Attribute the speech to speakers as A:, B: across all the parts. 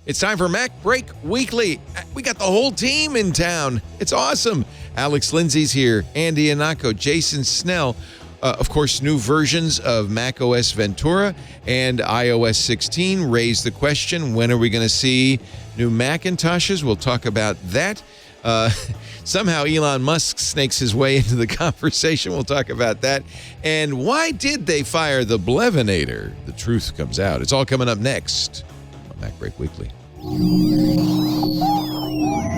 A: It's time for MacBreak Weekly. We got the whole team in town. It's awesome. Alex Lindsay's here, Andy Anako, Jason Snell. Of course, new versions of macOS Ventura and iOS 16 raise the question, when are we going to see new Macintoshes? We'll talk about that. Somehow Elon Musk snakes his way into the conversation. We'll talk about that. And why did they fire the Blevinator? The truth comes out. It's all coming up next on MacBreak Weekly.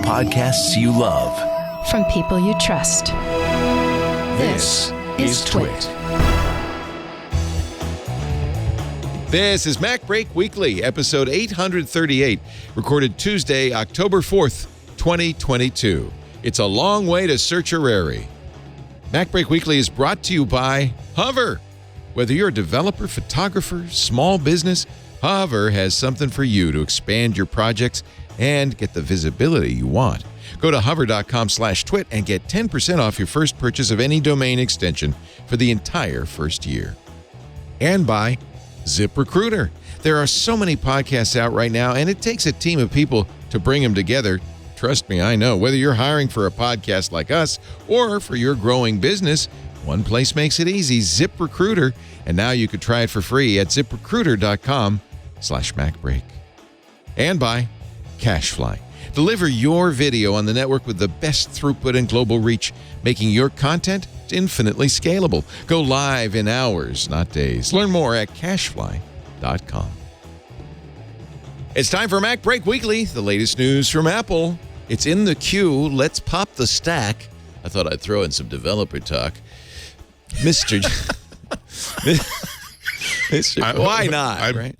B: Podcasts you love.
C: From people you trust.
B: This is Twit.
A: This is MacBreak Weekly, episode 838, recorded Tuesday, October 4th, 2022. It's a long way to Certiorari. MacBreak Weekly is brought to you by Hover. Whether you're a developer, photographer, small business, Hover has something for you to expand your projects and get the visibility you want. Go to hover.com/twit and get 10% off your first purchase of any domain extension for the entire first year. And by ZipRecruiter. There are so many podcasts out right now, and it takes a team of people to bring them together. Trust me, I know. Whether you're hiring for a podcast like us or for your growing business, one place makes it easy, ZipRecruiter. And now you could try it for free at ZipRecruiter.com/MacBreak. And by CacheFly. Deliver your video on the network with the best throughput and global reach, making your content infinitely scalable. Go live in hours, not days. Learn more at CacheFly.com. It's time for MacBreak Weekly, the latest news from Apple. It's in the queue. Let's pop the stack. I thought I'd throw in some developer talk. Mr. Why not, right?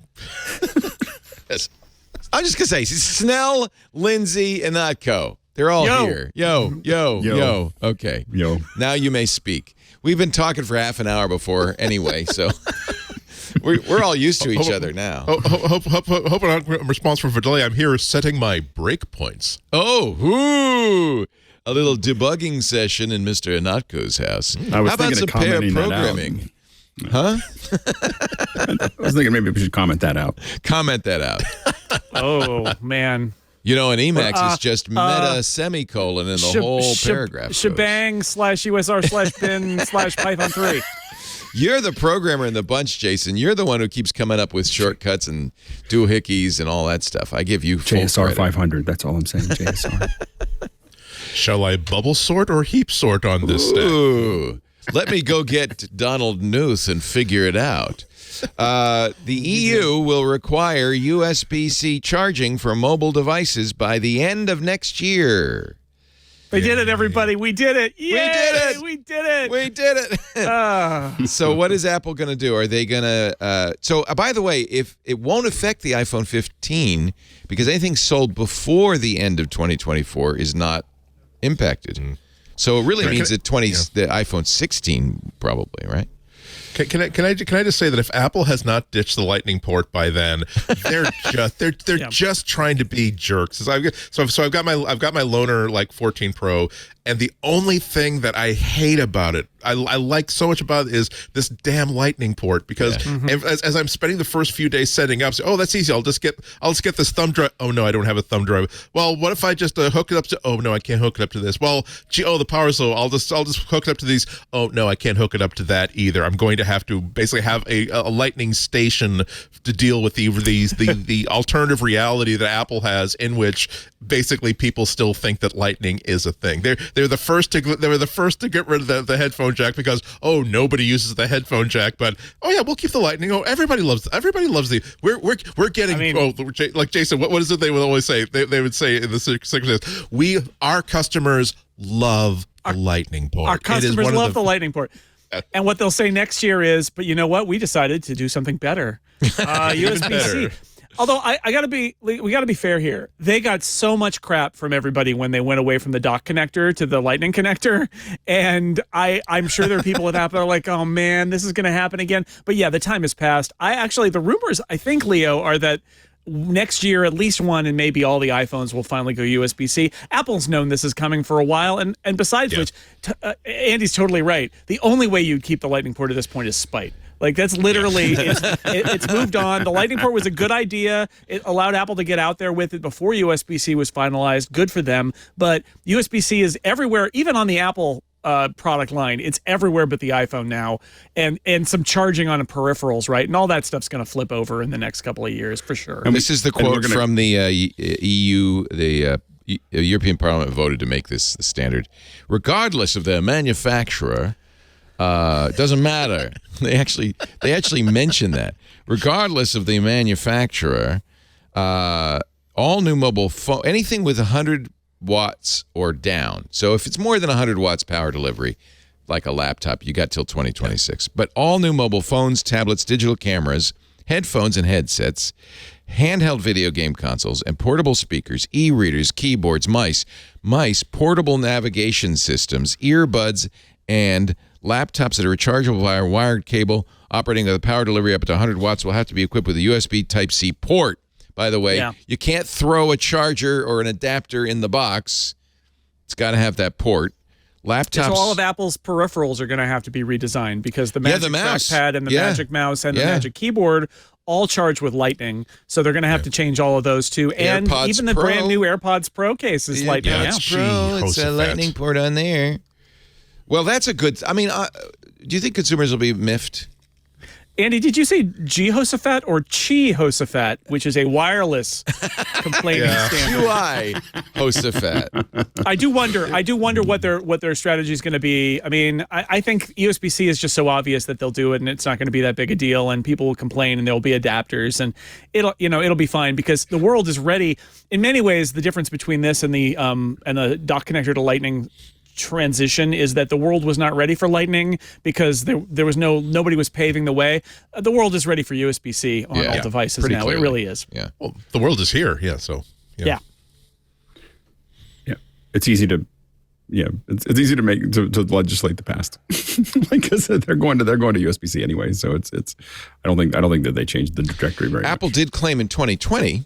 A: Yes. I'm just going to say, Snell, Lindsay, and Atco. They're all here. Yo. Okay.
D: Yo.
A: Now you may speak. We've been talking for half an hour before anyway, so we're all used to each other now.
D: Hope a response from Vidali. I'm here setting my breakpoints.
A: Oh, a little debugging session in Mr. Anatko's house.
D: I was
A: How about some pair programming? Huh?
D: I was thinking maybe we should comment that out.
A: Comment that out.
E: Oh, man.
A: You know, in Emacs, it's just meta semicolon in the whole paragraph.
E: Shebang /USR/bin/Python 3.
A: You're the programmer in the bunch, Jason. You're the one who keeps coming up with shortcuts and doohickeys and all that stuff. I give you full
D: JSR
A: credit.
D: 500. That's all I'm saying. JSR.
F: Shall I bubble sort or heap sort on this stack?
A: Ooh. Let me go get Donald Knuth and figure it out. The EU will require USB-C charging for mobile devices by the end of next year.
E: We did it, everybody. We did it. Yay!
A: We did it. So what is Apple going to do? Are they going to... by the way, if it won't affect the iPhone 15, because anything sold before the end of 2024 is not impacted. So it really means that the iPhone 16 probably, right?
F: Can I just say that if Apple has not ditched the Lightning port by then, they're just trying to be jerks. So I've got my loaner like 14 Pro, and the only thing that I hate about it, I like so much about it, is this damn Lightning port, because as I'm spending the first few days setting up, that's easy. I'll just get this thumb drive. Oh no, I don't have a thumb drive. Well, what if I just hook it up to? Oh no, I can't hook it up to this. Well, the power's low. I'll just hook it up to these. Oh no, I can't hook it up to that either. I'm going to have to basically have a Lightning station to deal with the alternative reality that Apple has, in which basically people still think that Lightning is a thing. They're the first to get rid of the headphone jack, because nobody uses the headphone jack, but we'll keep the Lightning. Everybody loves the we're getting like Jason, what is it they would always say? They would say in the circumstance, our customers love the Lightning port.
E: Our customers love the Lightning port. And what they'll say next year is, but you know what? We decided to do something better. USB-C. Although we got to be fair here. They got so much crap from everybody when they went away from the dock connector to the Lightning connector, and I'm sure there are people at Apple that are like, oh man, this is going to happen again. But yeah, the time has passed. The rumors, I think, Leo, are that next year, at least one and maybe all the iPhones will finally go USB-C. Apple's known this is coming for a while, and besides which, Andy's totally right. The only way you'd keep the Lightning port at this point is spite. Like that's literally it's moved on. The Lightning port was a good idea. It allowed Apple to get out there with it before USB-C was finalized. Good for them. But USB-C is everywhere, even on the Apple product line. It's everywhere but the iPhone now, and some charging on peripherals, right? And all that stuff's going to flip over in the next couple of years for sure.
A: And this is the quote from the EU. The European Parliament voted to make this the standard, regardless of the manufacturer. Doesn't matter. They actually mention that regardless of the manufacturer, all new mobile phone, anything with 100 watts or down. So if it's more than 100 watts power delivery, like a laptop, you got till 2026. But all new mobile phones, tablets, digital cameras, headphones and headsets, handheld video game consoles, and portable speakers, e-readers, keyboards, mice, portable navigation systems, earbuds, and laptops that are rechargeable via wired cable operating with a power delivery up to 100 watts will have to be equipped with a USB Type-C port. By the way, you can't throw a charger or an adapter in the box. It's got to have that port. Laptops.
E: So all of Apple's peripherals are going to have to be redesigned because the Magic Trackpad and the Magic Mouse and the Magic Keyboard all charge with Lightning. So they're going to have to change all of those too. And
A: AirPods
E: even the
A: Pro.
E: brand new AirPods Pro case is Lightning.
A: Pro, it's a Lightning port on there. Well, that's a good. I mean, do you think consumers will be miffed?
E: Andy, did you say Jehoshaphat or Chi-Hosaphat, which is a wireless complaining standard?
A: Jehoshaphat.
E: I do wonder what their strategy is going to be. I mean, I think USB-C is just so obvious that they'll do it, and it's not going to be that big a deal, and people will complain, and there'll be adapters, and it'll be fine because the world is ready. In many ways, the difference between this and the dock connector to Lightning transition is that the world was not ready for Lightning because there was nobody was paving the way. The world is ready for USB-C on all devices now. Clearly. It really is.
F: Yeah. Well, the world is here. Yeah. So.
E: Yeah.
G: It's easy to. Yeah, it's easy to make to legislate the past, because they're going to USB-C anyway. So it's. I don't think that they changed the trajectory very much.
A: Apple did claim in 2020.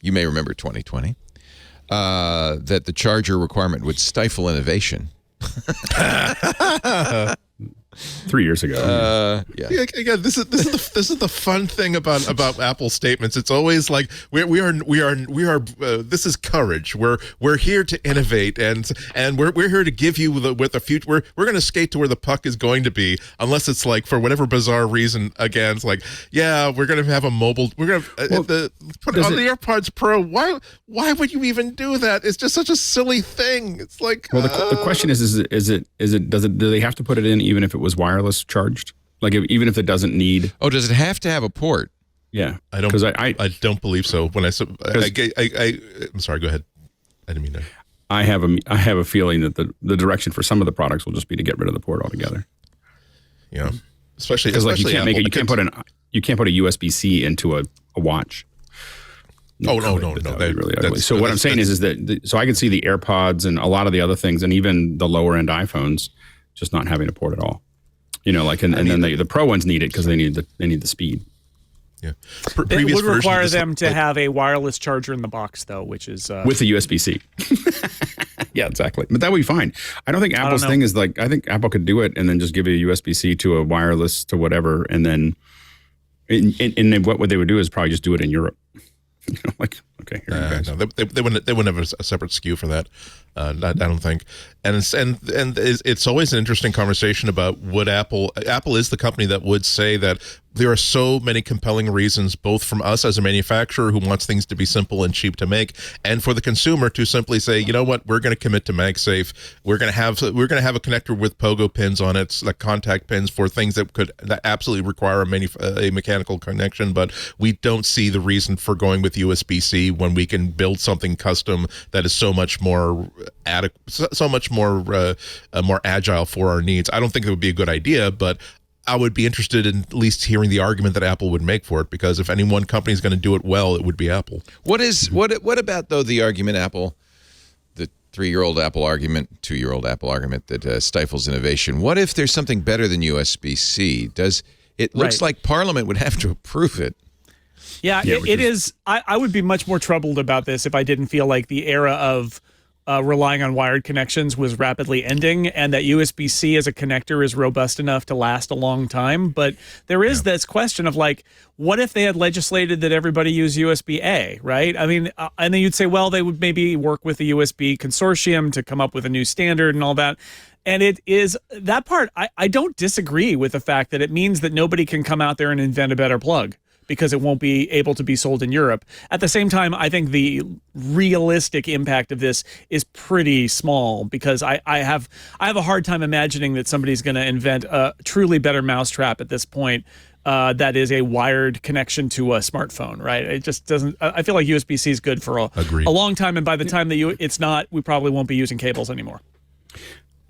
A: You may remember 2020. That the charger requirement would stifle innovation.
G: 3 years ago.
F: Again, this is the fun thing about Apple statements. It's always like we are. This is courage. We're here to innovate, and we're here to give you with the future. We're going to skate to where the puck is going to be, unless it's like for whatever bizarre reason. Again, it's like we're going to have a mobile. We're going to put it on the AirPods Pro. Why would you even do that? It's just such a silly thing. It's like
G: the question is do they have to put it in even if it was wireless charged? Like even if it doesn't need.
A: Oh, does it have to have a port?
G: Yeah,
F: I don't. Because I don't believe so. When I'm sorry. Go ahead. I didn't mean to.
G: I have a feeling that the direction for some of the products will just be to get rid of the port altogether.
F: Yeah, especially
G: because like you can't
F: Apple,
G: make it. You can't put a USB-C into a watch.
F: No.
G: That would be really ugly. So what I'm saying is that so I can see the AirPods and a lot of the other things, and even the lower end iPhones, just not having a port at all. And then the Pro ones need it because they need the speed.
F: Yeah,
E: it would require them to have a wireless charger in the box, though, which is
G: with the USB-C. Yeah, exactly. But that would be fine. I don't think Apple's thing is like. I think Apple could do it and then just give you a USB-C to a wireless to whatever, and then what they would do is probably just do it in Europe. Okay, here you guys.
F: No, they wouldn't have a separate SKU for that. I don't think. And it's always an interesting conversation about would Apple is the company that would say that there are so many compelling reasons, both from us as a manufacturer who wants things to be simple and cheap to make, and for the consumer to simply say, you know what, we're going to commit to MagSafe. We're going to have a connector with pogo pins on it, like contact pins for things that absolutely require a mechanical connection, but we don't see the reason for going with USB-C when we can build something custom that is so much more more agile for our needs. I don't think it would be a good idea, but I would be interested in at least hearing the argument that Apple would make for it, because if any one company is going to do it well, it would be Apple.
A: What about though the argument the 3-year-old Apple argument, 2-year-old Apple argument that stifles innovation? What if there's something better than USB-C? Looks like Parliament would have to approve it.
E: Yeah, it is. I would be much more troubled about this if I didn't feel like the era of relying on wired connections was rapidly ending, and that USB-C as a connector is robust enough to last a long time. But there is this question of like, what if they had legislated that everybody use USB-A, right? I mean, and then you'd say, well, they would maybe work with the USB consortium to come up with a new standard and all that. And it is that part, I don't disagree with the fact that it means that nobody can come out there and invent a better plug, because it won't be able to be sold in Europe. At the same time, I think the realistic impact of this is pretty small, because I have a hard time imagining that somebody's going to invent a truly better mousetrap at this point that is a wired connection to a smartphone, right? It just doesn't. I feel like USB-C is good for a long time, and by the time that it's not, we probably won't be using cables anymore.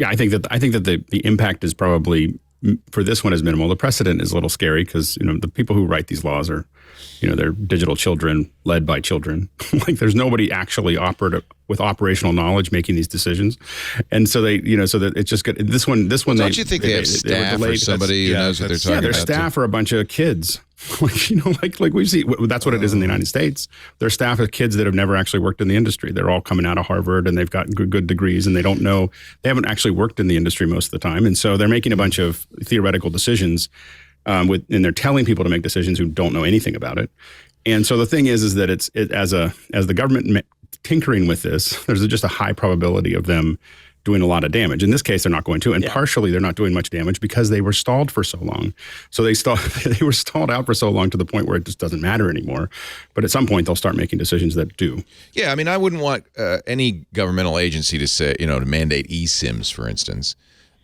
G: Yeah, I think that the impact is probably, for this one, is minimal. The precedent is a little scary because, the people who write these laws are, they're digital children led by children. Like, there's nobody actually with operational knowledge making these decisions, and so they, so that it's just good. This one.
A: Don't you think they have staff or somebody who knows what they're talking about?
G: Yeah, their staff are a bunch of kids. Like we see, that's what it is in the United States. Their staff are kids that have never actually worked in the industry. They're all coming out of Harvard and they've got good degrees, and they haven't actually worked in the industry most of the time. And so they're making a bunch of theoretical decisions, and they're telling people to make decisions who don't know anything about it. And so the thing is that as the government tinkering with this, there's just a high probability of them doing a lot of damage. In this case, they're not going to, and partially they're not doing much damage because they were stalled for so long. So they were stalled out for so long to the point where it just doesn't matter anymore. But at some point, they'll start making decisions that do.
A: Yeah, I mean, I wouldn't want any governmental agency to say, to mandate eSIMs, for instance.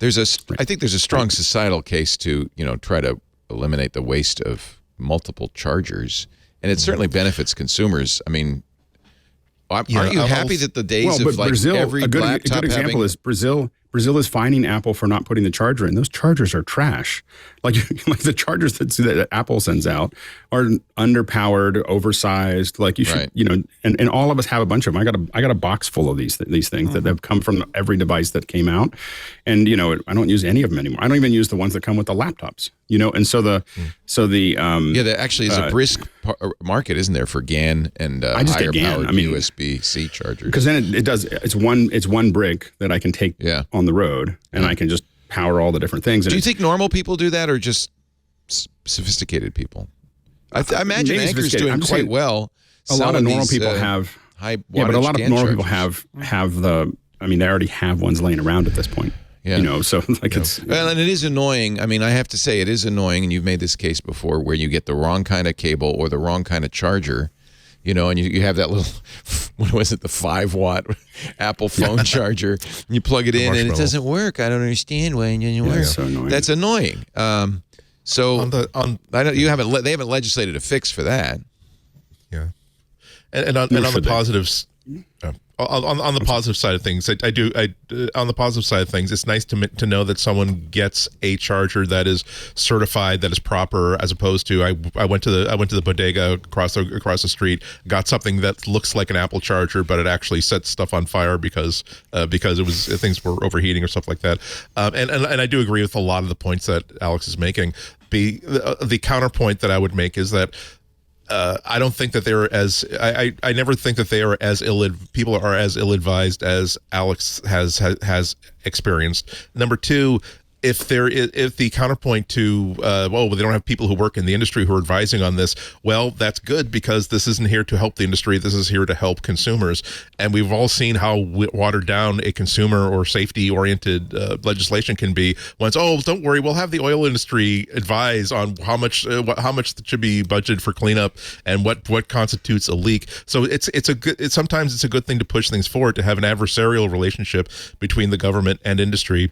A: I think there's a strong societal case to, try to eliminate the waste of multiple chargers, and it certainly benefits consumers. I mean, are you happy that the days of like
G: Brazil,
A: every
G: a good
A: laptop
G: example is Brazil. Brazil is fining Apple for not putting the charger in. Those chargers are trash. Like the chargers that Apple sends out are underpowered, oversized. Like you should, and all of us have a bunch of them. I got a box full of these things that have come from every device that came out, and I don't use any of them anymore. I don't even use the ones that come with the laptops. And so
A: there actually is a brisk market, isn't there, for GAN and higher powered USB-C chargers?
G: Because then it's one brick that I can take on the road, and I can just power all the different things.
A: Do you think normal people do that, or just sophisticated people? I imagine Anchor's doing quite well.
G: A lot of normal people have
A: high wattage.
G: Yeah, but a lot of normal people
A: chargers.
G: have the. I mean, they already have ones laying around at this point.
A: Yeah.
G: So like it's.
A: Well, and it is annoying. I mean, I have to say it is annoying, and you've made this case before, where you get the wrong kind of cable or the wrong kind of charger. And you have that little, what was it, the 5-watt Apple phone charger, and you plug it in and it doesn't work. I don't understand why it doesn't work.
G: So annoying.
A: That's annoying. They haven't legislated a fix for that.
F: Yeah, and on the positives. On the positive side of things, on the positive side of things, it's nice to know that someone gets a charger that is certified, that is proper, as opposed to I went to the bodega across the street, got something that looks like an Apple charger, but it actually sets stuff on fire because things were overheating or stuff like that. And I do agree with a lot of the points that Alex is making. The counterpoint that I would make is that. I don't think that they're as I never think that they are as people are as ill-advised as Alex has experienced. Number two, if the counterpoint to they don't have people who work in the industry who are advising on this, well, that's good, because this isn't here to help the industry. This is here to help consumers, and we've all seen how watered down a consumer or safety oriented legislation can be. Once, don't worry, we'll have the oil industry advise on how much should be budgeted for cleanup and what constitutes a leak. So sometimes it's a good thing to push things forward, to have an adversarial relationship between the government and industry,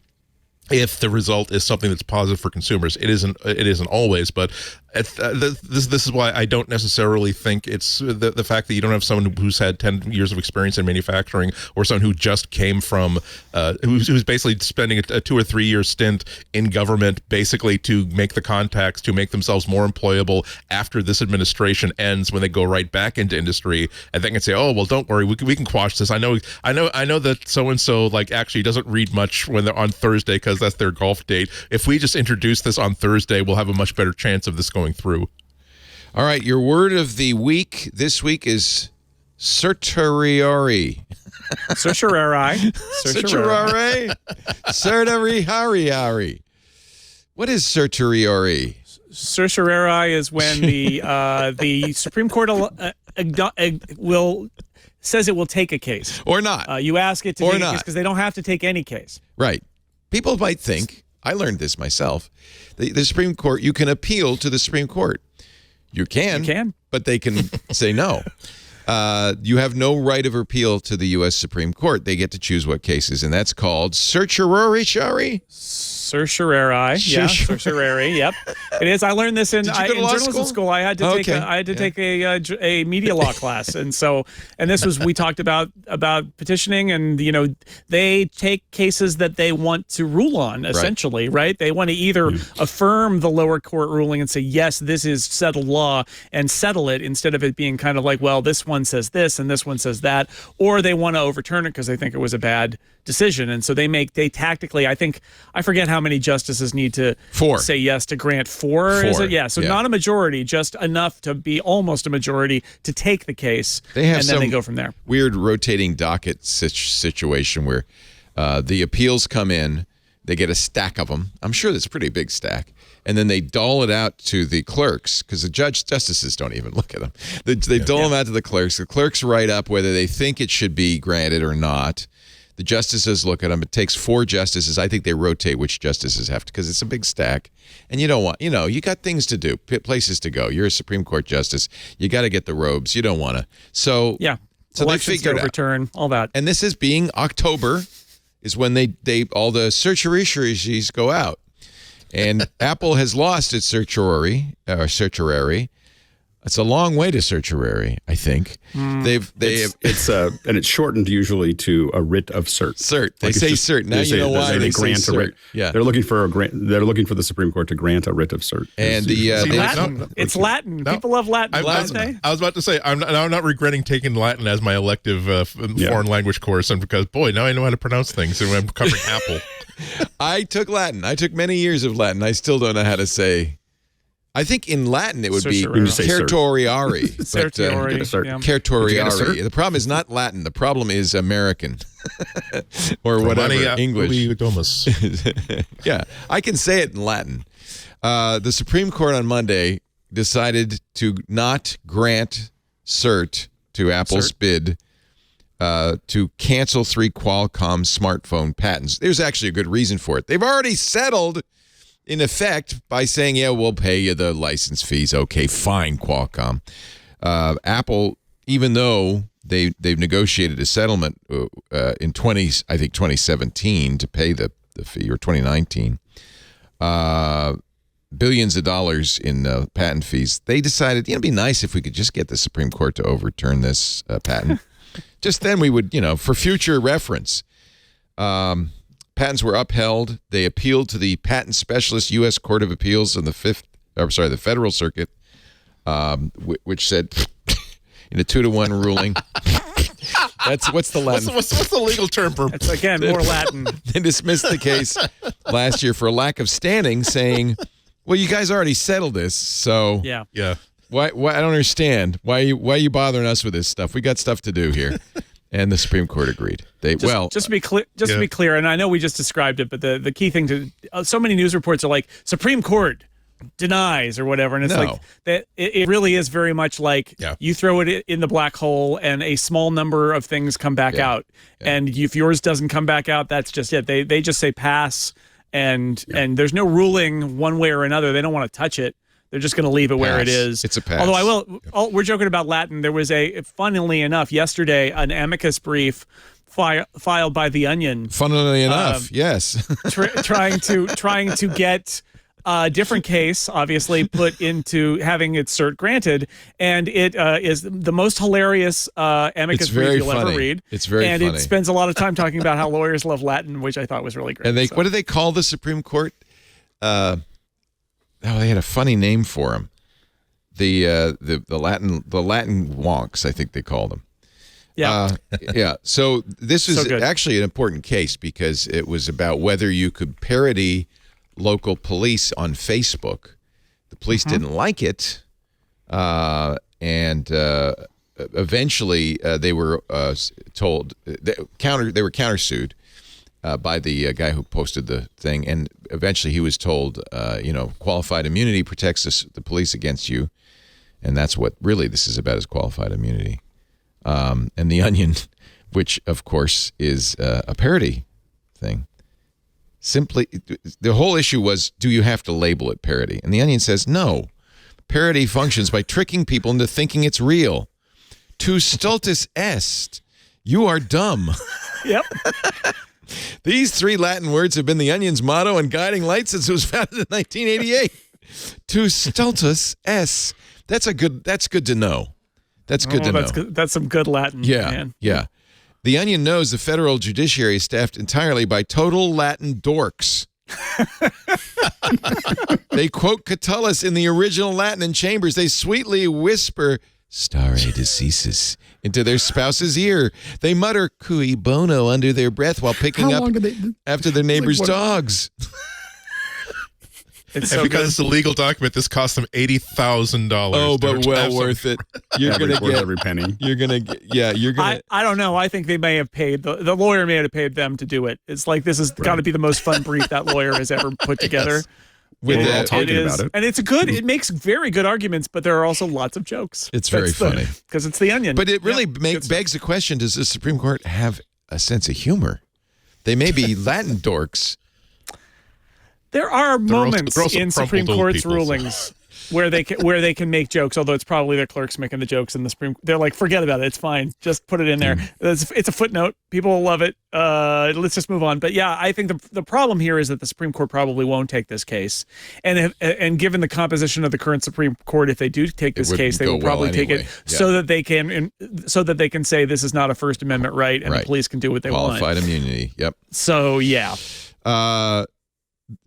F: if the result is something that's positive for consumers. It isn't always, but this is why I don't necessarily think it's the fact that you don't have someone who's had 10 years of experience in manufacturing, or someone who just came from who's basically spending a 2 or 3 year stint in government, basically to make the contacts to make themselves more employable after this administration ends, when they go right back into industry, and they can say, well, don't worry, we can quash this. I know that so and so actually doesn't read much when they're on Thursday because that's their golf date. If we just introduce this on Thursday, we'll have a much better chance of this going through.
A: All right, your word of the week this week is Certiorari.
E: Certiorari.
A: Certiorari. What is certiorari?
E: Certiorari is when the Supreme Court says it will take a case
A: or not.
E: You ask it to
A: or
E: take
A: not.
E: a case because they don't have to take any case.
A: Right. People might think, I learned this myself, the Supreme Court, you can appeal to the Supreme Court. You can, but they can say no. You have no right of appeal to the U.S. Supreme Court. They get to choose what cases, and that's called certiorari.
E: Certiorari, yeah, certiorari, yep, it is. I learned this in journalism school. I had to take a media law class, and this was, we talked about petitioning, and they take cases that they want to rule on, essentially, right? They want to either affirm the lower court ruling and say yes, this is settled law, and settle it instead of it being kind of like, well, this one says this and this one says that, or they want to overturn it because they think it was a bad decision, and so they tactically, I forget how many justices need to say yes to grant four. Is it? Yeah. So not a majority, just enough to be almost a majority to take the case. And then they go from there.
A: Weird rotating docket situation where the appeals come in, they get a stack of them. I'm sure that's a pretty big stack. And then they dole it out to the clerks because the justices don't even look at them. They dole them out to the clerks. The clerks write up whether they think it should be granted or not. The justices look at them. It takes 4 justices. I think they rotate which justices have to, because it's a big stack. And you don't want, you got things to do, places to go. You're a Supreme Court justice. You got to get the robes. You don't want to. So they figured out. Overturn,
E: all that.
A: And this is being October is when they all the certiorari go out. And Apple has lost its certiorari. It's a long way to certiorari, I think.
G: It's shortened usually to a writ of cert.
A: They say cert. Now you know why they grant a writ.
G: Yeah, they're looking for They're looking for the Supreme Court to grant a writ of cert.
A: And
E: it's Latin. People love Latin.
F: I was about to say I'm not regretting taking Latin as my elective foreign language course, and because now I know how to pronounce things, and I'm covering Apple.
A: I took Latin. I took many years of Latin. I still don't know how to say. I think in Latin it would be certiorari. Certiorari. The problem is not Latin. The problem is American or whatever, English. Yeah, I can say it in Latin. The Supreme Court on Monday decided to not grant cert to Apple's bid to cancel 3 Qualcomm smartphone patents. There's actually a good reason for it. They've already settled, in effect, by saying, yeah, we'll pay you the license fees. Okay, fine, Qualcomm. Apple, even though they've negotiated a settlement in 2017 to pay the fee, or 2019, billions of dollars in patent fees, they decided, it'd be nice if we could just get the Supreme Court to overturn this patent. Just then we would, for future reference. Patents were upheld. They appealed to the patent specialist U.S. Court of Appeals on the Federal Circuit, which said in a 2-1 ruling. What's the Latin?
F: What's the legal term for?
E: It's again more Latin.
A: They dismissed the case last year for a lack of standing, saying, "Well, you guys already settled this, so
E: yeah."
A: Why? I don't understand. Why are you bothering us with this stuff? We got stuff to do here." And the Supreme Court agreed.
E: Just to be clear, and I know we just described it, but the key thing so many news reports are like Supreme Court denies or whatever, and it's like that. It really is very much like you throw it in the black hole, and a small number of things come back out, and if yours doesn't come back out, that's just it. They just say pass, and there's no ruling one way or another. They don't want to touch it. They're just going to leave it where it is.
A: It's a pass.
E: Although we're joking about Latin. There was funnily enough, yesterday, an amicus brief filed by The Onion.
A: Funnily enough, yes.
E: trying to get a different case, obviously, put into having its cert granted. And it is the most hilarious amicus brief you'll ever read.
A: It's very funny.
E: And it spends a lot of time talking about how lawyers love Latin, which I thought was really great.
A: And what do they call the Supreme Court? They had a funny name for him. The Latin wonks, I think they called them.
E: Yeah.
A: Yeah. So this is actually an important case because it was about whether you could parody local police on Facebook. The police didn't like it, and eventually they were told they were countersued by the guy who posted the thing, and eventually he was told, qualified immunity protects the police against you, and that's what really this is about, is qualified immunity. And The Onion, which of course is a parody thing, simply the whole issue was, do you have to label it parody? And The Onion says no. Parody functions by tricking people into thinking it's real. Tu stultus est. You are dumb.
E: Yep.
A: These 3 Latin words have been The Onion's motto and guiding light since it was founded in 1988. Tu stultus est. That's good to know. That's good to know.
E: That's some good Latin.
A: Yeah,
E: man.
A: yeah. The Onion knows the federal judiciary is staffed entirely by total Latin dorks. They quote Catullus in the original Latin in chambers. They sweetly whisper stare decisis into their spouse's ear. They mutter cui bono under their breath while picking up after their neighbor's dogs.
E: It's
F: and
E: so
F: because
E: good.
F: it's a legal document, this cost them $80,000.
A: Oh, but well worth it. You're gonna get
G: every penny.
A: You're gonna get. Yeah, you're gonna.
E: I don't know. I think they may have paid the lawyer may have paid them to do it. It's like this has got to be the most fun brief that lawyer has ever put together.
A: With
G: We're all
A: that,
G: talking about it.
E: And it's it makes very good arguments, but there are also lots of jokes.
A: It's very funny.
E: Because it's The Onion.
A: But it really
E: Yep.
A: begs the question: does the Supreme Court have a sense of humor? They may be Latin dorks.
E: There are moments
F: they're also
E: in Supreme
F: crumpled old
E: Court's
F: people, so.
E: rulings where they can make jokes, although it's probably their clerks making the jokes in the Supreme. They're like, forget about it, it's fine, just put it in there. It's a footnote. People will love it. Let's just move on. But yeah, I think the problem here is that the Supreme Court probably won't take this case, and given the composition of the current Supreme Court, if they do take this case, they will probably take it so that they can say this is not a First Amendment right, and the police can do what they want.
A: Qualified immunity. Yep.
E: So yeah.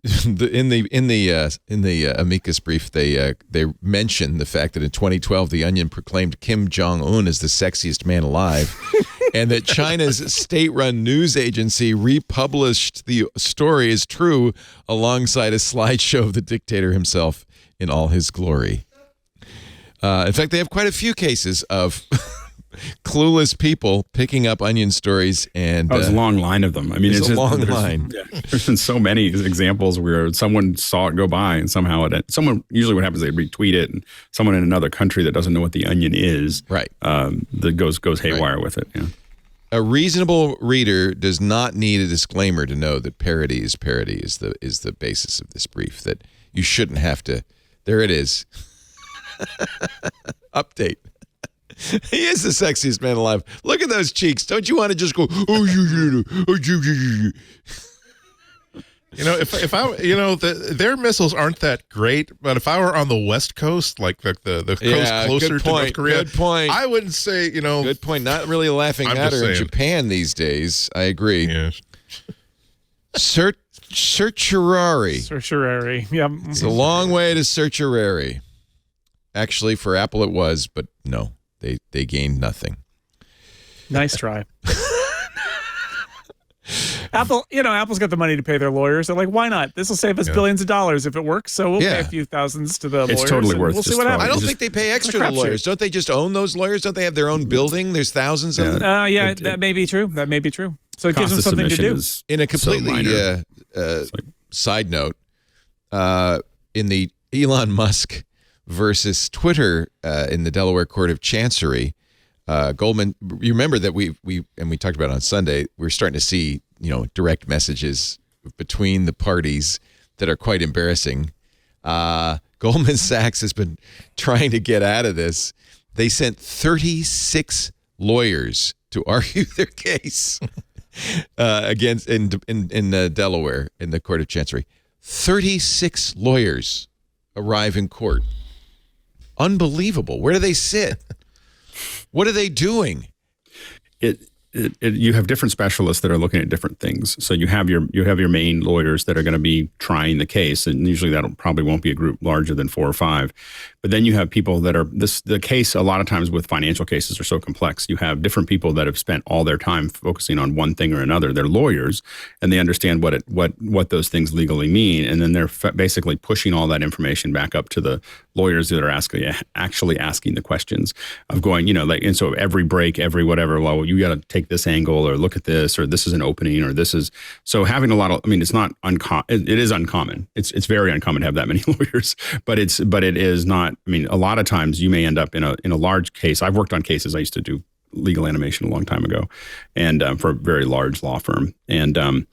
A: In the amicus brief, they mention the fact that in 2012 The Onion proclaimed Kim Jong-un as the sexiest man alive, and that China's state-run news agency republished the story as true alongside a slideshow of the dictator himself in all his glory. In fact, they have quite a few cases of clueless people picking up Onion stories, and
G: there's a long line of them. I mean,
A: it's a long line.
G: There's been so many examples where someone saw it go by, and somehow usually what happens, they retweet it, and someone in another country that doesn't know what The Onion is,
A: right,
G: that goes haywire with it. Yeah.
A: A reasonable reader does not need a disclaimer to know that parody is the basis of this brief. That you shouldn't have to. There it is. Update. He is the sexiest man alive. Look at those cheeks. Don't you want to just go, oh, you.
F: Their missiles aren't that great, but if I were on the West Coast, like the coast closer to North Korea,
A: good point.
F: I wouldn't say,
A: Good point. Not really a laughing matter in Japan these days. I agree.
F: Yes.
A: Certiorari.
E: Certiorari. Yeah.
A: It's a long way to Certiorari. Actually, for Apple it was, but no. They gained nothing.
E: Nice try. Apple's got the money to pay their lawyers. They're like, why not? This will save us billions of dollars if it works. So we'll pay a few thousands to the lawyers.
G: It's totally worth.
E: We'll see what happens.
A: I don't think they pay extra to lawyers. Don't they just own those lawyers? Don't they have their own building? There's thousands of them.
E: That may be true. That may be true. So it gives them something to do.
A: In a completely side note, in the Elon Musk versus Twitter in the Delaware Court of Chancery, Goldman. You remember that we talked about it on Sunday. We're starting to see direct messages between the parties that are quite embarrassing. Goldman Sachs has been trying to get out of this. They sent 36 lawyers to argue their case against in Delaware in the Court of Chancery. 36 lawyers arrive in court. Unbelievable. Where do they sit? What are they doing?
G: It you have different specialists that are looking at different things. So you have your main lawyers that are going to be trying the case, and usually that probably won't be a group larger than 4 or 5. But then you have people that are the case. A lot of times with financial cases are so complex. You have different people that have spent all their time focusing on one thing or another. They're lawyers, and they understand what those things legally mean, and then they're basically pushing all that information back up to the lawyers that are actually asking the questions of going, and so every break, every whatever, well, you got to take this angle or look at this, or this is an opening, or this is, so having a lot of, it's not uncommon. It is uncommon. It's very uncommon to have that many lawyers, but it is not, a lot of times you may end up in a large case. I've worked on cases. I used to do legal animation a long time ago, and for a very large law firm. And,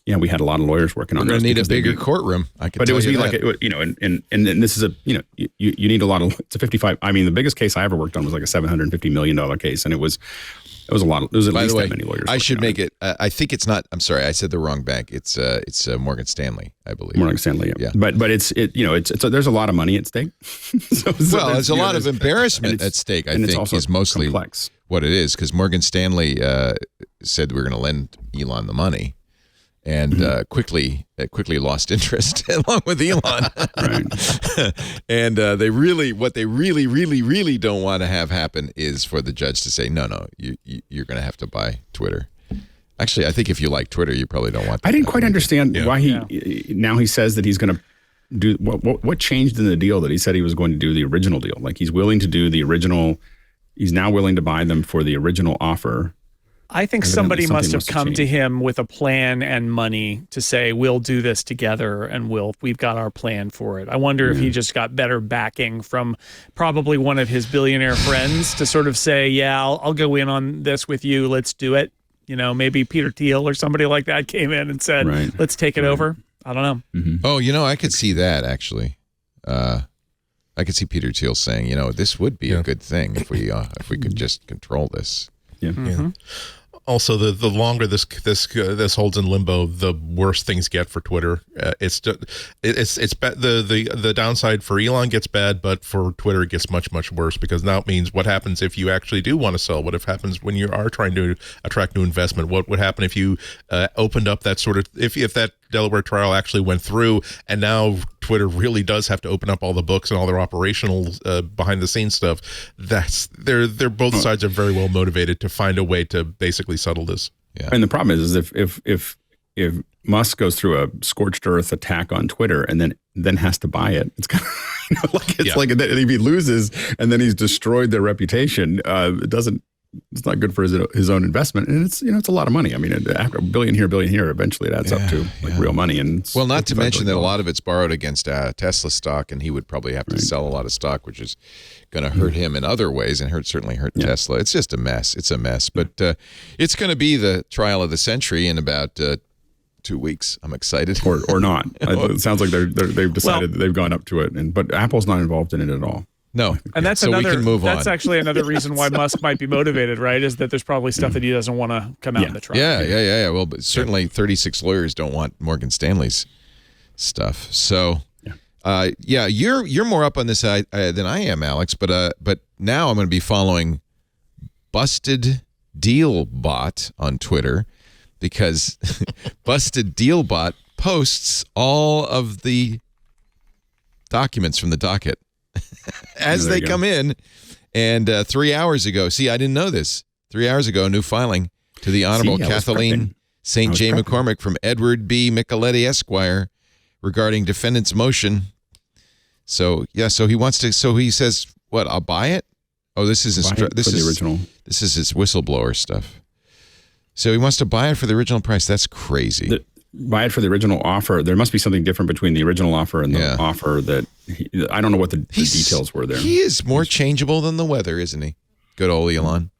G: we had a lot of lawyers working on.
A: We're going to need a bigger courtroom. I can. But it would be like,
G: and this is you need a lot of. It's a 55. The biggest case I ever worked on was like a $750 million case, and it was a lot. It was at least that many lawyers.
A: I should make it. I think it's not. I'm sorry, I said the wrong bank. It's Morgan Stanley, I believe.
G: Morgan Stanley, yeah. But there's a lot of money at stake.
A: There's a lot of embarrassment at stake. I think is mostly
G: complex.
A: What it is, because Morgan Stanley said we're going to lend Elon the money. And quickly lost interest along with Elon.
G: Right.
A: And what they really don't want to have happen is for the judge to say, no, you're going to have to buy Twitter. Actually, I think if you like Twitter, you probably don't want that.
G: I didn't quite understand why now he says that he's going to do, what changed in the deal that he said he was going to do the original deal? Like he's willing to do the original, he's now willing to buy them for the original offer.
E: I think somebody must have come to him with a plan and money to say, we'll do this together and we've got our plan for it. I wonder if he just got better backing from probably one of his billionaire friends to sort of say, yeah, I'll go in on this with you. Let's do it. Maybe Peter Thiel or somebody like that came in and said, let's take it over. I don't know.
G: Mm-hmm.
A: Oh, I could see that actually. I could see Peter Thiel saying, this would be a good thing if we could just control this.
G: Yeah.
E: Mm-hmm.
F: Yeah. Also, the longer this holds in limbo, the worse things get for Twitter. It's the downside for Elon gets bad, but for Twitter it gets much worse, because now it means what happens if you actually do want to sell? What happens when you are trying to attract new investment? What would happen if you opened up that sort of if that Delaware trial actually went through, and now Twitter really does have to open up all the books and all their operational behind the scenes stuff? They're both sides are very well motivated to find a way to basically settle this.
A: Yeah.
G: And the problem is if Musk goes through a scorched earth attack on Twitter and then has to buy it, it's kind of like if he loses and then he's destroyed their reputation, it's not good for his own investment, and it's a lot of money. After a billion here, eventually it adds up to real money. And
A: not to mention that a lot of it's borrowed against Tesla stock, and he would probably have to sell a lot of stock, which is going to hurt him in other ways, and certainly hurt Tesla. It's just a mess. It's a mess, but it's going to be the trial of the century in about 2 weeks. I'm excited,
G: or not. It sounds like they've decided that they've gone up to it, but Apple's not involved in it at all.
A: No,
E: and that's
A: so we can move on.
E: That's actually another reason why Musk might be motivated, right? Is that there's probably stuff that he doesn't want to come out in the trial.
A: Yeah. Well, but certainly 36 lawyers don't want Morgan Stanley's stuff. So, you're more up on this than I am, Alex. But now I'm going to be following Busted Deal Bot on Twitter, because Busted Deal Bot posts all of the documents from the docket as they come in. And 3 hours ago, I didn't know this. 3 hours ago, a new filing to the Honorable Kathleen St. J. McCormick from Edward B. Micheletti, Esquire, regarding defendant's motion. So he says, what, I'll buy it? Oh, this is the original. This is his whistleblower stuff. So he wants to buy it for the original price. That's crazy.
G: Buy it for the original offer. There must be something different between the original offer and the offer that I don't know what the details were there.
A: He is more changeable than the weather, isn't he? Good old Elon.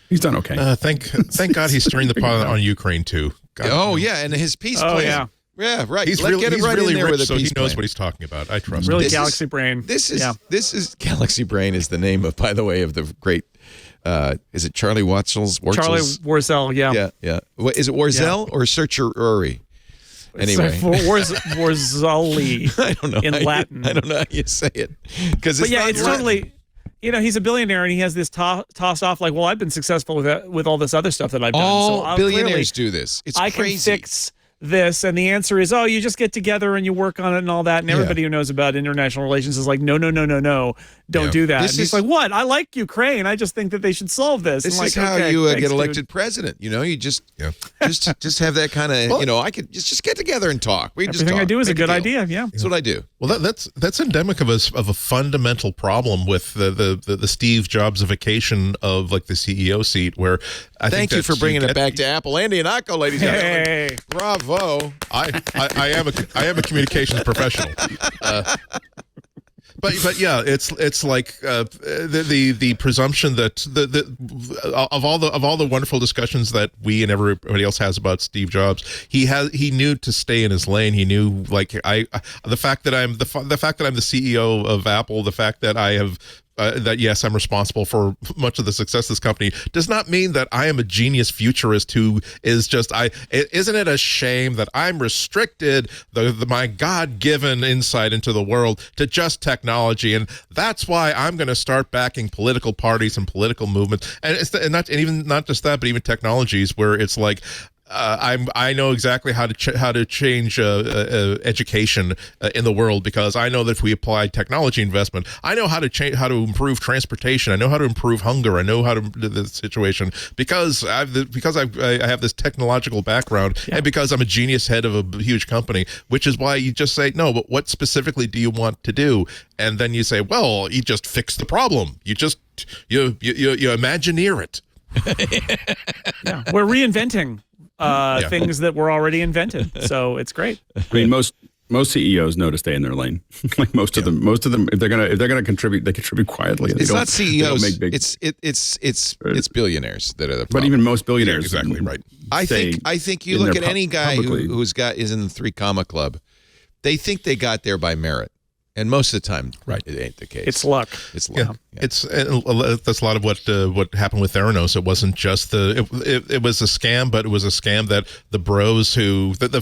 G: He's done okay.
F: Thank God he's stirring the pot on Ukraine too. God.
A: And his peace plan. Yeah, right.
F: He's really rich, so he knows what he's talking about. I trust him.
E: Really Galaxy Brain.
A: This is Galaxy Brain is the name of, by the way, of the great. Is it Charlie Warzel's?
E: Charlie Warzel, yeah.
A: Yeah. Is it Warzel or Certiorari? Anyway,
E: Warzali.
A: I don't know
E: in Latin.
A: I don't know how you say it, because
E: it's totally. he's a billionaire and he has this toss off like, well, I've been successful with all this other stuff that I've done.
A: All billionaires do this. It's
E: I
A: crazy.
E: can fix this, and the answer is, you just get together and you work on it and all that, and everybody who knows about international relations is like, no, don't do that. He's like, what? I like Ukraine. I just think that they should solve this.
A: This
E: is
A: how you
E: thanks,
A: get elected
E: dude.
A: president. You just have that kind of, I could just get together and talk. We just
E: Everything
A: talk.
E: I do is a
A: Make
E: good
A: deal.
E: idea. Yeah,
A: That's what I do.
F: Well, that's endemic of a fundamental problem with the Steve Jobsification of like the CEO seat. Where
A: Thank you for bringing it back to Apple. Andy and Akko, ladies and gentlemen.
E: Hey.
A: Bravo.
F: I am a communications professional. But yeah, it's like the presumption that of all the wonderful discussions that we and everybody else has about Steve Jobs, he knew to stay in his lane. He knew the fact that I'm the CEO of Apple, the fact that I have. That yes, I'm responsible for much of the success of this company does not mean that I am a genius futurist who is just isn't it a shame that I'm restricted my God-given insight into the world to just technology, and that's why I'm going to start backing political parties and political movements, and even not just that, but even technologies where it's like. I know exactly how to change education in the world, because I know that if we apply technology investment, I know how to improve transportation. I know how to improve hunger. I know how to the situation because I have this technological background, and because I'm a genius head of a huge company, which is why you just say no. But what specifically do you want to do? And then you say, well, you just fix the problem. You just you Imagineer it.
E: Yeah, we're reinventing things that were already invented, so it's great.
G: I mean, most CEOs know to stay in their lane. Like most of them, if they're gonna contribute, they contribute quietly.
A: It's not CEOs.
G: Make big,
A: it's billionaires that are the problem.
G: But even most billionaires,
F: exactly right.
A: I think you look at any guy who is in the 3 comma club, they think they got there by merit. And most of the time, it ain't the case.
E: It's luck.
A: It's luck.
F: Yeah. That's a lot of what happened with Theranos. It wasn't just it was a scam, but it was a scam that the bros who the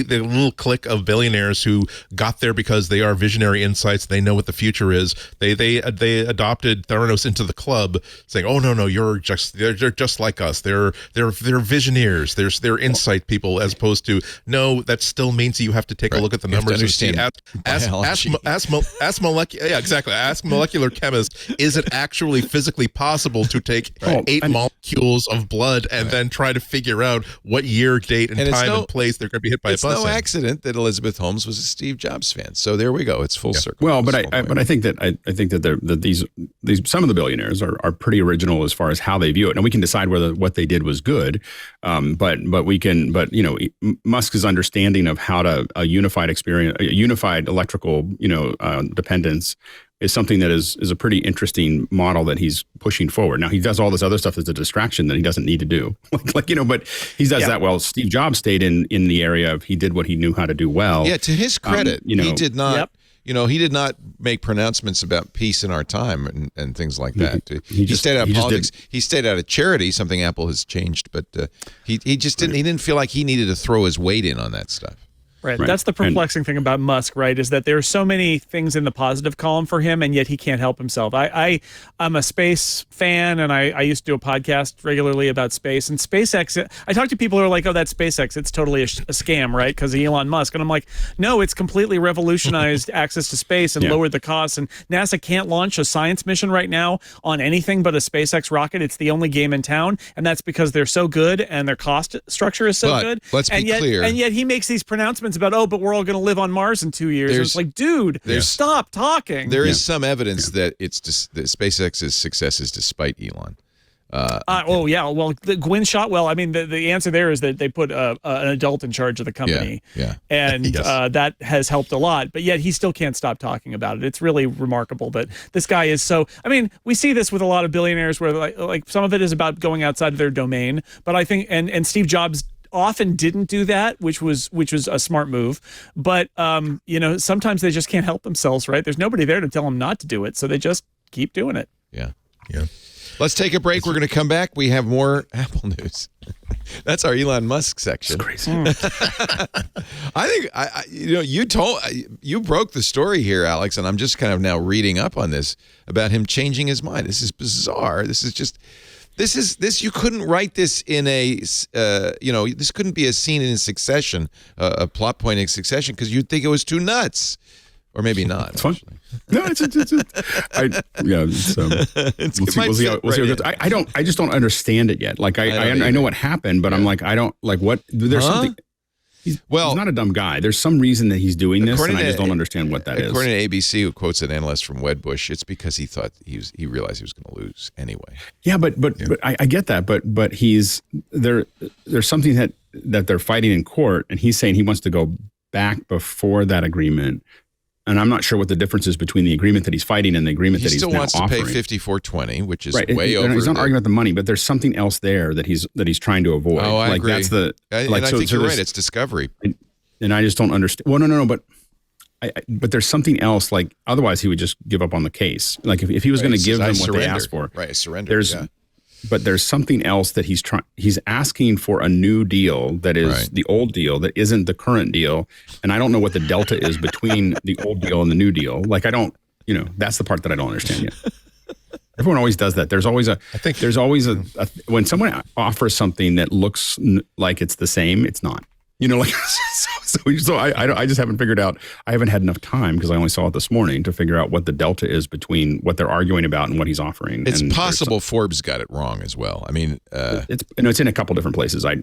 F: little clique of billionaires who got there because they are visionary insights. They know what the future is. They adopted Theranos into the club, saying, "Oh no, they're just like us. They're visionaries. They're insight people." As opposed to, no, that still means you have to take a look at the numbers and see. Ask molecular chemists, is it actually physically possible to take 8 molecules of blood and then try to figure out what year, date, and time and place they're going to be hit by a bus?
A: It's no accident that Elizabeth Holmes was a Steve Jobs fan. So there we go. It's full circle.
G: Well, but I think that these some of the billionaires are pretty original as far as how they view it, and we can decide whether what they did was good. But Musk's understanding of how to a unified electrical dependence is something that is a pretty interesting model that he's pushing forward. Now he does all this other stuff as a distraction that he doesn't need to do, but he does that well. Steve Jobs stayed in the area of he did what he knew how to do well.
A: Yeah, to his credit, he did not.
E: Yep.
A: He did not make pronouncements about peace in our time and things like that. He stayed out of politics. He stayed out of charity, something Apple has changed, but he just didn't. He didn't feel like he needed to throw his weight in on that stuff.
E: Right. That's the perplexing thing about Musk, right, is that there are so many things in the positive column for him, and yet he can't help himself. I'm a space fan, and I used to do a podcast regularly about space. And SpaceX, I talk to people who are like, oh, that's SpaceX. It's totally a scam, right, because of Elon Musk. And I'm like, no, it's completely revolutionized access to space and lowered the costs. And NASA can't launch a science mission right now on anything but a SpaceX rocket. It's the only game in town, and that's because they're so good and their cost structure is so good.
A: Let's be clear.
E: And yet he makes these pronouncements about, but we're all going to live on Mars in 2 years. And it's like, dude, stop talking.
A: There is some evidence that it's just that SpaceX's success is despite Elon.
E: Well, the Gwynne Shotwell. I mean, the answer there is that they put an adult in charge of the company, and that has helped a lot. But yet he still can't stop talking about it. It's really remarkable that this guy is so. I mean, we see this with a lot of billionaires, where like some of it is about going outside of their domain. But I think, and Steve Jobs often didn't do that, which was a smart move. But sometimes they just can't help themselves, right? There's nobody there to tell them not to do it, so they just keep doing it.
A: Yeah. Let's take a break. We're going to come back. We have more Apple news. That's our Elon Musk section.
G: It's crazy.
A: I think you broke the story here, Alex, and I'm just kind of now reading up on this about him changing his mind. This is bizarre. This you couldn't write this in a this couldn't be a scene in Succession, a plot point in Succession, because you'd think it was too nuts. Or maybe not.
G: It's fun. No, we'll see I just don't understand it yet. Like I know what happened, but I'm like, I don't like what. There's something. He's not a dumb guy. There's some reason that he's doing this, and I just don't understand what that is.
A: According to ABC, who quotes an analyst from Wedbush, it's because he thought he realized he was going to lose anyway.
G: Yeah, but I get that, but there's something that they're fighting in court, and he's saying he wants to go back before that agreement. And I'm not sure what the difference is between the agreement that he's fighting and the agreement that he's now offering.
A: He still wants to pay $54.20, which is
G: right.
A: way over.
G: He's not arguing about the money, but there's something else there that he's trying to avoid.
A: Oh, I agree.
G: That's the.
A: I think you're right. It's discovery.
G: And I just don't understand. Well, no, but there's something else. Like otherwise, he would just give up on the case. Like if he was going to give them what they asked for,
A: right? Surrender.
G: But there's something else that he's asking for a new deal that is the old deal that isn't the current deal. And I don't know what the delta is between the old deal and the new deal. Like that's the part that I don't understand yet. Everyone always does that. There's always when someone offers something that looks like it's the same, it's not. So I just haven't figured out. I haven't had enough time because I only saw it this morning to figure out what the delta is between what they're arguing about and what he's offering.
A: It's possible Forbes got it wrong as well. I mean,
G: it's in a couple different places. I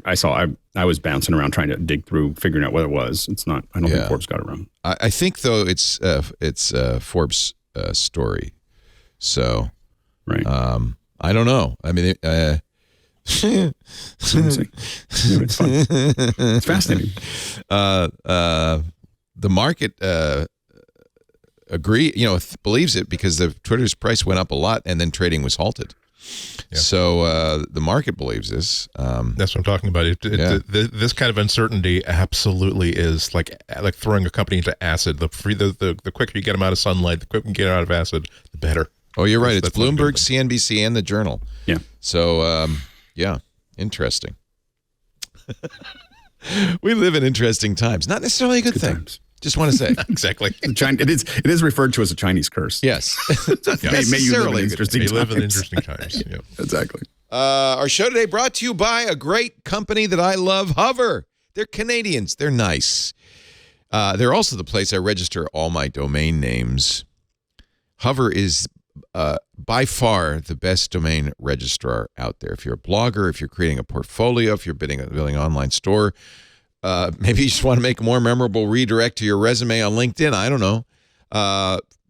G: was bouncing around trying to dig through, figuring out what it was. It's not. I don't think Forbes got it wrong.
A: I think though it's Forbes' story. So,
G: right.
A: I don't know. I mean.
G: It's fun. It's fascinating.
A: The market believes it because the Twitter's price went up a lot and then trading was halted. Yeah. So the market believes this.
F: That's what I'm talking about. This kind of uncertainty absolutely is like throwing a company into acid. The quicker you get them out of sunlight, the quicker you get out of acid, the better.
A: Oh, you're right. It's Bloomberg, CNBC, and the Journal.
G: Yeah.
A: So. Yeah, interesting. We live in interesting times. Not necessarily a good thing. Times. Just want to say.
F: Exactly.
G: It is referred to as a Chinese curse.
A: Yes.
G: May you live in interesting
F: times. Yeah.
G: Exactly.
A: Our show today brought to you by a great company that I love, Hover. They're Canadians. They're nice. They're also the place I register all my domain names. Hover is by far the best domain registrar out there. If you're a blogger, if you're creating a portfolio, if you're building an online store, maybe you just want to make a more memorable redirect to your resume on LinkedIn. I don't know.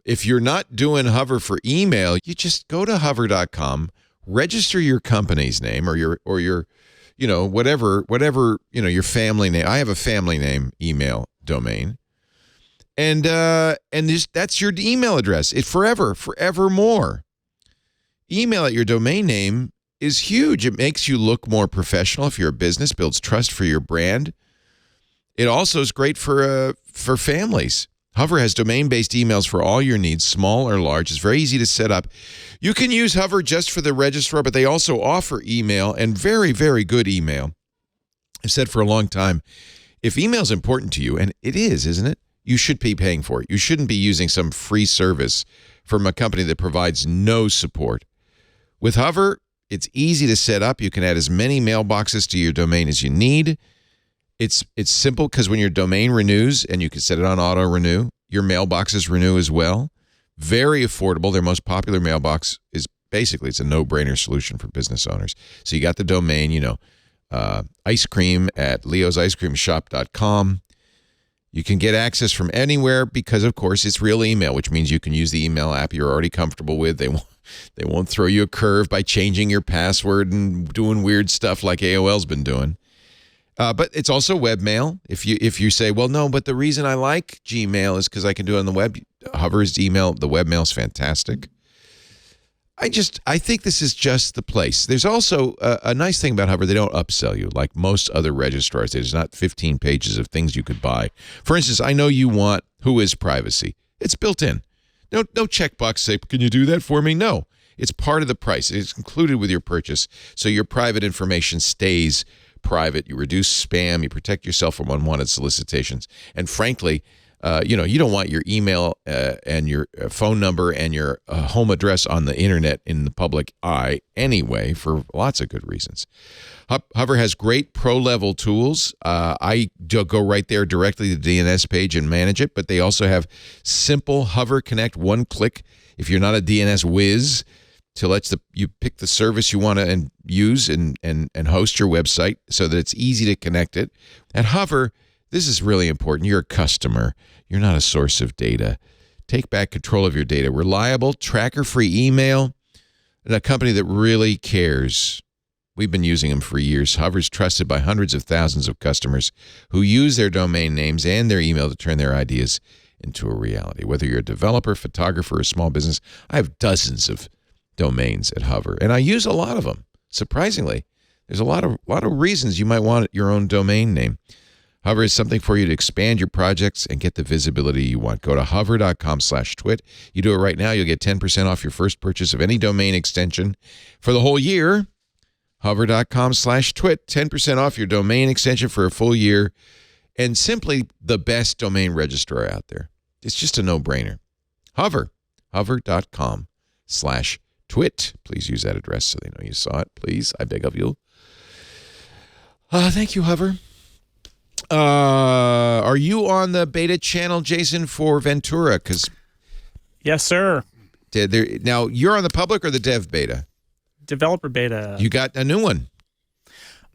A: If you're not doing Hover for email, you just go to hover.com, register your company's name or your whatever your family name. I have a family name email domain. And that's your email address. It forevermore. Email at your domain name is huge. It makes you look more professional if you're a business, builds trust for your brand. It also is great for families. Hover has domain-based emails for all your needs, small or large. It's very easy to set up. You can use Hover just for the registrar, but they also offer email and very, very good email. I've said for a long time, if email is important to you, and it is, isn't it? You should be paying for it. You shouldn't be using some free service from a company that provides no support. With Hover, it's easy to set up. You can add as many mailboxes to your domain as you need. It's simple because when your domain renews, and you can set it on auto renew, your mailboxes renew as well. Very affordable. Their most popular mailbox is basically, it's a no-brainer solution for business owners. So you got the domain, ice cream at leosicecreamshop.com. You can get access from anywhere because, of course, it's real email, which means you can use the email app you're already comfortable with. They won't throw you a curve by changing your password and doing weird stuff like AOL's been doing. But it's also webmail. If you say, well, no, but the reason I like Gmail is because I can do it on the web. Hover's email, the webmail is fantastic. I think this is just the place. There's also a nice thing about Hover. They don't upsell you like most other registrars. There's not 15 pages of things you could buy. For instance, I know you want Who is Privacy. It's built in. No checkbox say, can you do that for me? No. It's part of the price. It's included with your purchase, so your private information stays private. You reduce spam. You protect yourself from unwanted solicitations. And frankly, you don't want your email and your phone number and your home address on the internet in the public eye anyway, for lots of good reasons. Hover has great pro-level tools. I go right there directly to the DNS page and manage it, but they also have simple Hover Connect one-click if you're not a DNS whiz to let you pick the service you want to use and host your website so that it's easy to connect it. At Hover, this is really important. You're a customer. You're not a source of data. Take back control of your data. Reliable, tracker-free email, and a company that really cares. We've been using them for years. Hover's trusted by hundreds of thousands of customers who use their domain names and their email to turn their ideas into a reality. Whether you're a developer, photographer, or small business, I have dozens of domains at Hover, and I use a lot of them. Surprisingly, there's a lot of reasons you might want your own domain name. Hover is something for you to expand your projects and get the visibility you want. Go to hover.com/twit. You do it right now, you'll get 10% off your first purchase of any domain extension for the whole year. Hover.com/twit, 10% off your domain extension for a full year, and simply the best domain registrar out there. It's just a no-brainer. Hover.com/twit. Please use that address so they know you saw it. Please, I beg of you. Thank you, Hover. Are you on the beta channel, Jason, for Ventura? Because
E: yes, sir.
A: Now, you're on the public or the dev beta?
E: Developer beta.
A: You got a new one.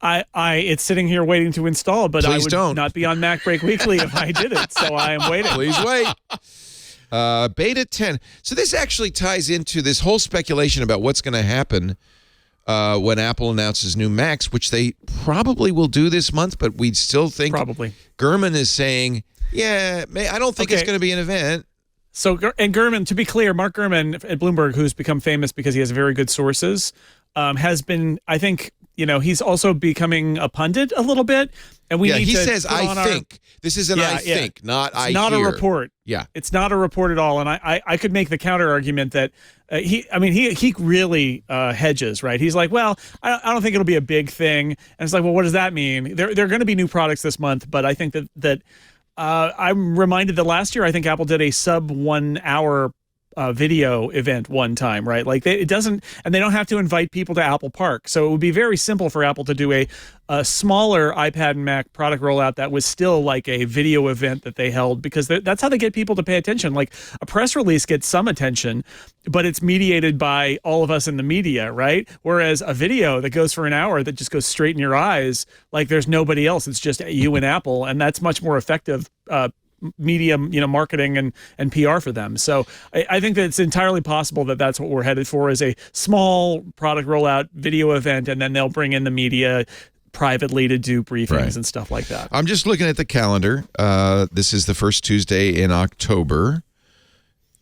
E: It's sitting here waiting to install, but
A: Please
E: I would
A: don't.
E: not be on MacBreak Weekly if I did it, so I am waiting.
A: Please wait. Beta 10. So this actually ties into this whole speculation about what's going to happen when Apple announces new Macs, which they probably will do this month, but we still think
E: probably.
A: Gurman is saying, I don't think it's going to be an event.
E: So, and Gurman, to be clear, Mark Gurman at Bloomberg, who's become famous because he has very good sources, has been, I think, he's also becoming a pundit a little bit. And he says, I think. This is an I think, not I hear. It's not a report.
A: Yeah.
E: It's not a report at all. And I could make the counter argument that he really hedges, right? He's like, well, I don't think it'll be a big thing. And it's like, well, what does that mean? There are going to be new products this month, but I think that I'm reminded that last year, I think Apple did a sub 1 hour video event one time, right? Like they don't have to invite people to Apple Park. So it would be very simple for Apple to do a smaller iPad and Mac product rollout that was still like a video event that they held, because that's how they get people to pay attention. Like a press release gets some attention, but it's mediated by all of us in the media, right? Whereas a video that goes for an hour that just goes straight in your eyes, like there's nobody else. It's just you and Apple, and that's much more effective media, marketing and PR for them. So I think that it's entirely possible that that's what we're headed for, is a small product rollout video event, and then they'll bring in the media privately to do briefings and stuff like that.
A: I'm just looking at the calendar. This is the first Tuesday in October.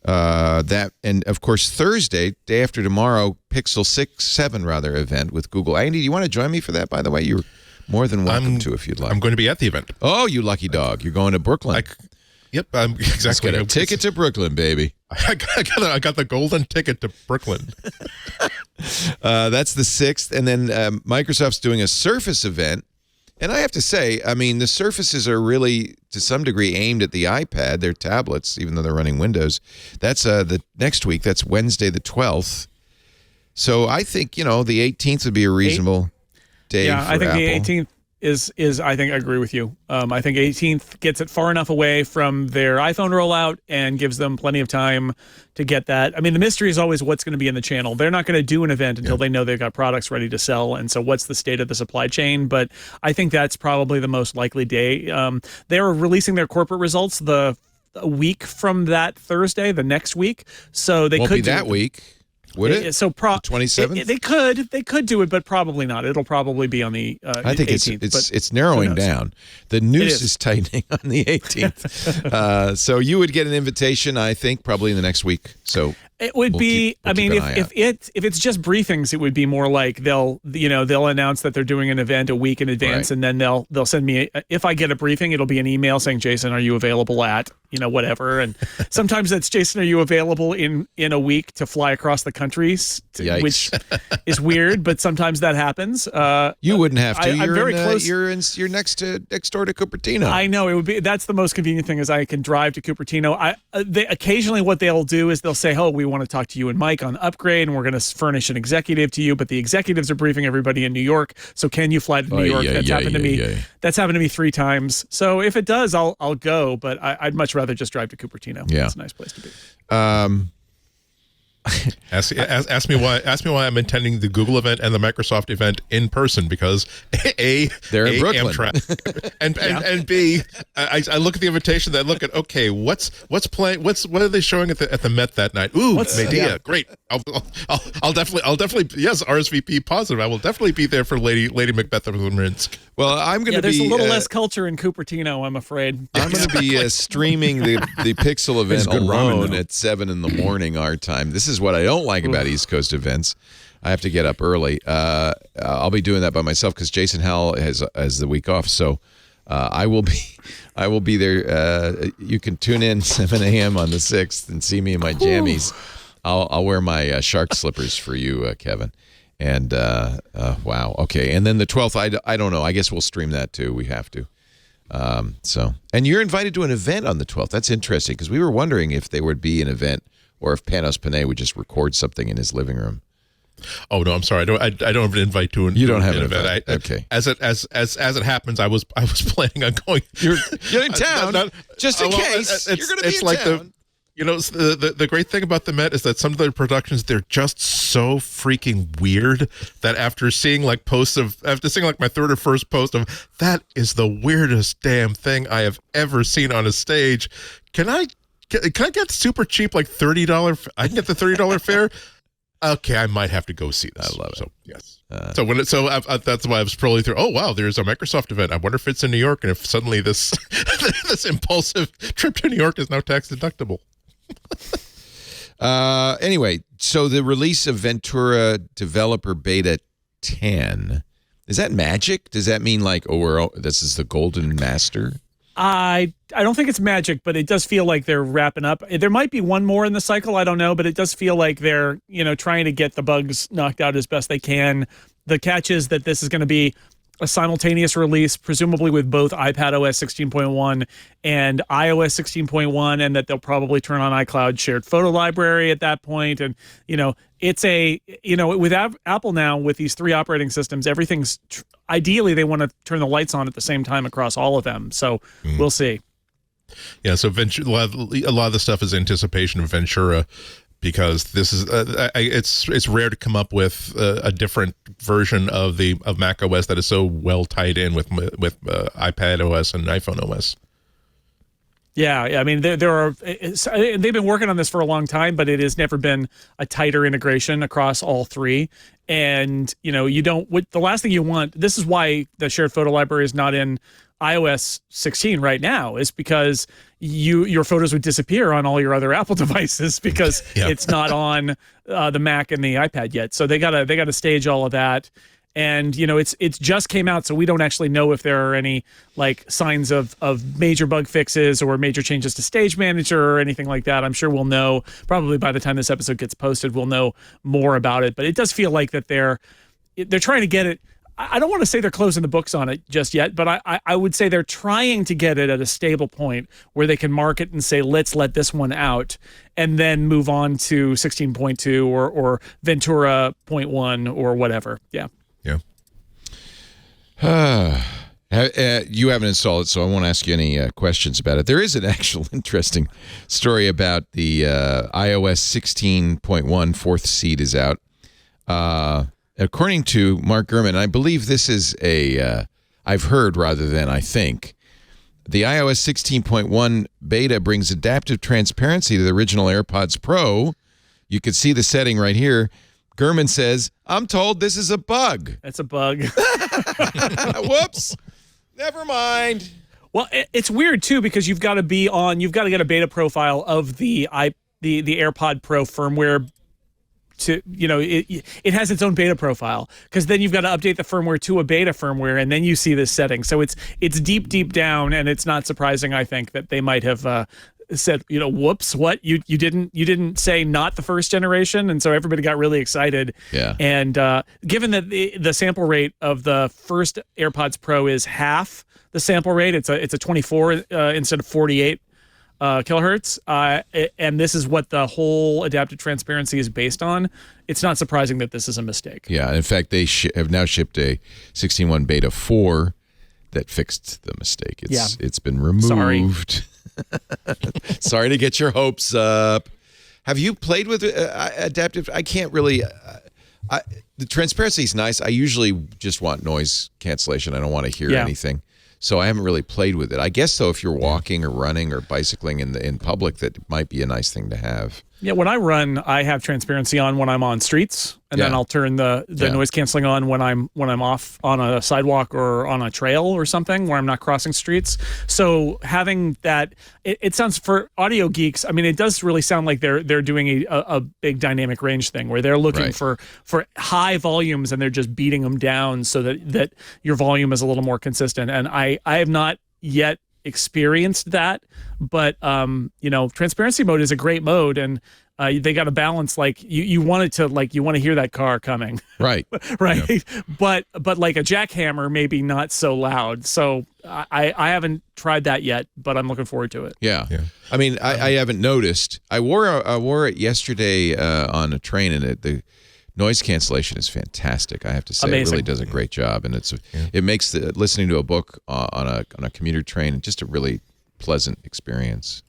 A: And of course Thursday, day after tomorrow, Pixel 7 event with Google. Andy, do you want to join me for that? By the way, you're more than welcome to if you'd like.
F: I'm going to be at the event.
A: Oh, you lucky dog! You're going to Brooklyn.
F: Yep, exactly.
A: Let's get a ticket to Brooklyn, baby.
F: I got the golden ticket to Brooklyn.
A: That's the 6th, and then Microsoft's doing a Surface event. And I have to say, I mean, the Surfaces are really, to some degree, aimed at the iPad. They're tablets, even though they're running Windows. That's the next week. That's Wednesday the 12th. So I think, the 18th would be a reasonable day for Apple.
E: I think the 18th is I think I agree with you. I think 18th gets it far enough away from their iPhone rollout and gives them plenty of time to get that. I mean, the mystery is always what's going to be in the channel. They're not going to do an event until they know they've got products ready to sell. And so what's the state of the supply chain? But I think that's probably the most likely day. They're releasing their corporate results a week from that Thursday, the next week. So they
A: Won't
E: could
A: be that week. Would it?
E: So
A: 27th?
E: They could do it, but probably not. It'll probably be on the
A: I think
E: 18th.
A: it's narrowing down. The noose is tightening on the 18th. So you would get an invitation, I think, probably in the next week. So
E: It would be. I mean, if it's just briefings, it would be more like they'll announce that they're doing an event a week in advance, and then they'll send me. If I get a briefing, it'll be an email saying, "Jason, are you available at whatever?" And sometimes that's, "Jason, are you available in a week to fly across the country?" Which is weird, but sometimes that happens.
A: You wouldn't have to.
E: I'm very close.
A: You're next door to Cupertino.
E: I know it would be. That's the most convenient thing, is I can drive to Cupertino. Occasionally what they'll do is they'll say, "Oh, we want to talk to you and Mike on upgrade, and we're going to furnish an executive to you, but the executives are briefing everybody in New York, so can you fly to New York?" That's happened to me. That's happened to me 3 times. So if it does, I'll go, but I'd much rather just drive to Cupertino. Yeah, it's a nice place to be.
F: Ask me why I'm attending the Google event and the Microsoft event in person, because
A: they're in Brooklyn,
F: Amtrak, and B, I look at the invitation. That look at what's playing, what are they showing at the Met that night? Ooh, Medea, great. I'll definitely yes, RSVP positive. I will definitely be there for Lady Macbeth of Minsk.
A: Well, I'm going to be.
E: There's a little less culture in Cupertino, I'm afraid.
A: I'm going to be streaming the Pixel event alone at 7 in the morning our time. This is what I don't like about East Coast events. I have to get up early. I'll be doing that by myself because Jason Howell has the week off. So I will be there. You can tune in 7 a.m. on the 6th and see me in my jammies. I'll wear my shark slippers for you, Kevin. And wow, okay. And then the 12th, I don't know. I guess we'll stream that too. We have to. And you're invited to an event on the 12th. That's interesting, because we were wondering if there would be an event or if Panos Panay would just record something in his living room.
F: Oh no, I'm sorry. I don't have an invite to an.
A: You don't have an
F: event.
A: Okay.
F: As it happens, I was planning on going.
A: You're in town, just in case. You're going to be in town.
F: The great thing about the Met is that some of their productions, they're just so freaking weird that after seeing my third or first post of that is the weirdest damn thing I have ever seen on a stage. Can I get super cheap, like $30? I can get the $30 fare. Okay, I might have to go see this.
A: I love it.
F: So yes. That's why I was scrolling through. Oh wow, there's a Microsoft event. I wonder if it's in New York, and if suddenly this this impulsive trip to New York is now tax deductible.
A: Anyway, so the release of Ventura Developer Beta 10, is that magic? Does that mean this is the golden master?
E: I don't think it's magic, but it does feel like they're wrapping up. There might be one more in the cycle. I don't know, but it does feel like they're, trying to get the bugs knocked out as best they can. The catch is that this is going to be a simultaneous release, presumably with both iPadOS 16.1 and iOS 16.1, and that they'll probably turn on iCloud shared photo library at that point. And, it's with Apple now, with these 3 operating systems, everything's ideally they want to turn the lights on at the same time across all of them. So we'll see.
F: Yeah. So a lot of the stuff is anticipation of Ventura, because this is it's rare to come up with a different version of Mac OS that is so well tied in with iPad OS and iPhone OS.
E: Yeah, I mean there are. They've been working on this for a long time, but it has never been a tighter integration across all 3. And you don't. The last thing you want. This is why the shared photo library is not in iOS 16 right now, is because your photos would disappear on all your other Apple devices because it's not on the Mac and the iPad yet. So they gotta stage all of that. And it's just came out, so we don't actually know if there are any signs of major bug fixes or major changes to Stage Manager or anything like that. I'm sure we'll know probably by the time this episode gets posted. We'll know more about it. But it does feel like that they're trying to get it. I don't want to say they're closing the books on it just yet, but I would say they're trying to get it at a stable point where they can market and say, let's let this one out, and then move on to 16.2 or Ventura 0.1 or whatever. Yeah.
A: You haven't installed it, so I won't ask you any questions about it. There is an actual interesting story about the iOS 16.1 4th seed is out. According to Mark Gurman, I believe this is I've heard rather than I think, the iOS 16.1 beta brings adaptive transparency to the original AirPods Pro. You can see the setting right here. Gurman says, I'm told this is a bug.
E: That's a bug.
A: Whoops. Never mind.
E: Well, it's weird, too, because you've got to get a beta profile of the the AirPod Pro firmware to, it has its own beta profile, because then you've got to update the firmware to a beta firmware, and then you see this setting. So it's deep down, and it's not surprising, I think, that they might have said, whoops, what, you didn't say not the first generation, and so everybody got really excited.
A: Yeah.
E: And given that the sample rate of the first AirPods Pro is half the sample rate, it's a 24 instead of 48 kilohertz, and this is what the whole adaptive transparency is based on. It's not surprising that this is a mistake.
A: Yeah, in fact, they have now shipped a 16.1 Beta 4 that fixed the mistake. It's been removed. Sorry to get your hopes up. Have you played with adaptive? I can't really. The transparency is nice. I usually just want noise cancellation. I don't want to hear anything. So I haven't really played with it. I guess, though, if you're walking or running or bicycling in public, that might be a nice thing to have.
E: Yeah, when I run, I have transparency on when I'm on streets, and then I'll turn the noise canceling on when I'm off on a sidewalk or on a trail or something where I'm not crossing streets. So having that, it sounds, for audio geeks, I mean, it does really sound like they're doing a big dynamic range thing where they're looking for high volumes, and they're just beating them down so that your volume is a little more consistent. And I have not yet experienced that, but transparency mode is a great mode, and they got to balance, like you want to hear that car coming,
A: right?
E: Yeah. but like a jackhammer, maybe not so loud. So I haven't tried that yet, but I'm looking forward to it.
A: Yeah. I mean, I haven't noticed. I wore it yesterday on a train, and the noise cancellation is fantastic. I have to say, Amazing. It really does a great job, and it makes listening to a book on a commuter train just a really pleasant experience.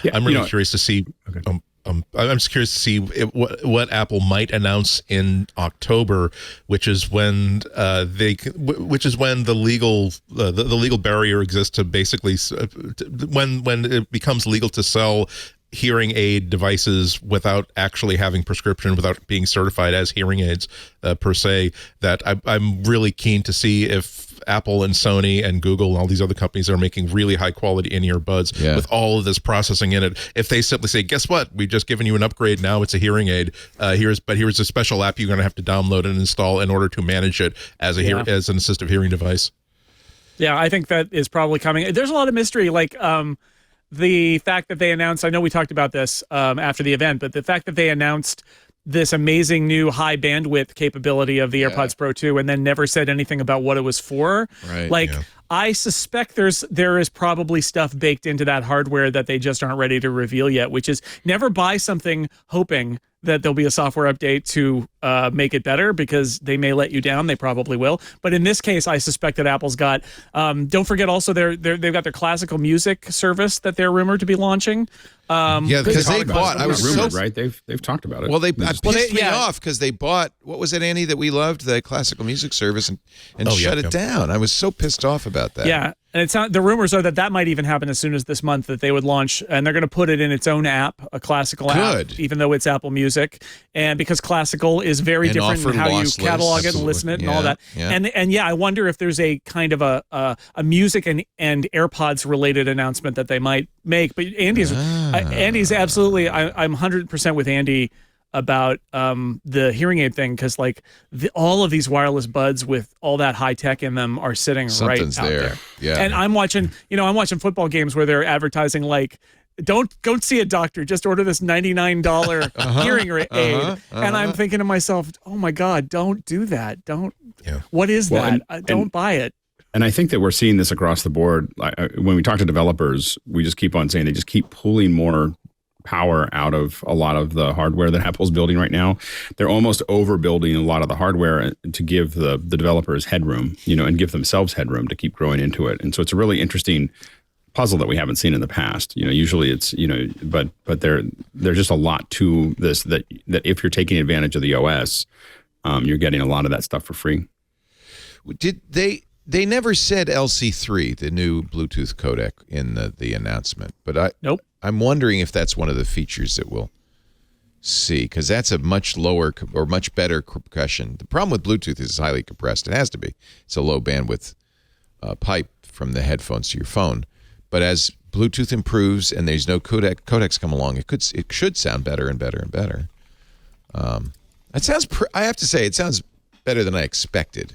F: Yeah. I'm really curious to see. Okay. I'm just curious to see what Apple might announce in October, which is when the legal barrier exists to basically when it becomes legal to sell hearing aid devices without actually having prescription, without being certified as hearing aids per se. That I'm really keen to see if Apple and Sony and Google and all these other companies that are making really high quality in-ear buds with all of this processing in it, if they simply say, guess what, we've just given you an upgrade, now it's a hearing aid, here's a special app you're going to have to download and install in order to manage it as an assistive hearing device.
E: Yeah, I think that is probably coming. There's a lot of mystery, like the fact that they announced, I know we talked about this after the event, but the fact that they announced this amazing new high bandwidth capability of the AirPods Pro 2 and then never said anything about what it was for.
A: Right.
E: I suspect there is probably stuff baked into that hardware that they just aren't ready to reveal yet, which is never buy something hoping that there'll be a software update to make it better, because they may let you down. They probably will. But in this case, I suspect that Apple's got, don't forget also they've got their classical music service that they're rumored to be launching.
A: Because they bought, I was
G: rumored, right? They've talked about it.
A: Well, they pissed me off because they bought, what was it, Andy, that we loved, the classical music service, and shut it down. I was so pissed off about that.
E: Yeah. And it's not, the rumors are that might even happen as soon as this month, that they would launch, and they're going to put it in its own app, a classical app, even though it's Apple Music. And because classical is very different in how you catalog it and listen it and all that. Yeah. And I wonder if there's a kind of a music and AirPods related announcement that they might make. But Andy's absolutely, I'm 100% with Andy about the hearing aid thing, because all of these wireless buds with all that high tech in them are sitting right out there.
A: Yeah.
E: And I'm watching football games where they're advertising don't see a doctor, just order this $99 hearing aid. And I'm thinking to myself, oh my God, don't do that. What is that? Don't buy it.
G: And I think that we're seeing this across the board. When we talk to developers, we just keep on saying they just keep pulling more power out of a lot of the hardware that Apple's building right now. They're almost overbuilding a lot of the hardware to give the developers headroom, and give themselves headroom to keep growing into it. And so it's a really interesting puzzle that we haven't seen in the past. Usually it's, but there's just a lot to this that if you're taking advantage of the OS, you're getting a lot of that stuff for free.
A: Did they never said LC3, the new Bluetooth codec, in the announcement, but
E: nope.
A: I'm wondering if that's one of the features that we'll see, because that's a much lower or much better compression. The problem with Bluetooth is it's highly compressed. It has to be. It's a low bandwidth pipe from the headphones to your phone. But as Bluetooth improves and there's no codecs come along, it should sound better and better and better. It sounds. I have to say, it sounds better than I expected.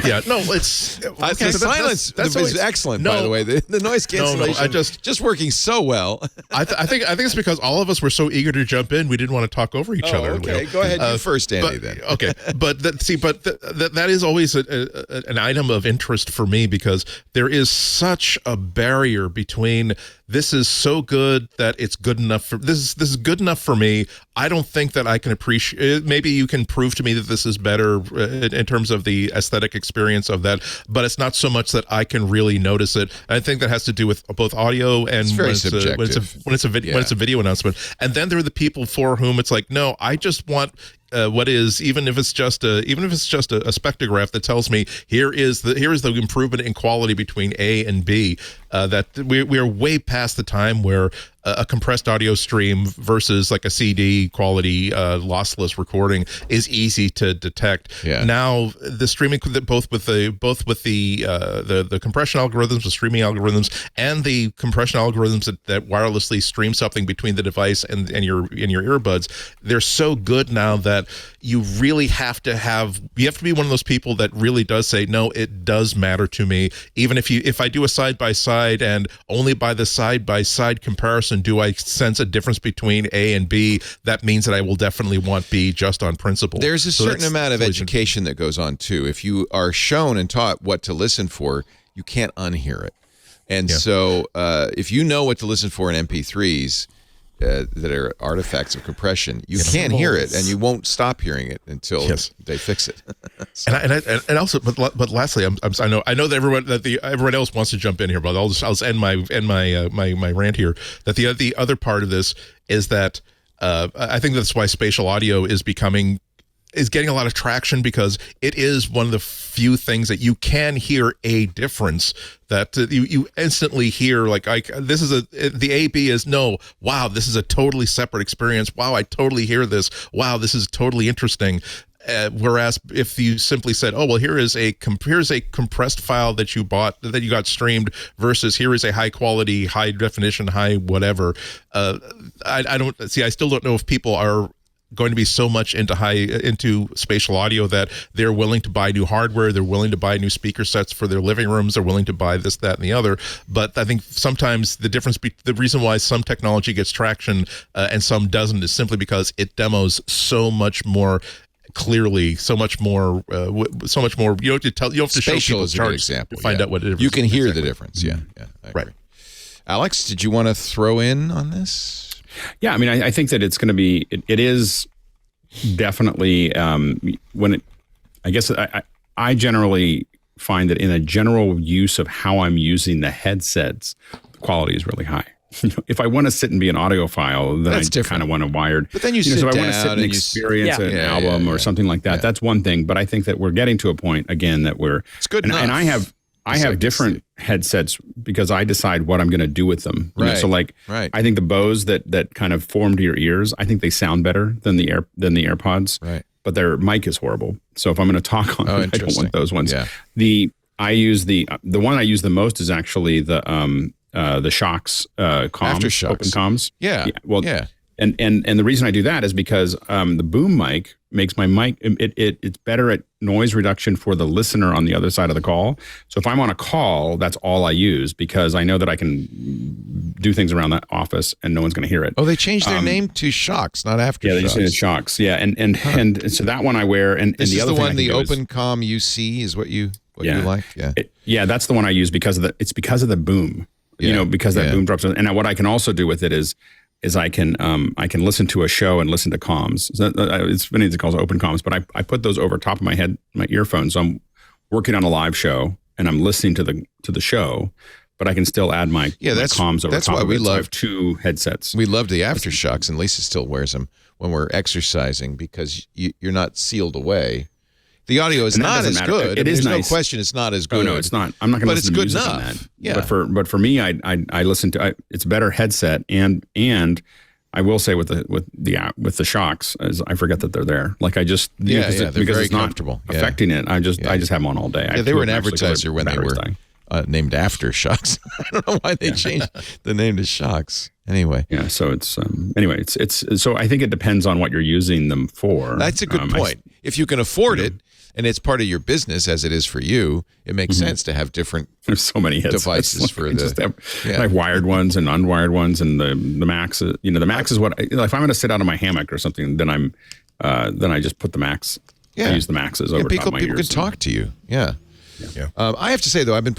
F: Yeah, no, it's
A: the silence is excellent. By the way, the noise cancellation just working so well.
F: I think it's because all of us were so eager to jump in, we didn't want to talk over each other.
A: Okay, go ahead, you first, Andy. Then
F: okay, but that is always an item of interest for me, because there is such a barrier between this is so good that it's good enough for this is good enough for me. I don't think that I can appreciate. Maybe you can prove to me that this is better in terms of the aesthetic experience of that, but it's not so much that I can really notice it. I think that has to do with both audio and when it's a video announcement. And then there are the people for whom it's like, no, I just want what is, even if it's just a spectrograph that tells me here is the improvement in quality between A and B. That we are way past the time where a compressed audio stream versus like a CD quality lossless recording is easy to detect.
A: Yeah.
F: Now the streaming, both with the compression algorithms, the streaming algorithms, and the compression algorithms that wirelessly stream something between the device and your earbuds, they're so good now that you really have to be one of those people that really does say, no, it does matter to me. Even if I do a side by side, and only by the side by side comparison do I sense a difference between A and B, that means that I will definitely want B just on principle.
A: There's a certain amount of education that goes on too. If you are shown and taught what to listen for, you can't unhear it. And so if you know what to listen for in MP3s, that are artifacts of compression, you can't hear it, and you won't stop hearing it until they fix it.
F: So. And also, but lastly, I know that everyone else wants to jump in here, but I'll end my rant here. That the other part of this is that I think that's why spatial audio is getting a lot of traction, because it is one of the few things that you can hear a difference, that you instantly hear, like, the AB is, no, wow, this is a totally separate experience. Wow, I totally hear this. Wow, this is totally interesting. Whereas if you simply said, oh, well, here's a compressed file that you bought, that you got streamed, versus here is a high quality, high definition, high whatever. I still don't know if people are going to be so much into spatial audio that they're willing to buy new hardware, they're willing to buy new speaker sets for their living rooms, they're willing to buy this, that, and the other. But I think sometimes the reason why some technology gets traction and some doesn't is simply because it demos so much more clearly, so much more. You don't have to show people charts to find out what it is.
A: You can hear the difference. Yeah, I agree.
F: Right.
A: Alex, did you want to throw in on this?
G: Yeah, I mean, I think that it's going to be, it is definitely, I generally find that in a general use of how I'm using the headsets, the quality is really high. If I want to sit and be an audiophile, then I kind of want a wired.
A: But then you sit
G: so
A: down,
G: if I want to sit and experience an album or something like that, that's one thing. But I think that we're getting to a point, again, that
A: it's good enough.
G: And I have different headsets because I decide what I'm going to do with them.
A: Right.
G: So I think the Bose that kind of form to your ears, I think they sound better than the AirPods.
A: Right.
G: But their mic is horrible. So if I'm going to talk on it, I don't want those ones.
A: Yeah.
G: The one I use the most is actually the Shocks comms,
A: Aftershocks.
G: open comms.
A: Yeah.
G: Well,
A: yeah.
G: And the reason I do that is because the boom mic makes my mic, it's better at noise reduction for the listener on the other side of the call. So if I'm on a call, that's all I use, because I know that I can do things around that office and no one's going to hear it.
A: Oh, they changed their name to Shocks, not Aftershocks.
G: Yeah, they just said Shocks. Yeah, and so that one I wear. And
A: this
G: the
A: is
G: other
A: the one,
G: the
A: OpenComm UC is what you like. Yeah,
G: that's the one I use because of the boom.
A: Yeah.
G: Because that boom drops. And what I can also do with it is I can listen to a show and listen to comms. So it's funny it calls open comms, but I put those over top of my head, my earphones. So I'm working on a live show and I'm listening to the show, but I can still add my comms over top of it. That's why we love. So I have two headsets.
A: We love the Aftershocks, and Lisa still wears them when we're exercising because you're not sealed away. The audio is not as good.
G: It is nice.
A: There's no question it's not as good.
G: Oh, no, it's not. I'm not going to listen to music on that.
A: Yeah.
G: But for me, I listen to it's a better headset and I will say with the shocks, is I forget that they're there. Like I just
A: they're
G: because
A: very
G: it's not
A: comfortable. Yeah.
G: affecting it. I just have them on all day.
A: Yeah, they were an advertiser when they were named after shocks. I don't know why they changed the name to shocks. Anyway,
G: yeah. So it's it's so I think it depends on what you're using them for.
A: That's a good point. If you can afford it, and it's part of your business as it is for you, it makes sense to have different.
G: There's so many
A: devices for the.
G: I have wired ones and unwired ones, and the Max. The Max is what if I'm going to sit out on my hammock or something, then then I just put the Max.
A: Yeah.
G: I use the Maxes over top of my ears.
A: People can talk to you. Yeah. I have to say though, I've been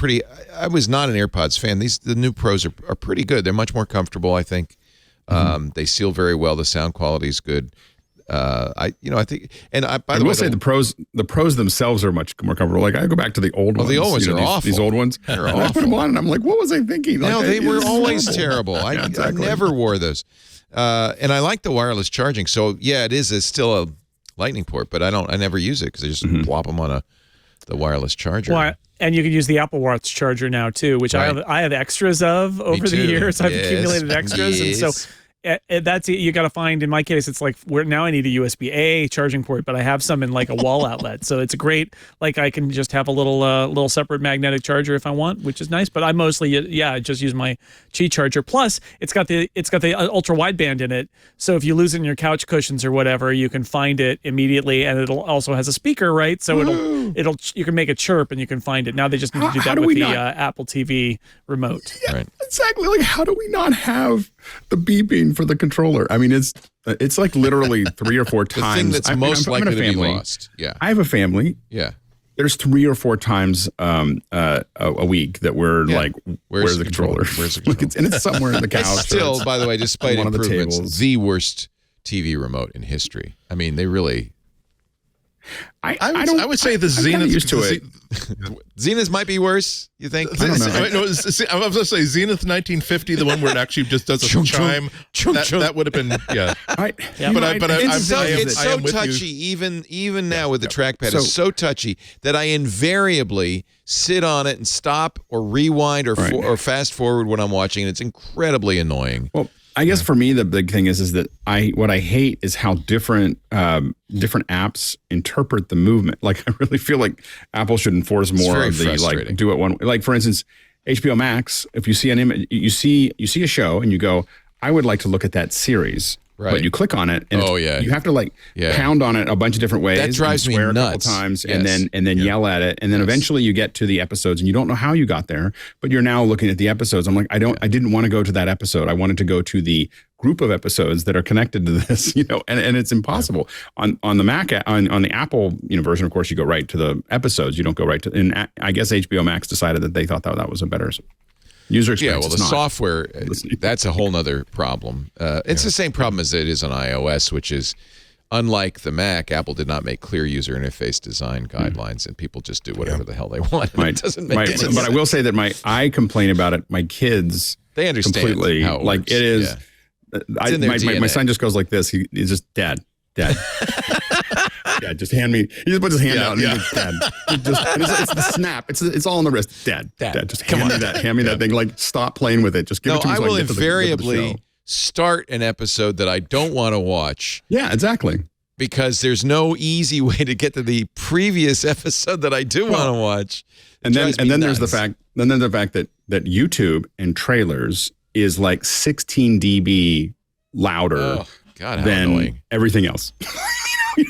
A: I was not an AirPods fan. The new Pros are pretty good. They're much more comfortable, I think. They seal very well. The sound quality is good. I think, and by the way,
G: say the pros themselves are much more comfortable. Like I go back to the old ones.
A: The old ones are awful.
G: These old ones.
A: They're
G: and
A: awful.
G: I put them on and I'm like, what was I thinking?
A: No, they were always
G: terrible.
A: terrible. I never wore those. And I like the wireless charging. So yeah, it is still a lightning port, but I never use it because I just plop them on the wireless charger.
E: Well, and you can use the Apple Watch charger now too, which
A: right.
E: I have extras of over the years. I've accumulated extras, and so that's it. You got to find. In my case, it's like now I need a USB-A charging port, but I have some in like a wall outlet, so it's a great. Like I can just have a little separate magnetic charger if I want, which is nice. But I mostly I just use my Qi charger. Plus, it's got the ultra wideband in it, so if you lose it in your couch cushions or whatever, you can find it immediately, and it'll also has a speaker, right? So it'll you can make a chirp and you can find it. Now they just need to do that with the Apple TV remote.
G: Yeah,
A: right.
G: Exactly. Like how do we not have the beeping for the controller? I mean, it's like literally 3 or 4 times.
A: The thing that's most likely to be lost. Yeah.
G: I have a family.
A: Yeah.
G: There's 3 or 4 times a week that we're like, where's the controller?
A: Where's the controller?
G: And it's somewhere in the couch.
A: It's still, by the way, despite
G: one of the
A: improvements,
G: tables.
A: the worst TV remote in history. I mean, they really.
F: I would say the Zenith.
G: Used to it.
A: Zenith might be worse. You think?
F: I was going to say Zenith 1950, the one where it actually just does a chime. That would have been
A: It's so touchy. Even now with the trackpad, it's so touchy that I invariably sit on it and stop or rewind or fast forward when I'm watching, and it's incredibly annoying.
G: Well, I guess for me the big thing is that what I hate is how different apps interpret the movement. Like I really feel like Apple should enforce more of the like do it one way. Like for instance, HBO Max. If you see an image, you see a show and you go, I would like to look at that series. Right. But you click on it, and you have to pound on it a bunch of different ways.
A: That drives me nuts.
G: A couple times, and then yell at it, and then eventually you get to the episodes, and you don't know how you got there, but you're now looking at the episodes. I'm like, I didn't want to go to that episode. I wanted to go to the group of episodes that are connected to this, and it's impossible on the Mac on the Apple version. Of course, you go right to the episodes. You don't go right to. And I guess HBO Max decided that they thought that was a better user experience.
A: Yeah, well, the software, that's a whole nother problem. It's the same problem as it is on iOS, which is, unlike the Mac, Apple did not make clear user interface design guidelines, and people just do whatever the hell they want. It doesn't make any sense.
G: But I will say that I complain about it. My kids,
A: they understand
G: completely.
A: How it works.
G: It is.
A: Yeah.
G: My son just goes like this. He's just dad. Yeah, just hand me. He just puts his hand out and he's like, Dad. It's the snap. It's all on the wrist. Dad. Just hand me that. Hand me that thing. Like, stop playing with it. Just give it to me.
A: I will invariably start an episode that I don't want to watch.
G: Yeah, exactly.
A: Because there's no easy way to get to the previous episode that I do want to watch.
G: And then there's the fact that YouTube and trailers is like 16 dB louder than everything else.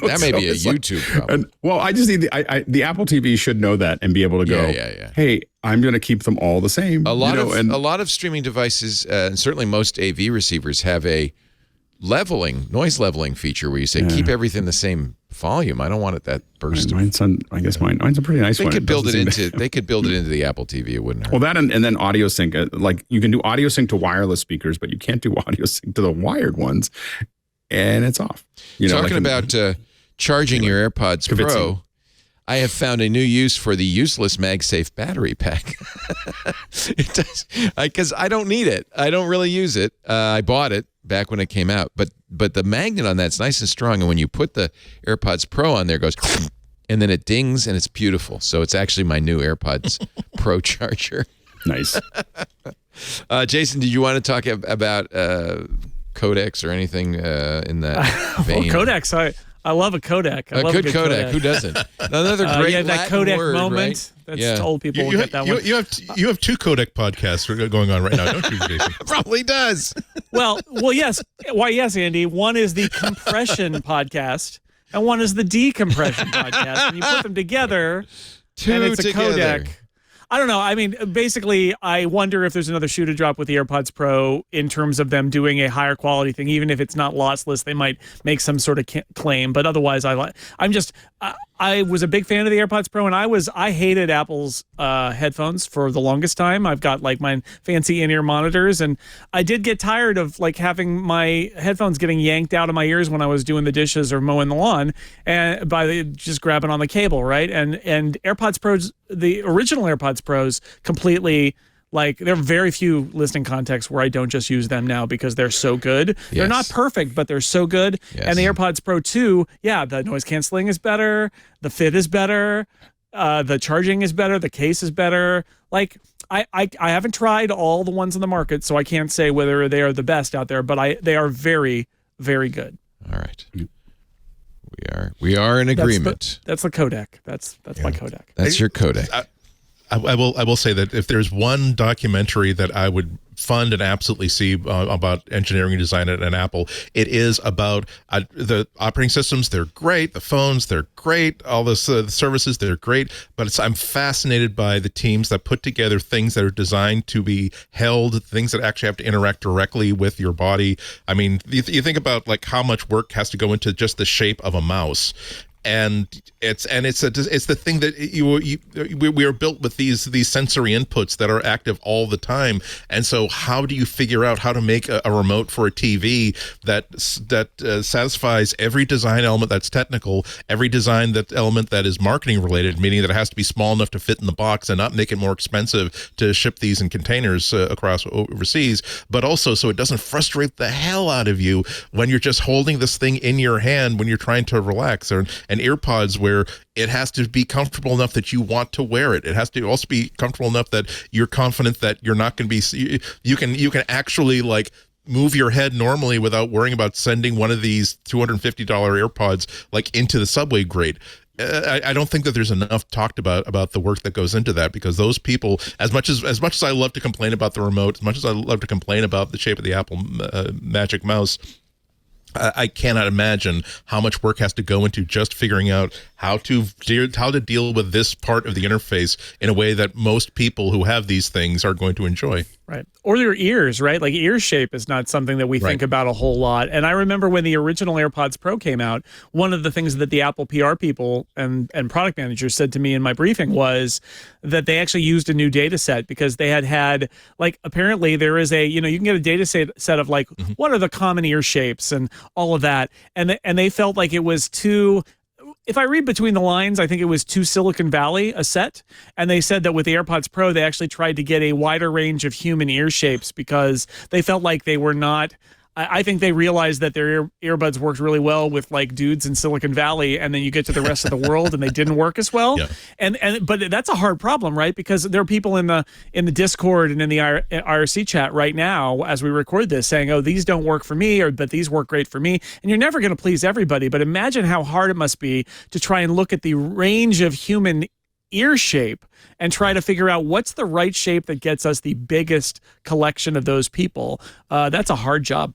A: That may be a YouTube problem.
G: I just need the Apple TV should know that and be able to go, hey, I'm going to keep them all the same.
A: A lot of streaming devices, and certainly most AV receivers, have a noise leveling feature where you say, keep everything the same volume. I don't want it that burst. Mine's a pretty nice one. They could build it into the Apple TV. It wouldn't hurt.
G: Well, that and then audio sync. Like you can do audio sync to wireless speakers, but you can't do audio sync to the wired ones. And it's off.
A: Talking about charging your AirPods Pro, I have found a new use for the useless MagSafe battery pack. It does, because I don't need it. I don't really use it. I bought it back when it came out, but the magnet on that's nice and strong, and when you put the AirPods Pro on there, it goes, and then it dings, and it's beautiful. So it's actually my new AirPods Pro charger.
G: Nice.
A: Jason, did you want to talk about codecs or anything in that vein?
E: Well, codecs, I love a codec. I
A: A
E: love
A: good
E: a
A: codec. Who doesn't? Another great
E: that
A: Latin
E: codec
A: word,
E: moment.
A: right?
E: That's old people will get that one.
F: You have two codec podcasts going on right now, don't you, Jason?
A: Probably does.
E: Well, yes. Why, yes, Andy. One is the compression podcast, and one is the decompression podcast. And you put them together, and it's a codec. I don't know. I mean, basically, I wonder if there's another shoe to drop with the AirPods Pro in terms of them doing a higher quality thing. Even if it's not lossless, they might make some sort of claim. But otherwise, I was a big fan of the AirPods Pro, and I hated Apple's headphones for the longest time. I've got like my fancy in-ear monitors, and I did get tired of like having my headphones getting yanked out of my ears when I was doing the dishes or mowing the lawn, and just grabbing on the cable, right? And AirPods Pros, the original AirPods Pros, completely. Like, there are very few listening contexts where I don't just use them now because they're so good. Yes. They're not perfect, but they're so good. Yes. And the AirPods Pro 2, the noise canceling is better, the fit is better, the charging is better, the case is better. Like, I haven't tried all the ones in the market, so I can't say whether they are the best out there, but they are very, very good.
A: All right. We are in agreement.
E: That's the codec. That's my codec.
A: That's your codec.
F: I will say that if there's one documentary that I would fund and absolutely see about engineering and design at Apple, it is about the operating systems. They're great. The phones, they're great. All the services, they're great. But I'm fascinated by the teams that put together things that are designed to be held, things that actually have to interact directly with your body. I mean, you think about like how much work has to go into just the shape of a mouse. And it's the thing that we are built with these sensory inputs that are active all the time. And so how do you figure out how to make a remote for a TV that satisfies every design element that's technical, every design element that is marketing related, meaning that it has to be small enough to fit in the box and not make it more expensive to ship these in containers across overseas, but also so it doesn't frustrate the hell out of you when you're just holding this thing in your hand when you're trying to relax, or and AirPods where it has to be comfortable enough that you want to wear it. It has to also be comfortable enough that you're confident that you're not going to be, you can actually like move your head normally without worrying about sending one of these $250 AirPods like into the subway grate. I don't think that there's enough talked about the work that goes into that, because those people, as much as I love to complain about the remote, as much as I love to complain about the shape of the Apple Magic Mouse, I cannot imagine how much work has to go into just figuring out how to deal with this part of the interface in a way that most people who have these things are going to enjoy.
E: Right. Or your ears, right? Like ear shape is not something that we think about a whole lot. And I remember when the original AirPods Pro came out, one of the things that the Apple PR people and product managers said to me in my briefing was that they actually used a new data set, because they had like, apparently there is you can get a data set of like, what are the common ear shapes and all of that. And they felt like it was too, if I read between the lines, I think it was too Silicon Valley a set. And they said that with the AirPods Pro, they actually tried to get a wider range of human ear shapes because they felt like they were not. I think they realized that their earbuds worked really well with like dudes in Silicon Valley, and then you get to the rest of the world and they didn't work as well. Yeah. But that's a hard problem, right? Because there are people in the Discord and in the IRC chat right now as we record this saying, "Oh, these don't work for me," but these work great for me. And you're never going to please everybody. But imagine how hard it must be to try and look at the range of human ear shape and try to figure out what's the right shape that gets us the biggest collection of those people. That's a hard job.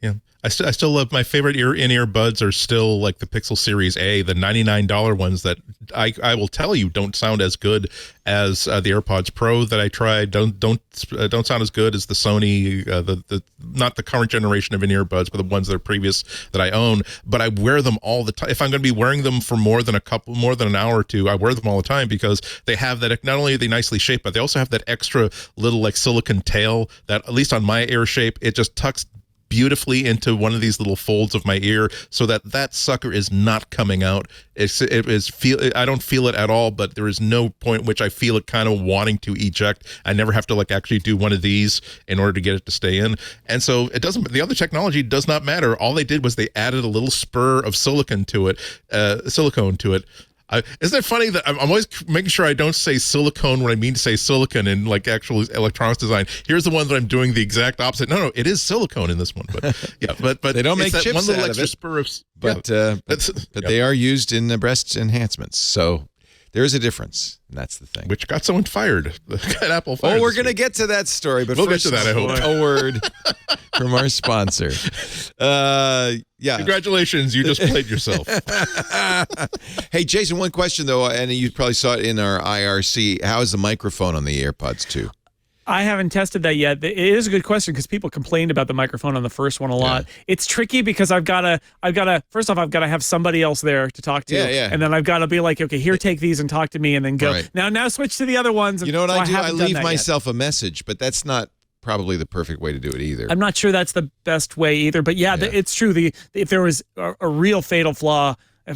F: Yeah, I still love, my favorite in-ear buds are still like the Pixel Series A, the $99 ones that I will tell you don't sound as good as the AirPods Pro that I tried. Don't sound as good as the Sony, the not the current generation of in-ear buds, but the ones that are previous that I own. But I wear them all the time. If I'm going to be wearing them for more than an hour or two, I wear them all the time because they have that. Not only are they nicely shaped, but they also have that extra little like silicone tail that, at least on my ear shape, it just tucks beautifully into one of these little folds of my ear, so that sucker is not coming out. I don't feel it at all, but there is no point in which I feel it kind of wanting to eject. I never have to like actually do one of these in order to get it to stay in. And so it doesn't, the other technology does not matter. All they did was they added a little spur of silicone to it. Isn't it funny that I'm always making sure I don't say silicone when I mean to say silicon in like actual electronics design? Here's the one that I'm doing the exact opposite. No, it is silicone in this one. But yeah, but
A: they don't make
F: that
A: chips
F: one little
A: out
F: extra
A: of it.
F: spur of,
A: But they are used in breast enhancements. So there is a difference, and that's the thing.
F: Which got someone fired. Got Apple fired.
A: Oh, we're going to get to that story, but
F: we'll
A: first,
F: get to that, I hope.
A: A word from our sponsor. Yeah.
F: Congratulations, you just played yourself.
A: Hey, Jason, one question, though, and you probably saw it in our IRC. How is the microphone on the AirPods 2?
E: I haven't tested that yet. It is a good question because people complained about the microphone on the first one a lot. Yeah. It's tricky because I've got to first off, I've got to have somebody else there to talk to.
A: Yeah.
E: And then I've got to be like, okay, here, take these and talk to me, and then go.
A: Right.
E: Now switch to the other ones.
A: You know what I do? I leave
E: myself
A: a message, but that's not probably the perfect way to do it either.
E: I'm not sure that's the best way either. But yeah. It's true. If there was a real fatal flaw for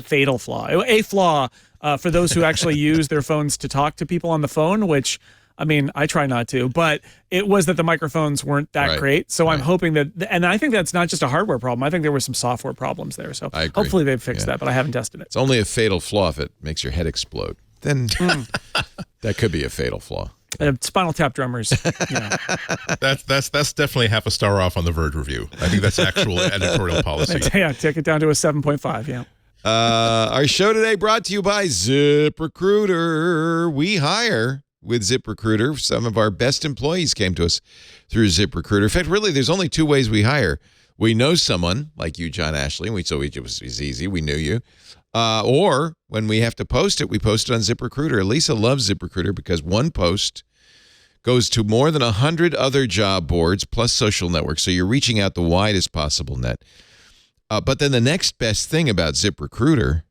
E: those who actually use their phones to talk to people on the phone, which, I mean, I try not to, but it was that the microphones weren't that great. So I'm hoping that, and I think that's not just a hardware problem. I think there were some software problems there. So hopefully they've fixed that, but I haven't tested it.
A: It's only a fatal flaw if it makes your head explode. Then that could be a fatal flaw.
E: Spinal Tap drummers.
F: That's definitely half a star off on the Verge review. I think that's actual editorial policy.
E: Yeah, take it down to a 7.5. Yeah.
A: Our show today brought to you by ZipRecruiter. We hire with ZipRecruiter. Some of our best employees came to us through ZipRecruiter. In fact, really, there's only two ways we hire. We know someone like you, John Ashley, and it was easy. We knew you. Or when we have to post it, we post it on ZipRecruiter. Lisa loves ZipRecruiter because one post goes to more than 100 other job boards plus social networks. So you're reaching out the widest possible net. But then the next best thing about ZipRecruiter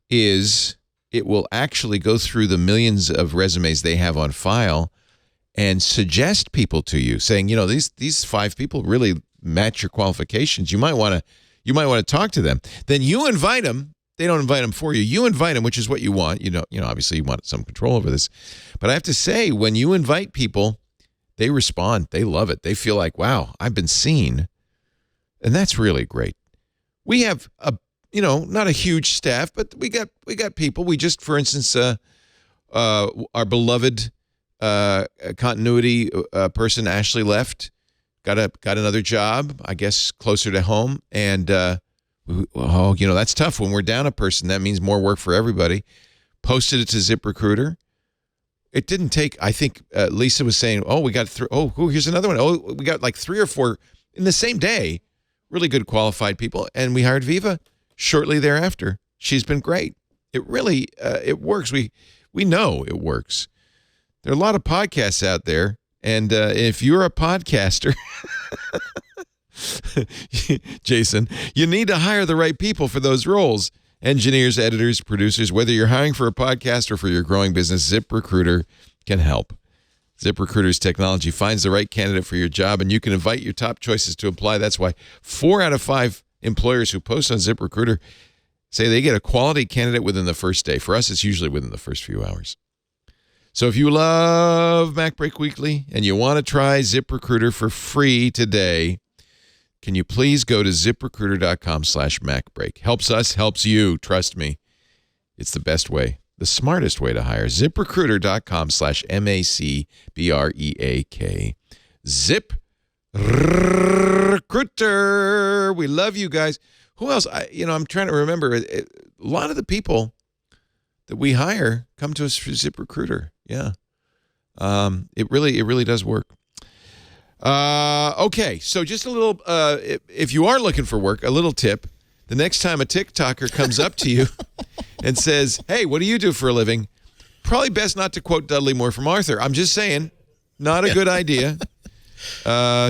A: is it will actually go through the millions of resumes they have on file and suggest people to you, saying, these 5 people really match your qualifications. You might want to talk to them. Then you invite them. They don't invite them for you. You invite them, which is what you want. Obviously you want some control over this. But I have to say, when you invite people, they respond. They love it. They feel like, wow, I've been seen. And that's really great. We have not a huge staff, but we got people. We just, for instance, our beloved continuity person, Ashley, left, got another job, I guess, closer to home. And, that's tough. When we're down a person, that means more work for everybody. Posted it to ZipRecruiter. It didn't take, I think Lisa was saying, we got here's another one. We got like 3 or 4 in the same day. Really good qualified people. And we hired Viva shortly thereafter. She's been great. It really, it works. We know it works. There are a lot of podcasts out there. And if you're a podcaster, Jason, you need to hire the right people for those roles. Engineers, editors, producers, whether you're hiring for a podcast or for your growing business, ZipRecruiter can help. ZipRecruiter's technology finds the right candidate for your job, and you can invite your top choices to apply. That's why 4 out of 5 employers who post on ZipRecruiter say they get a quality candidate within the first day. For us, it's usually within the first few hours. So if you love MacBreak Weekly and you want to try ZipRecruiter for free today, can you please go to ZipRecruiter.com/MacBreak? Helps us, helps you. Trust me. It's the best way, the smartest way to hire. ZipRecruiter.com/MacBreak. ZipRecruiter. We love you guys. Who else? I'm trying to remember. A lot of the people that we hire come to us through ZipRecruiter. Yeah. It really does work. Okay, so just a little, if you are looking for work, a little tip. The next time a TikToker comes up to you and says, hey, what do you do for a living? Probably best not to quote Dudley Moore from Arthur. I'm just saying, not a good idea.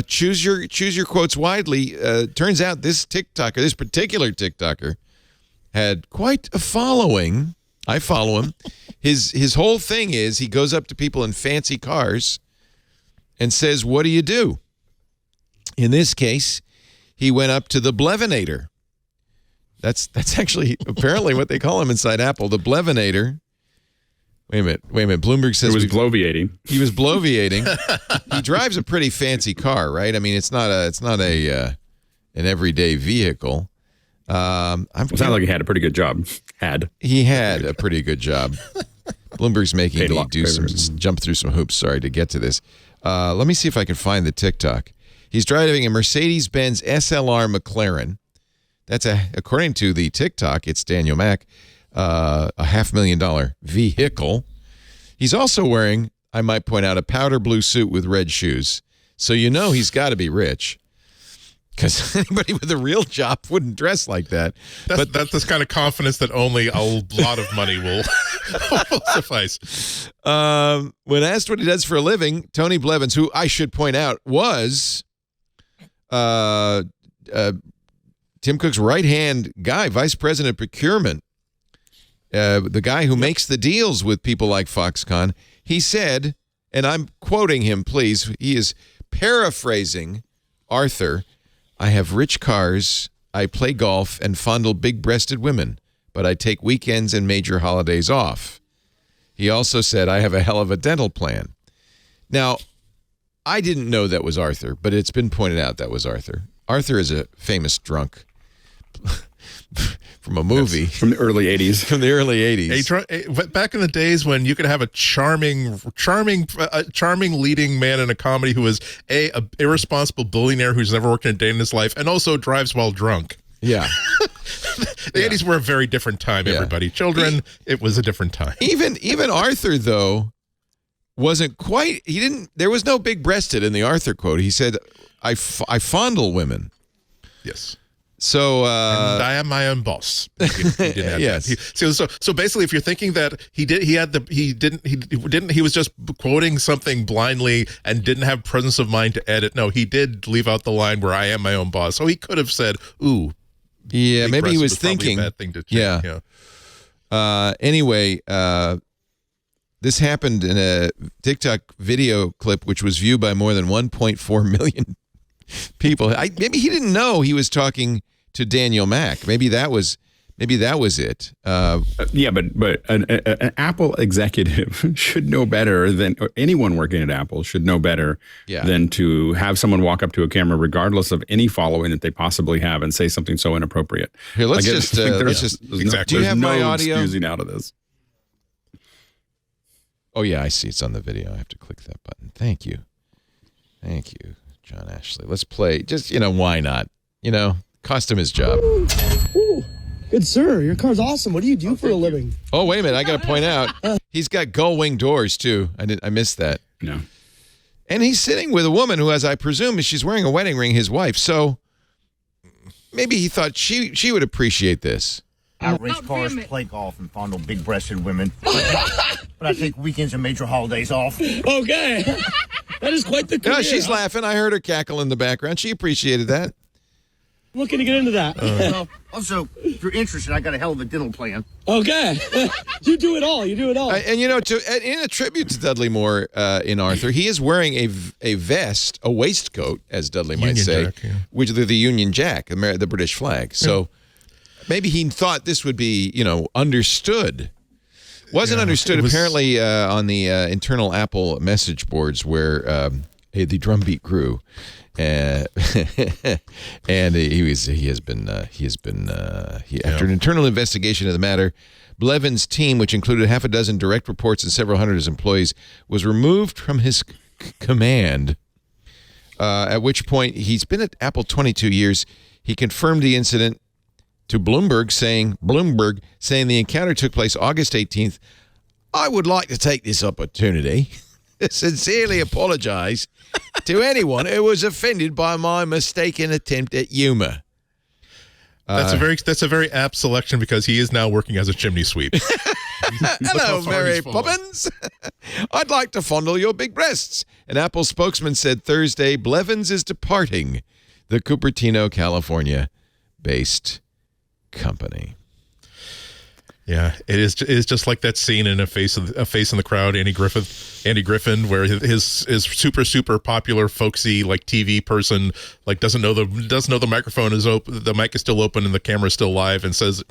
A: Choose your quotes widely. Turns out this particular TikToker had quite a following. I follow him. His whole thing is he goes up to people in fancy cars and says, what do you do? In this case, he went up to the Blevinator. That's actually apparently what they call him inside Apple, the Blevinator. Wait a minute. Bloomberg says
G: it was bloviating.
A: He was bloviating. He drives a pretty fancy car, right? I mean, it's not an everyday vehicle.
G: It sounds like he had a pretty good job.
A: He had a pretty good job. Bloomberg's making me jump through some hoops, sorry, to get to this. Let me see if I can find the TikTok. He's driving a Mercedes-Benz SLR McLaren. That's according to the TikTok, it's Daniel Mack, a $500,000 vehicle. He's also wearing, I might point out, a powder blue suit with red shoes. So you know he's got to be rich. Because anybody with a real job wouldn't dress like that.
F: That's this kind of confidence that only a lot of money will suffice.
A: When asked what he does for a living, Tony Blevins, who I should point out was Tim Cook's right-hand guy, vice president of procurement, the guy who makes the deals with people like Foxconn, he said, and I'm quoting him, please, he is paraphrasing Arthur, I have rich cars, I play golf, and fondle big-breasted women, but I take weekends and major holidays off. He also said, I have a hell of a dental plan. Now, I didn't know that was Arthur, but it's been pointed out that was Arthur. Arthur is a famous drunk from a movie.
G: From the early 80s.
A: From the early 80s.
F: Back in the days when you could have a charming leading man in a comedy who was a irresponsible billionaire who's never worked in a day in his life and also drives while drunk.
A: Yeah.
F: The 80s were a very different time, everybody. Children, it was a different time.
A: Even Arthur, though, wasn't quite, there was no big-breasted in the Arthur quote. He said, I fondle women.
F: Yes.
A: So
F: and I am my own boss. He didn't have
A: yes.
F: that. So basically, if you're thinking that he was just quoting something blindly and didn't have presence of mind to edit. No, he did leave out the line where I am my own boss. So he could have said, "Ooh,
A: yeah, maybe he was thinking."
F: A bad thing to change.
A: Yeah. Anyway, this happened in a TikTok video clip, which was viewed by more than 1.4 million people. Maybe he didn't know he was talking to Daniel Mack. Maybe that was it.
G: Yeah, but an Apple executive should know better than, or anyone working at Apple should know better than to have someone walk up to a camera, regardless of any following that they possibly have, and say something so inappropriate.
A: Here, let's just
F: exactly.
A: Do you have my
G: no
A: audio?
G: Excusing out of this.
A: Oh yeah, I see. It's on the video. I have to click that button. Thank you, John Ashley. Let's play. Just why not? Cost him his job.
H: Ooh, good sir, your car's awesome. What do you do for a living?
A: Oh, wait a minute. I got to point out, he's got gull wing doors, too. I missed that.
G: No.
A: And he's sitting with a woman who, as I presume, she's wearing a wedding ring, his wife. So maybe he thought she would appreciate this.
I: I race cars, play golf, and fondle big-breasted women. But I take weekends and major holidays off.
H: Okay. That is quite the career.
A: No, she's laughing. I heard her cackle in the background. She appreciated that.
H: Looking to get into that.
I: Well, also, if you're interested, I got a hell of a dental plan.
H: Okay. You do it all.
A: And in a tribute to Dudley Moore in Arthur, he is wearing a vest, a waistcoat, as Dudley might say, which is the Union Jack, the British flag. So maybe he thought this would be, understood. Wasn't understood apparently on the internal Apple message boards where the drumbeat grew. And after an internal investigation of the matter, Blevins' team, which included half a dozen direct reports and several hundred employees, was removed from his command. At which point, he's been at Apple 22 years. He confirmed the incident to Bloomberg, saying the encounter took place August 18th. I would like to take this opportunity to sincerely apologize to anyone who was offended by my mistaken attempt at humor.
F: That's a very apt selection because he is now working as a chimney sweep.
A: Hello, Mary Poppins. I'd like to fondle your big breasts. An Apple spokesman said Thursday Blevins is departing the Cupertino, California-based company.
F: Yeah, it is just like that scene in a face in the crowd, Andy Griffith. Andy Griffin, where his super popular folksy like TV person like doesn't know the microphone is open, the mic is still open, and the camera is still live, and says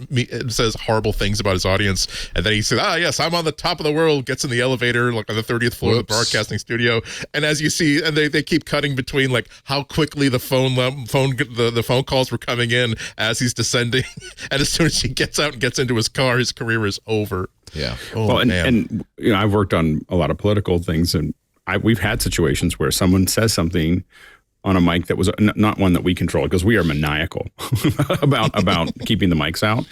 F: horrible things about his audience, and then he says, yes, I'm on the top of the world, gets in the elevator like on the 30th floor of the broadcasting studio, and as you see, and they keep cutting between like how quickly the phone calls were coming in as he's descending, and as soon as he gets out and gets into his car, his career is over.
A: Yeah.
G: And I've worked on a lot of political things, and we've had situations where someone says something on a mic that was not one that we control, because we are maniacal about keeping the mics out.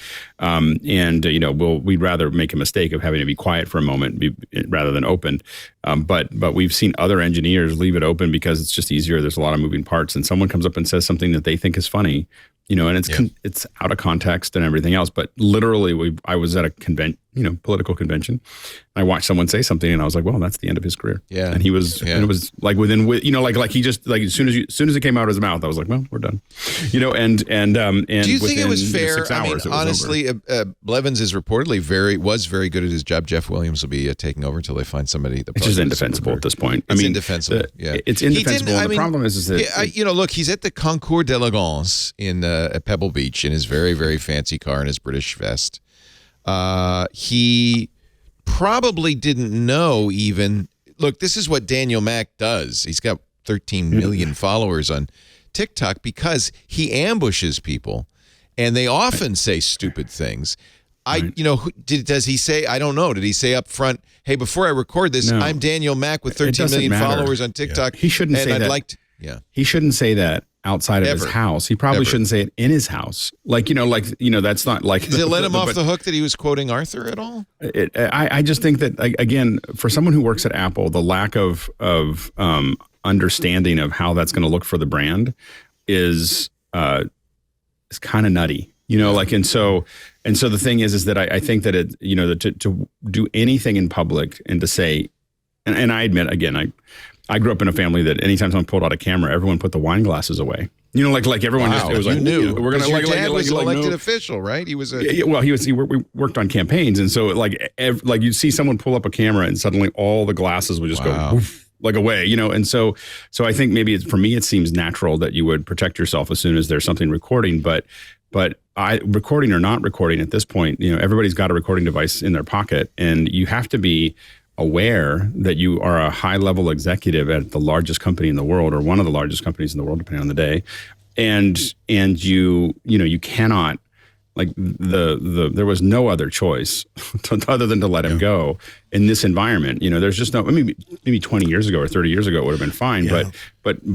G: We'd rather make a mistake of having to be quiet for a moment rather than open. But we've seen other engineers leave it open because it's just easier. There's a lot of moving parts, and someone comes up and says something that they think is funny, and it's out of context and everything else. But literally, I was at a political convention. I watched someone say something, and I was like, "Well, that's the end of his career."
A: Yeah,
G: and he was, and it was like he just like as soon as it came out of his mouth, I was like, "Well, we're done," And
A: do you think it was fair?
G: 6 hours,
A: honestly, Blevins is reportedly very good at his job. Jeff Williams will be taking over until they find somebody.
G: It's just indefensible at this point.
A: It's indefensible.
G: It's indefensible. And the problem is that
A: look, he's at the Concours d'Elegance in at Pebble Beach in his very, very fancy car and his British vest. He probably didn't know even. Look, this is what Daniel Mack does. He's got 13 million followers on TikTok because he ambushes people, and they often say stupid things. Does he say? I don't know. Did he say up front, "Hey, before I record this, I'm Daniel Mack with 13 million followers on TikTok"?
G: He shouldn't say that. He shouldn't say that outside of his house. He probably shouldn't say it in his house. That's not like.
A: Does it let him off the hook that he was quoting Arthur at all?
G: I just think that, again, for someone who works at Apple, the lack of understanding of how that's going to look for the brand is kind of nutty. And so the thing is that I think that to do anything in public and to say, and I admit, again, I grew up in a family that anytime someone pulled out a camera, everyone put the wine glasses away. Like everyone just, it was like,
A: knew.
G: We're going to
A: your dad was an elected official, right? He was
G: we worked on campaigns. And so you'd see someone pull up a camera and suddenly all the glasses would just go woof, away, and so I think maybe for me, it seems natural that you would protect yourself as soon as there's something recording, but recording or not recording at this point, everybody's got a recording device in their pocket, and you have to be aware that you are a high-level executive at the largest company in the world, or one of the largest companies in the world, depending on the day, and you cannot, there was no other choice other than to let him go in this environment. There's just no. Maybe 20 years ago or 30 years ago it would have been fine, but and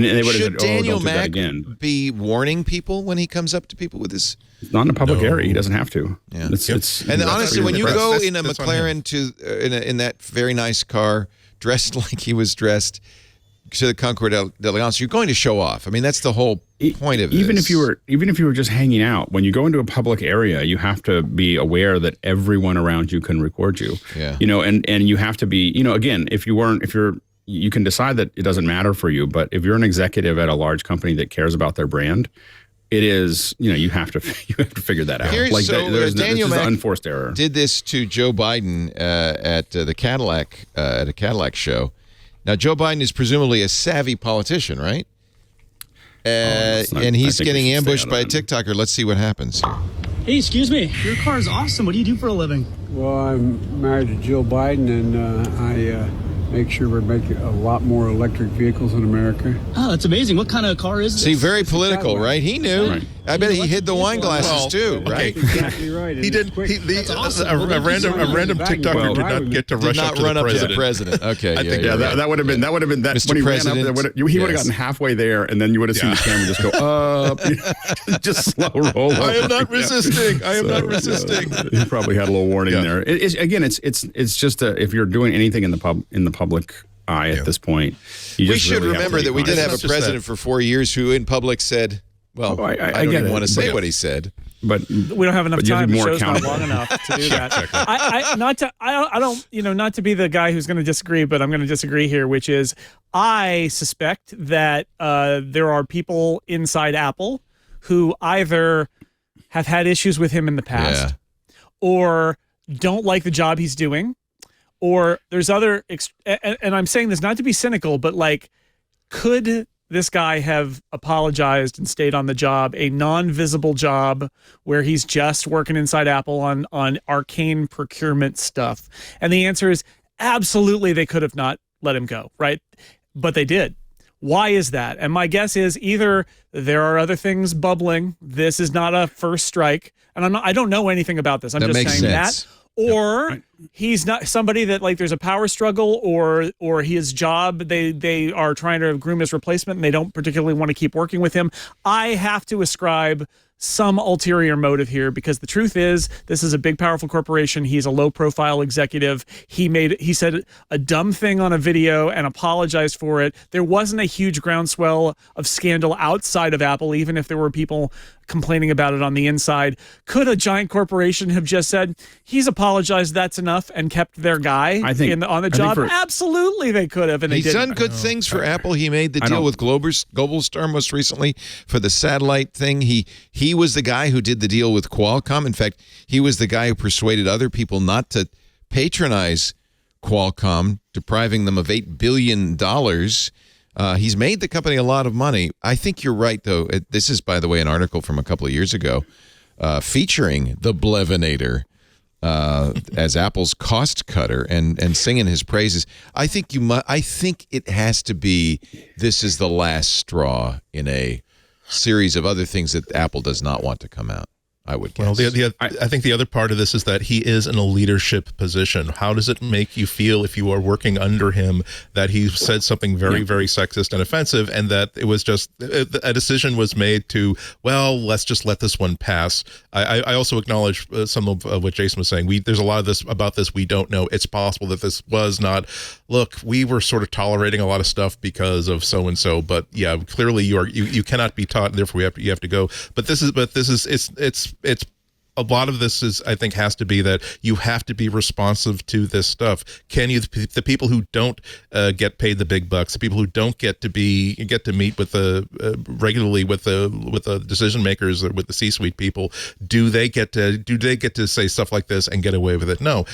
G: they would have said,
A: Daniel
G: don't do that again.
A: Be warning people when he comes up to people with his?
G: Not in a public area. He doesn't have to.
A: Yeah. And honestly, when you go in a McLaren in that very nice car, dressed like he was dressed to the Concours d'Elegance, you're going to show off. I mean, that's the whole point of it.
G: Even if you were just hanging out, when you go into a public area, you have to be aware that everyone around you can record you.
A: Yeah.
G: And you have to be, again, you can decide that it doesn't matter for you, but if you're an executive at a large company that cares about their brand, it is, you have to figure that out.
A: Daniel Mack
G: unforced error.
A: Did this to Joe Biden at the Cadillac at a Cadillac show. Now, Joe Biden is presumably a savvy politician, right? And he's getting ambushed by a TikToker. Let's see what happens here.
H: Hey, excuse me. Your car is awesome. What do you do for a living?
J: Well, I'm married to Jill Biden, and I make sure we're making a lot more electric vehicles in America.
H: Oh, that's amazing. What kind of car is this?
A: See, very political, right? He knew. Right. I bet he hid the wine glasses too, right?
J: Exactly right.
F: He did.
H: Awesome.
F: A random TikToker did not get to rush up to the president.
A: Okay,
F: I think
G: that would have been that
A: Mr.
G: when he
A: President,
G: ran up there. He would have gotten halfway there, and then you would have seen the camera just go up, just slow roll over.
F: I am not resisting. I am not resisting.
G: He probably had a little warning there. It's just if you're doing anything in the public eye at this point,
A: we should remember that we did have a president for 4 years who, in public, said. Well, I don't even want to say what he said,
E: but we don't have enough time. The show's not long enough to do that. I don't, not to be the guy who's going to disagree, but I'm going to disagree here, which is I suspect that there are people inside Apple who either have had issues with him in the past, or don't like the job he's doing, Or there's other, and I'm saying this not to be cynical, but like, could this guy have apologized and stayed on the job, a non-visible job where he's just working inside Apple on arcane procurement stuff? And the answer is absolutely they could have not let him go, right? But they did. Why is that? And my guess is either there are other things bubbling. This is not a first strike. And I don't know anything about this. I'm just saying that. Or he's not somebody that, like, there's a power struggle, or his job, they are trying to groom his replacement and they don't particularly want to keep working with him. I have to ascribe some ulterior motive here, because the truth is this is a big, powerful corporation. He's a low profile executive. He said a dumb thing on a video and apologized for it. There wasn't a huge groundswell of scandal outside of Apple, even if there were people complaining about it on the inside. Could a giant corporation have just said, he's apologized, that's enough, and kept their guy on the job? Absolutely they could have, and they didn't.
A: He's done good things for Apple. He made the deal with Globalstar most recently for the satellite thing. He was the guy who did the deal with Qualcomm. In fact, he was the guy who persuaded other people not to patronize Qualcomm, depriving them of $8 billion. He's made the company a lot of money. I think you're right, though. This is, by the way, an article from a couple of years ago featuring the Blevinator as Apple's cost cutter and singing his praises. I think it has to be this is the last straw in a series of other things that Apple does not want to come out, I would guess.
F: Well, I think the other part of this is that he is in a leadership position. How does it make you feel if you are working under him that he said something very, very sexist and offensive, and that it was just a decision was made to, well, let's just let this one pass? I also acknowledge some of what Jason was saying. There's a lot of this about this we don't know. It's possible that this was not. Look, we were sort of tolerating a lot of stuff because of so and so, but yeah, clearly you cannot be taught, and therefore you have to go. But this is it's a lot of this is, I think, has to be that you have to be responsive to this stuff. Can you, the people who don't get paid the big bucks, the people who don't get to meet with regularly with the decision makers, or with the C-suite people, do they get to say stuff like this and get away with it? No.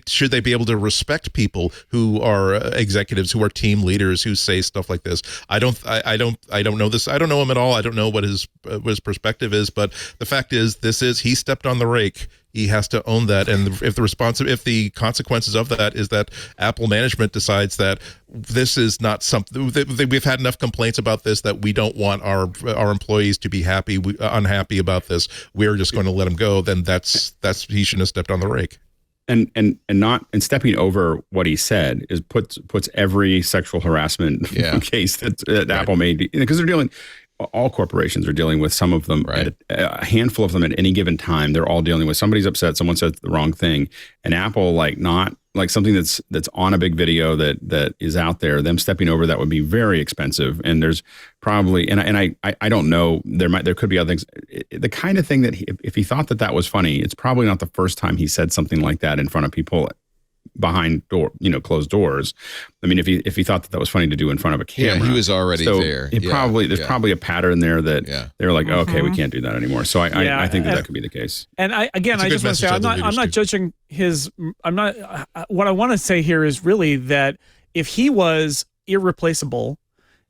F: Should they be able to respect people who are executives, who are team leaders, who say stuff like this? I don't know this. I don't know him at all. I don't know what his perspective is, but the fact is, he stepped on the rake. He has to own that, and if the consequences of that is that Apple management decides that this is not something, we've had enough complaints about this that we don't want our employees to be unhappy about this, we're just going to let him go, then that's he shouldn't have stepped on the rake.
G: And stepping over what he said is puts every sexual harassment case that Apple made, because they're dealing. All corporations are dealing with some of them, a handful of them at any given time. They're all dealing with somebody's upset, someone said the wrong thing, and Apple, not something that's on a big video that is out there. Them stepping over that would be very expensive, and there's probably I don't know, there could be other things. The kind of thing that if he thought that was funny, it's probably not the first time he said something like that in front of people behind closed doors. I mean, if he thought that was funny to do in front of a camera,
A: he was already there.
G: There's probably a pattern there that they're like, okay, we can't do that anymore. So I think that could be the case.
E: And I just want to say, I'm not judging his. I'm not. What I want to say here is really that if he was irreplaceable,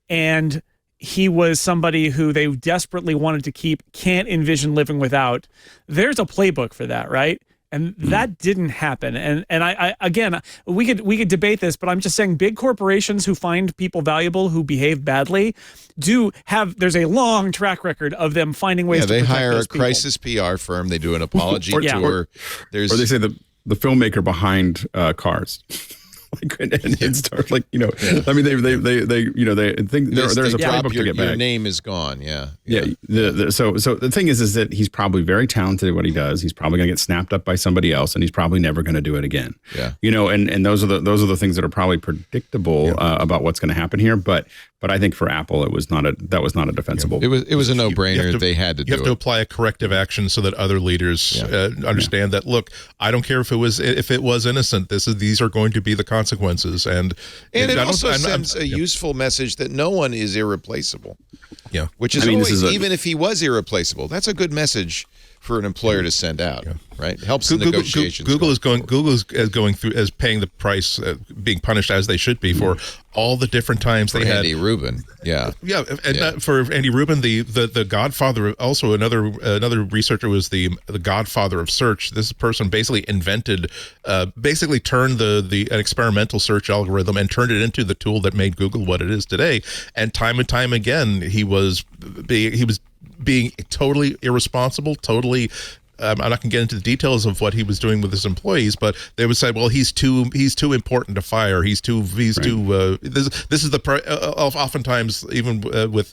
E: and he was somebody who they desperately wanted to keep, can't envision living without, there's a playbook for that, right? And that didn't happen. And I again, we could debate this, but I'm just saying big corporations who find people valuable who behave badly there's a long track record of them finding ways to protect
A: they hire
E: those
A: a crisis PR firm, they do an apology tour.
G: Or they say the filmmaker behind Cars. It starts I mean, they think there's a playbook to get back.
A: Your name is gone.
G: So the thing is that he's probably very talented at what he does. He's probably going to get snapped up by somebody else, and he's probably never going to do it again. And those are the things that are probably predictable about what's going to happen here. But I think for Apple, that was not a defensible.
A: It was a no-brainer. They had to do it.
F: You have to apply a corrective action so that other leaders understand that. Look, I don't care if it was innocent. These are going to be the consequences, and
A: it also sends a useful message that no one is irreplaceable.
F: Yeah,
A: which is always, even if he was irreplaceable, that's a good message for an employer to send out, right? It helps
F: Google,
A: in negotiations.
F: Google is going through as paying the price, being punished as they should be for all the different times they had.
A: Andy Rubin,
F: for Andy Rubin, the godfather. Also, another researcher was the godfather of search. This person basically invented, turned an experimental search algorithm and turned it into the tool that made Google what it is today. And time again, he was being totally irresponsible, totally. I'm not going to get into the details of what he was doing with his employees, but they would say, "Well, he's too important to fire. He's too. This is the oftentimes even with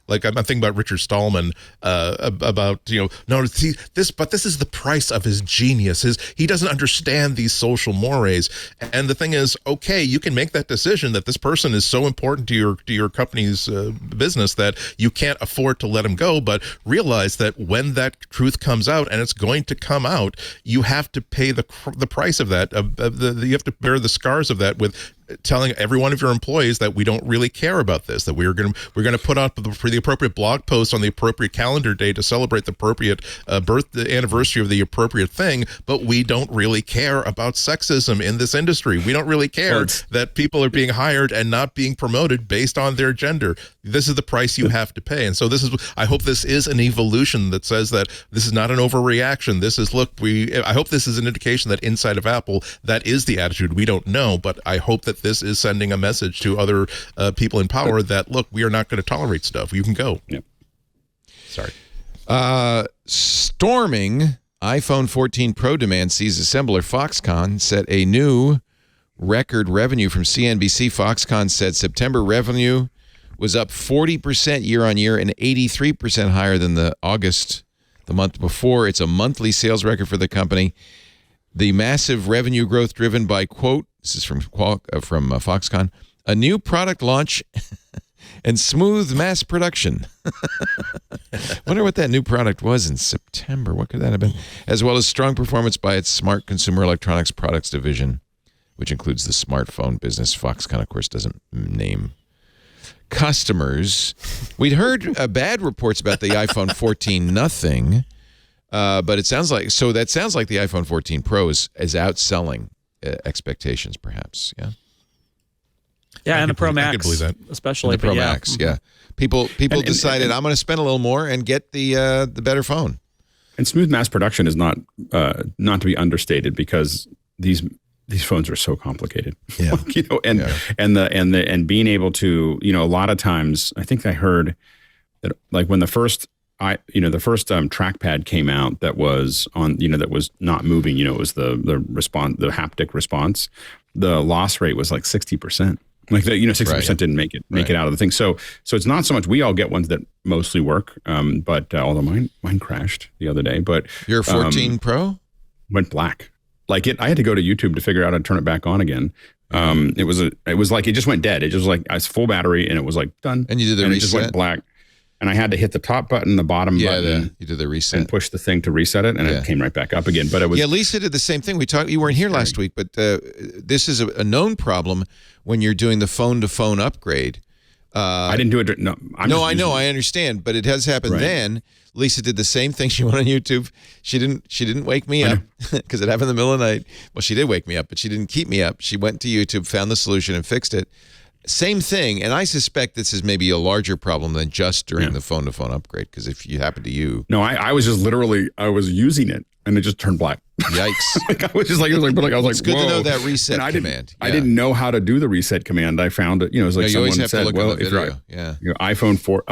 F: like I'm thinking about Richard Stallman about this is the price of his genius. He doesn't understand these social mores. And the thing is, okay, you can make that decision that this person is so important to your company's business that you can't afford to let him go, but realize that when that truth comes out, and it's going to come out, you have to pay the price of that. You have to bear the scars of that with telling every one of your employees that we don't really care about this, that we're going to put up the appropriate blog post on the appropriate calendar day to celebrate the appropriate the anniversary of the appropriate thing, but we don't really care about sexism in this industry. We don't really care that people are being hired and not being promoted based on their gender. This is the price you have to pay. And so I hope this is an evolution that says that this is not an overreaction. This is, I hope this is an indication that inside of Apple, that is the attitude. We don't know, but I hope that this is sending a message to other people in power that, look, we are not going to tolerate stuff. You can go.
G: Yep.
F: Sorry.
A: Storming iPhone 14 Pro demand sees assembler Foxconn set a new record revenue from CNBC. Foxconn said September revenue was up 40% year on year and 83% higher than the month before. It's a monthly sales record for the company. The massive revenue growth driven by, quote, this is from Foxconn, a new product launch and smooth mass production. Wonder what that new product was in September. What could that have been? As well as strong performance by its smart consumer electronics products division, which includes the smartphone business. Foxconn, of course, doesn't name customers. We'd heard bad reports about the iPhone 14 nothing, but it sounds like the iPhone 14 Pro is outselling expectations, perhaps.
E: And the Pro Max,
F: I can believe that.
E: especially
A: the Pro Max. Yeah, people decided I'm going to spend a little more and get the better phone.
G: And smooth mass production is not to be understated, because these phones are so complicated.
A: Yeah,
G: and being able to, a lot of times, I think I heard that, like, when the first trackpad came out that was on, that was not moving, it was the haptic response, the loss rate was like 60%. Like 60% didn't make it out of the thing. So it's not so much, we all get ones that mostly work, but although mine crashed the other day. But
A: your 14 Pro
G: went black. Like I had to go to YouTube to figure out how to turn it back on again. It was like it just went dead. It just like it's full battery, and it was like done.
A: And you did the reset. It just went
G: black. And I had to hit the top button, the bottom button.
A: You did the reset.
G: And push the thing to reset it, and it came right back up again. But it was
A: Lisa did the same thing. You weren't here last week, but this is a known problem when you're doing the phone-to-phone upgrade.
G: I didn't do it. No, I know.
A: I understand, but it has happened then. Lisa did the same thing. She went on YouTube. She didn't wake me up because it happened in the middle of the night. Well, she did wake me up, but she didn't keep me up. She went to YouTube, found the solution, and fixed it. Same thing, and I suspect this is maybe a larger problem than just during the phone-to-phone upgrade, because if you happen to
G: No, I was just literally, I was using it, and it just turned black.
A: Yikes.
G: I was like,
A: it's good
G: whoa.
A: to know that reset command.
G: I didn't know how to do the reset command. I found it, it was like someone said, well, if your iPhone 4,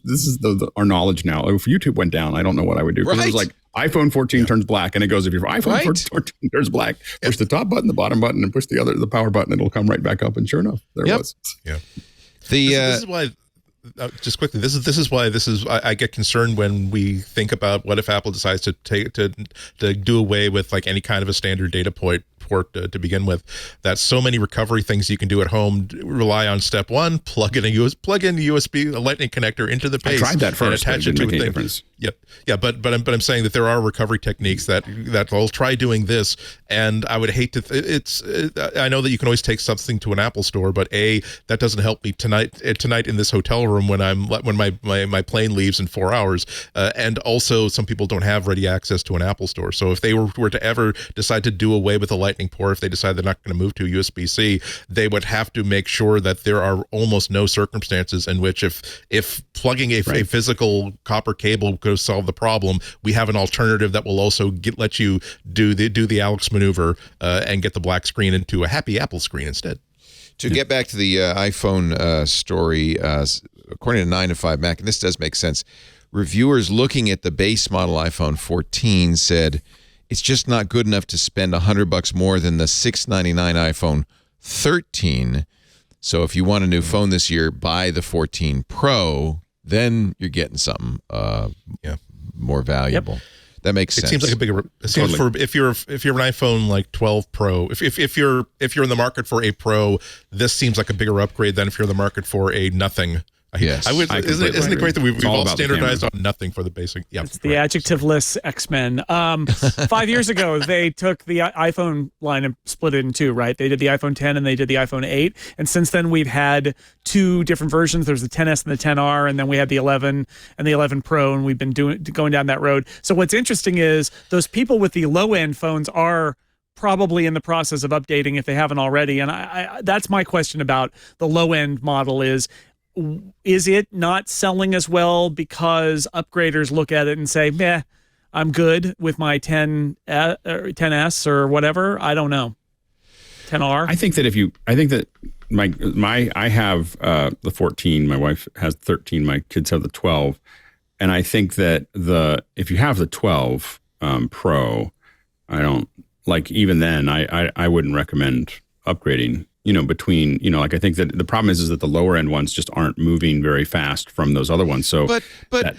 G: this is our knowledge now. If YouTube went down, I don't know what I would do. Right. It was like, iPhone 14 turns black, and it goes, if your iPhone 14 turns black, push the top button, the bottom button, and push the power button, it'll come right back up. And sure enough, there it was.
F: Yeah. This is why, just quickly, this is why I get concerned when we think about what if Apple decides to do away with like any kind of a standard data point port to begin with, that so many recovery things you can do at home rely on step one: plug in a USB a Lightning connector into the base.
G: I tried that first,
F: and attach it to a thing. Difference. Yep. Yeah, but I'm saying that there are recovery techniques that will try doing this, and I would hate to. I know that you can always take something to an Apple store, but that doesn't help me tonight in this hotel room when my plane leaves in 4 hours, and also some people don't have ready access to an Apple store. So if they were to ever decide to do away with the Lightning port, if they decide they're not going to move to USB-C, they would have to make sure that there are almost no circumstances in which if plugging a physical copper cable could solve the problem, we have an alternative that will also let you do the Alex maneuver and get the black screen into a happy Apple screen instead.
A: To get back to the iPhone story, according to 9 to 5 Mac, and this does make sense, reviewers looking at the base model iPhone 14 said it's just not good enough to spend $100 more than the $699 iPhone 13. So if you want a new phone this year, buy the 14 Pro. Then you're getting something more valuable. Yep. That makes sense.
F: It seems like a bigger. It seems for if you're an iPhone like 12 Pro, if you're in the market for a Pro, this seems like a bigger upgrade than if you're in the market for a nothing.
A: Yes,
F: isn't it great that we've all standardized on nothing for the basic? Yeah,
E: it's the adjectiveless X-Men. 5 years ago, they took the iPhone line and split it in two. Right, they did the iPhone 10 and they did the iPhone 8, and since then we've had two different versions. There's the 10s and the 10R, and then we had the 11 and the 11 Pro, and we've been going down that road. So what's interesting is those people with the low-end phones are probably in the process of updating if they haven't already, and I that's my question about the low-end model is it not selling as well because upgraders look at it and say, meh, I'm good with my 10S or whatever? I don't know. 10R?
G: I think that I have the 14, my wife has 13, my kids have the 12. And I think that if you have the 12 Pro, I don't, like, even then, I wouldn't recommend upgrading. Between, like, I think that the problem is that the lower end ones just aren't moving very fast from those other ones. So,
A: but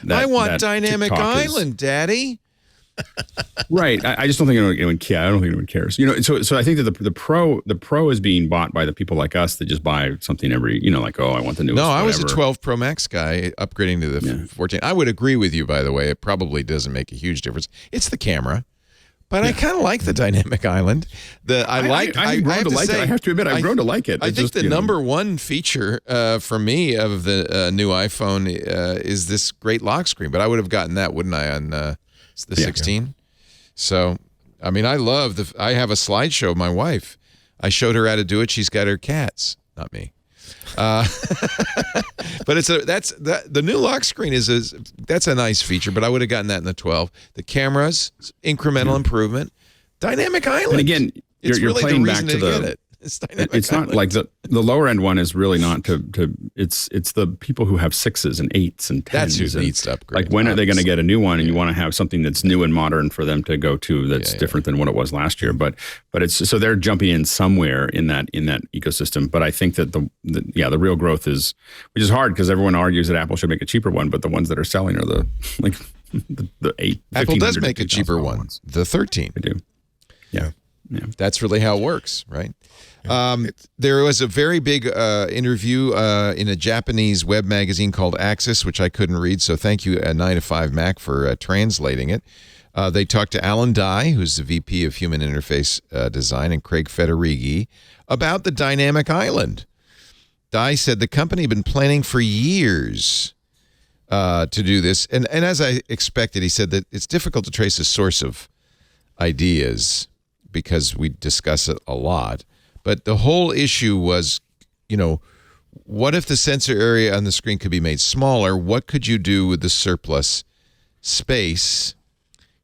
A: I want dynamic island, Daddy.
G: Right. I just don't think anyone cares. I don't think anyone cares. So I think that the Pro is being bought by the people like us that just buy something every, like, I want the newest.
A: No, I was a 12 Pro Max guy upgrading to the 14. I would agree with you, by the way. It probably doesn't make a huge difference. It's the camera. But I kind of like the dynamic island. I
G: have to admit, I've grown to like it.
A: I think the number one feature for me of the new iPhone is this great lock screen. But I would have gotten that, wouldn't I, on the 16? Yeah. So, I mean, I have a slideshow of my wife. I showed her how to do it. She's got her cats, not me. But the new lock screen that's a nice feature, but I would have gotten that in the 12. The cameras, incremental improvement, dynamic island.
G: And again, you're really playing back to the. It's not like the lower end one is really not it's the people who have 6s and 8s and 10s.
A: That's who needs to upgrade.
G: Like, when are they going to get a new one? And you want to have something that's new and modern for them to go to that's different than what it was last year. But it's so they're jumping in somewhere in that ecosystem. But I think that the real growth is, which is hard because everyone argues that Apple should make a cheaper one, but the ones that are selling are the 8.
A: Apple does make a cheaper one, the 13.
G: They do. Yeah.
A: That's really how it works, right? There was a very big interview in a Japanese web magazine called Axis, which I couldn't read, so thank you, 9 to 5 Mac, for translating it. They talked to Alan Dye, who's the VP of Human Interface Design, and Craig Federighi about the dynamic island. Dye said the company had been planning for years to do this, and as I expected, he said that it's difficult to trace a source of ideas because we discuss it a lot. But the whole issue was, what if the sensor area on the screen could be made smaller? What could you do with the surplus space?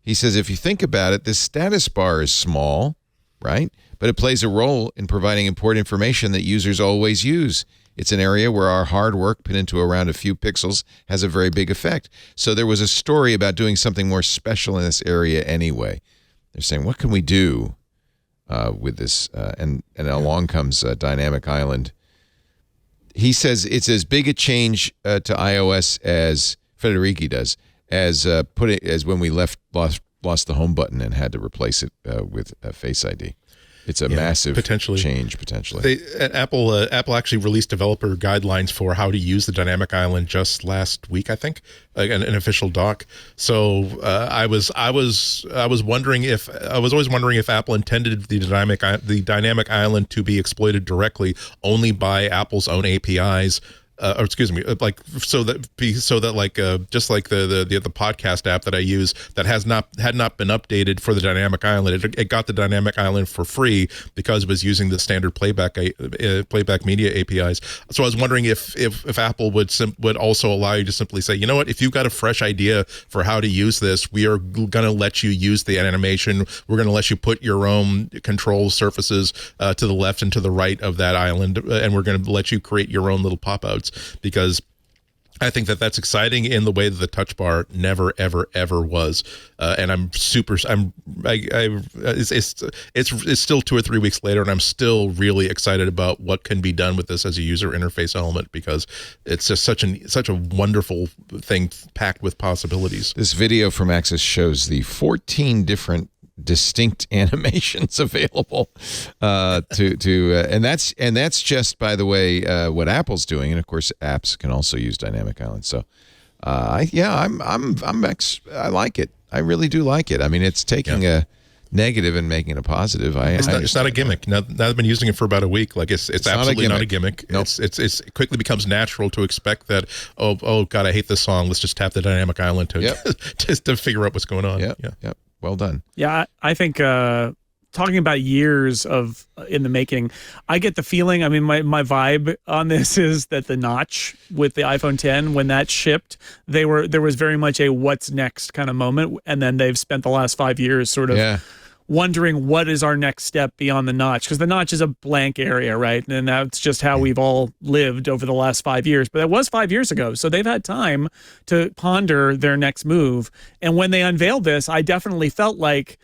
A: He says, if you think about it, this status bar is small, right? But it plays a role in providing important information that users always use. It's an area where our hard work put into around a few pixels has a very big effect. So there was a story about doing something more special in this area anyway. They're saying, what can we do with this? And along comes Dynamic Island. He says it's as big a change to iOS as Federighi does, as when we lost the home button and had to replace it with Face ID. It's a massive change potentially.
F: Apple actually released developer guidelines for how to use the dynamic island just last week, I think, an official doc. So I was always wondering if Apple intended the dynamic island to be exploited directly only by Apple's own APIs. Or excuse me, like so that like just like the podcast app that I use that had not been updated for the dynamic island, it got the dynamic island for free because it was using the standard playback media APIs. So I was wondering if Apple would also allow you to simply say, you know what, if you've got a fresh idea for how to use this, we are going to let you use the animation. We're going to let you put your own control surfaces to the left and to the right of that island, and we're going to let you create your own little pop-outs. Because I think that's exciting in the way that the touch bar never, ever, ever was. And it's still 2 or 3 weeks later, and I'm still really excited about what can be done with this as a user interface element, because it's just such a wonderful thing packed with possibilities.
A: This video from Access shows the 14 different distinct animations available and that's just, by the way, what Apple's doing, and of course apps can also use dynamic island. So I like it. I really do like it. I mean, it's taking a negative and making it a positive.
F: It's not a gimmick. Now that I've been using it for about a week, like it's absolutely not a gimmick.
A: Nope.
F: It quickly becomes natural to expect that, oh God, I hate this song. Let's just tap the dynamic island to just to figure out what's going on.
A: Yep. Well done.
E: Yeah, I think talking about years of in the making, I get the feeling, I mean, my vibe on this is that the notch with the iPhone 10, when that shipped, there was very much a what's next kind of moment, and then they've spent the last 5 years sort of wondering what is our next step beyond the notch, because the notch is a blank area, right? And that's just how we've all lived over the last 5 years. But that was 5 years ago, so they've had time to ponder their next move. And when they unveiled this, I definitely felt like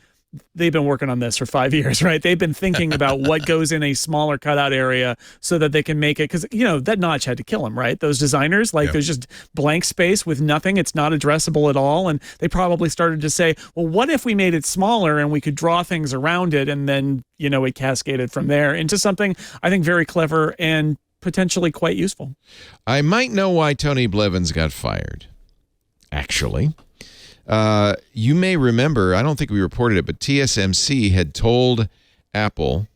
E: they've been working on this for 5 years, right? They've been thinking about what goes in a smaller cutout area so that they can make it, because, you know, that notch had to kill them, right? Those designers, like there's just blank space with nothing. It's not addressable at all. And they probably started to say, well, what if we made it smaller and we could draw things around it? And then, you know, it cascaded from there into something I think very clever and potentially quite useful.
A: I might know why Tony Blevins got fired, actually. You may remember, I don't think we reported it, but TSMC had told Apple,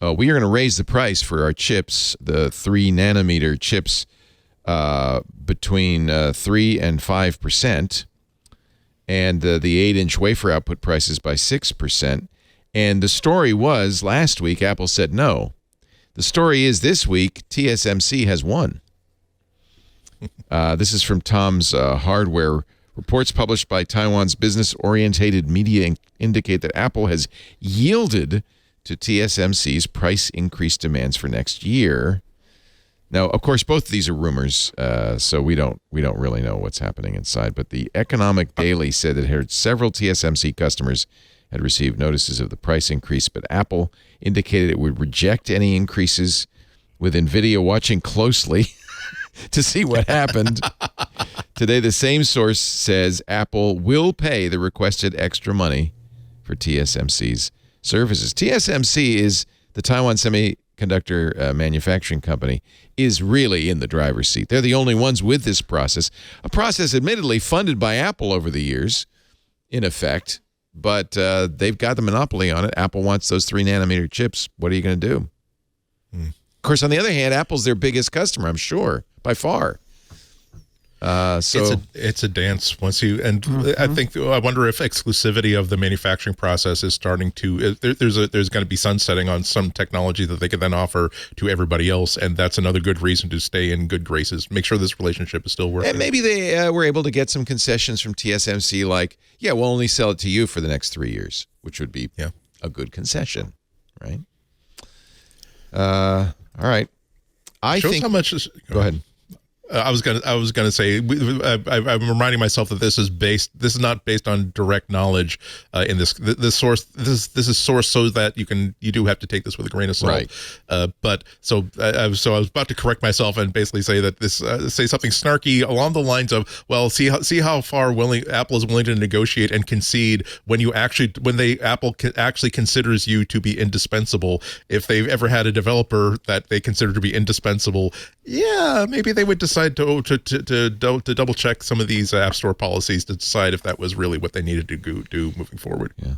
A: we are going to raise the price for our chips, the 3 nanometer chips, between 3 and 5%, and the 8-inch wafer output prices by 6%. And the story was, last week, Apple said no. The story is, this week, TSMC has won. This is from Tom's Hardware. Reports published by Taiwan's business-orientated media indicate that Apple has yielded to TSMC's price increase demands for next year. Now, of course, both of these are rumors, so we don't really know what's happening inside. But the Economic Daily said that several TSMC customers had received notices of the price increase, but Apple indicated it would reject any increases, with NVIDIA watching closely to see what happened. Today, the same source says Apple will pay the requested extra money for TSMC's services. TSMC is the Taiwan Semiconductor Manufacturing Company, is really in the driver's seat. They're the only ones with this process, a process admittedly funded by Apple over the years, in effect, but they've got the monopoly on it. Apple wants those 3 nanometer chips. What are you going to do? Of course, on the other hand, Apple's their biggest customer, I'm sure, by far. So
F: it's a dance once you, and I wonder if exclusivity of the manufacturing process is starting to, there's going to be sunsetting on some technology that they could then offer to everybody else, and that's another good reason to stay in good graces. Make sure this relationship is still working.
A: And maybe they were able to get some concessions from TSMC, like, we'll only sell it to you for the next 3 years, which would be a good concession, right? All right.
F: I think how much is,
A: go ahead.
F: I was gonna say I'm reminding myself that this is not based on direct knowledge. In this source, this is source so that you do have to take this with a grain of salt.
A: Right.
F: But I was about to correct myself and basically say that say something snarky along the lines of, well, see how far Apple is willing to negotiate and concede when Apple actually considers you to be indispensable. If they've ever had a developer that they consider to be indispensable, yeah, maybe they would decide to double check some of these App Store policies to decide if that was really what they needed to do moving forward.
A: Yeah,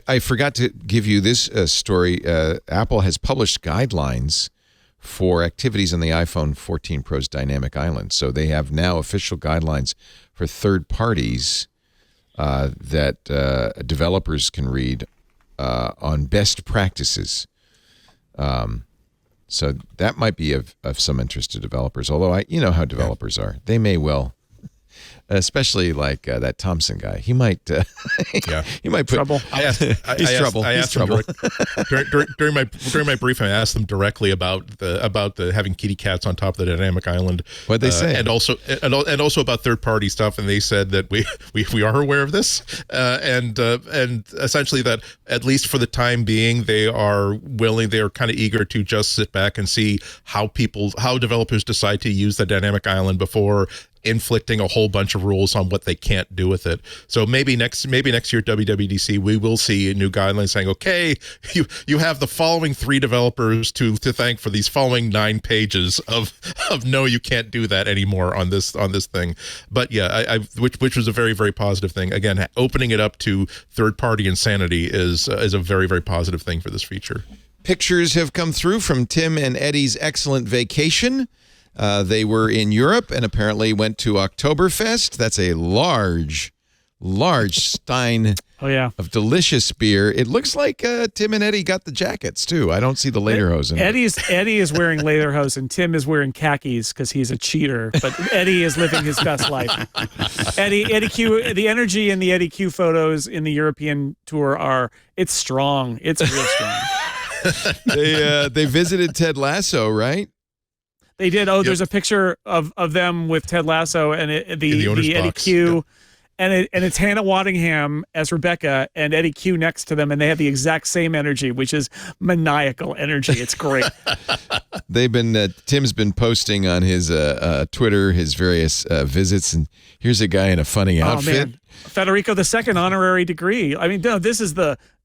A: I forgot to give you this story. Apple has published guidelines for activities on the iPhone 14 Pro's Dynamic Island. So they have now official guidelines for third parties that developers can read on best practices. So that might be of some interest to developers. Although you know how developers are; they may well, especially like that Thompson guy. He might, he might put
E: trouble.
A: He's trouble.
F: During my brief, I asked them directly about the having kitty cats on top of the dynamic island.
A: What'd they say?
F: And also about third party stuff. And they said that we are aware of this, and essentially that at least for the time being, they are kind of eager to just sit back and see how developers decide to use the dynamic island before inflicting a whole bunch of rules on what they can't do with it. So maybe next year at WWDC we will see a new guideline saying, okay, you have the following 3 developers to thank for these following 9 pages of no, you can't do that anymore on this thing. But yeah, which was a very, very positive thing. Again, opening it up to third party insanity is a very, very positive thing for this feature.
A: Pictures have come through from Tim and Eddie's excellent vacation. They were in Europe and apparently went to Oktoberfest. That's a large stein of delicious beer. It looks like Tim and Eddie got the jackets, too. I don't see the lederhosen.
E: Eddie is wearing lederhosen. Tim is wearing khakis because he's a cheater. But Eddie is living his best life. Eddie Q, the energy in the Eddie Q photos in the European tour it's strong. It's real strong.
A: They visited Ted Lasso, right?
E: They did. Oh, there's a picture of them with Ted Lasso and the Eddie
F: box.
E: Q, and it's Hannah Waddingham as Rebecca and Eddie Q next to them, and they have the exact same energy, which is maniacal energy. It's great.
A: They've been Tim's been posting on his Twitter his various visits, and here's a guy in a funny outfit.
E: Oh, man. Federico II honorary degree. I mean, no, this is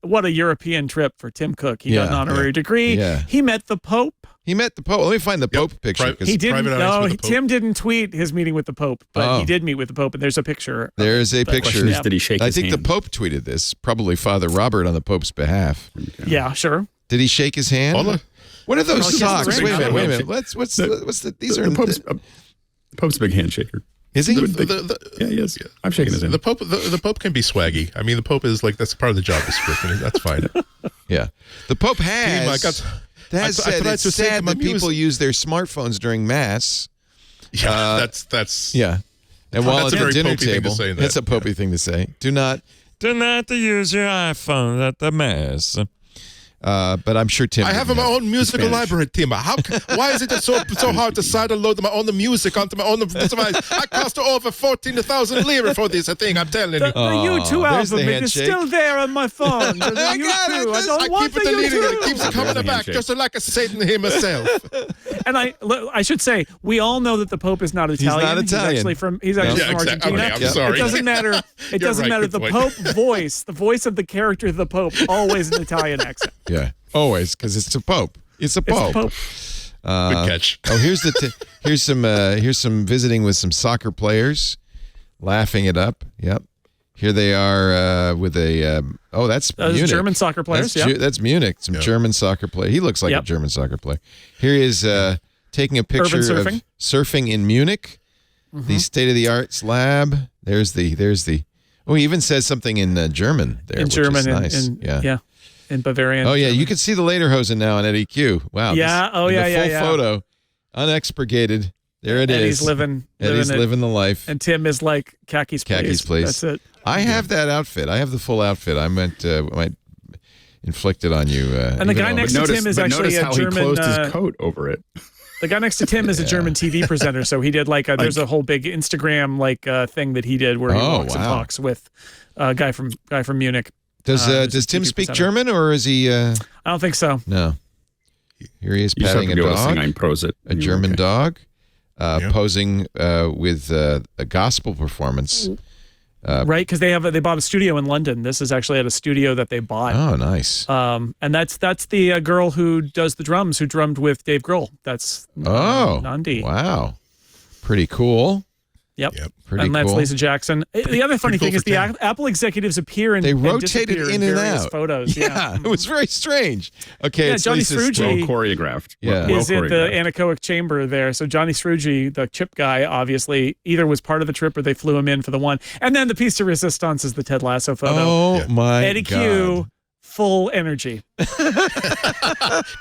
E: what a European trip for Tim Cook. He got an honorary degree.
A: Yeah.
E: He met the Pope.
A: Let me find the Pope picture.
E: He didn't. No, Tim didn't tweet his meeting with the Pope, but he did meet with the Pope, and there's a picture.
A: There's a picture.
G: Question is, did he shake his hand?
A: I think the Pope tweeted this, probably Father Robert on the Pope's behalf.
E: Yeah, sure.
A: Did he shake his hand? What are those socks? Wait a minute. What's the these are
G: the Pope's a big handshaker.
A: Is he?
G: Yeah, he is. I'm shaking his hand.
F: The Pope can be swaggy. I mean, the Pope is that's part of the job description. That's fine.
A: Yeah, the Pope has. That's sad. It's sad that people use their smartphones during mass.
F: Yeah, that's
A: yeah. And while at the dinner table,
F: that's
A: a popey thing to say. Do not use your iPhone at the mass. But I'm sure Tim.
F: I have my own musical library, Tim. Why is it so hard to sideload my own music onto my own device? I cost over 14,000 lira for this thing. I'm telling you.
E: The U2 album is still there on my phone. I got it. I don't want the U2.
F: It keeps coming back, just like a Satan himself.
E: And I should say, we all know that the Pope is not Italian.
A: He's not Italian.
E: He's actually from Argentina.
F: Okay, I'm sorry.
E: It doesn't matter. It doesn't matter. The Pope voice, the voice of the character of the Pope, always an Italian accent.
A: Yeah, always, because it's the Pope. It's a Pope.
F: Good catch.
A: Here's some visiting with some soccer players, laughing it up. Yep. Here they are with that's Munich.
E: German soccer players.
A: That's Munich. Some German soccer player. He looks like a German soccer player. Here he is taking a picture of surfing in Munich. Mm-hmm. The state-of-the-art lab. There's the. Oh, he even says something in German there.
E: In German,
A: is nice.
E: Yeah. In Bavarian.
A: Oh yeah, you can see the lederhosen now on Eddie Q. Wow.
E: Yeah.
A: The full photo, unexpurgated. There it
E: Eddie's
A: is. Eddie's living the life.
E: And Tim is like khakis, please. That's it.
A: I have that outfit. I have the full outfit. I might inflict it on you.
E: And the guy next to Tim is actually a German.
G: He closed his coat over it.
E: The guy next to Tim is a German TV presenter, so he did there's a whole big Instagram thing that he did where he walks and talks with a guy from Munich.
A: Does Tim speak German, or is he?
E: I don't think so.
A: No. Here he is patting a dog. A German dog, posing with a gospel performance.
E: Right, because they bought a studio in London. This is actually at a studio that they bought.
A: Oh, nice.
E: And that's the girl who does the drums, who drummed with Dave Grohl. That's Nandi.
A: Wow, pretty cool.
E: Yep.
A: Pretty
E: and that's
A: cool.
E: Lisa Jackson. The other funny thing is the Apple executives appear and
A: they rotated
E: in
A: and
E: various
A: out.
E: Photos. Yeah,
A: it was very strange. Okay, it's
E: Johnny
A: Lisa's
E: Sruji
G: well choreographed.
A: Yeah.
E: Is at the anechoic chamber there. So Johnny Sruji, the chip guy, obviously either was part of the trip or they flew him in for the one. And then the piece de resistance is the Ted Lasso photo.
A: Oh my
E: Eddie
A: God.
E: Q, full energy.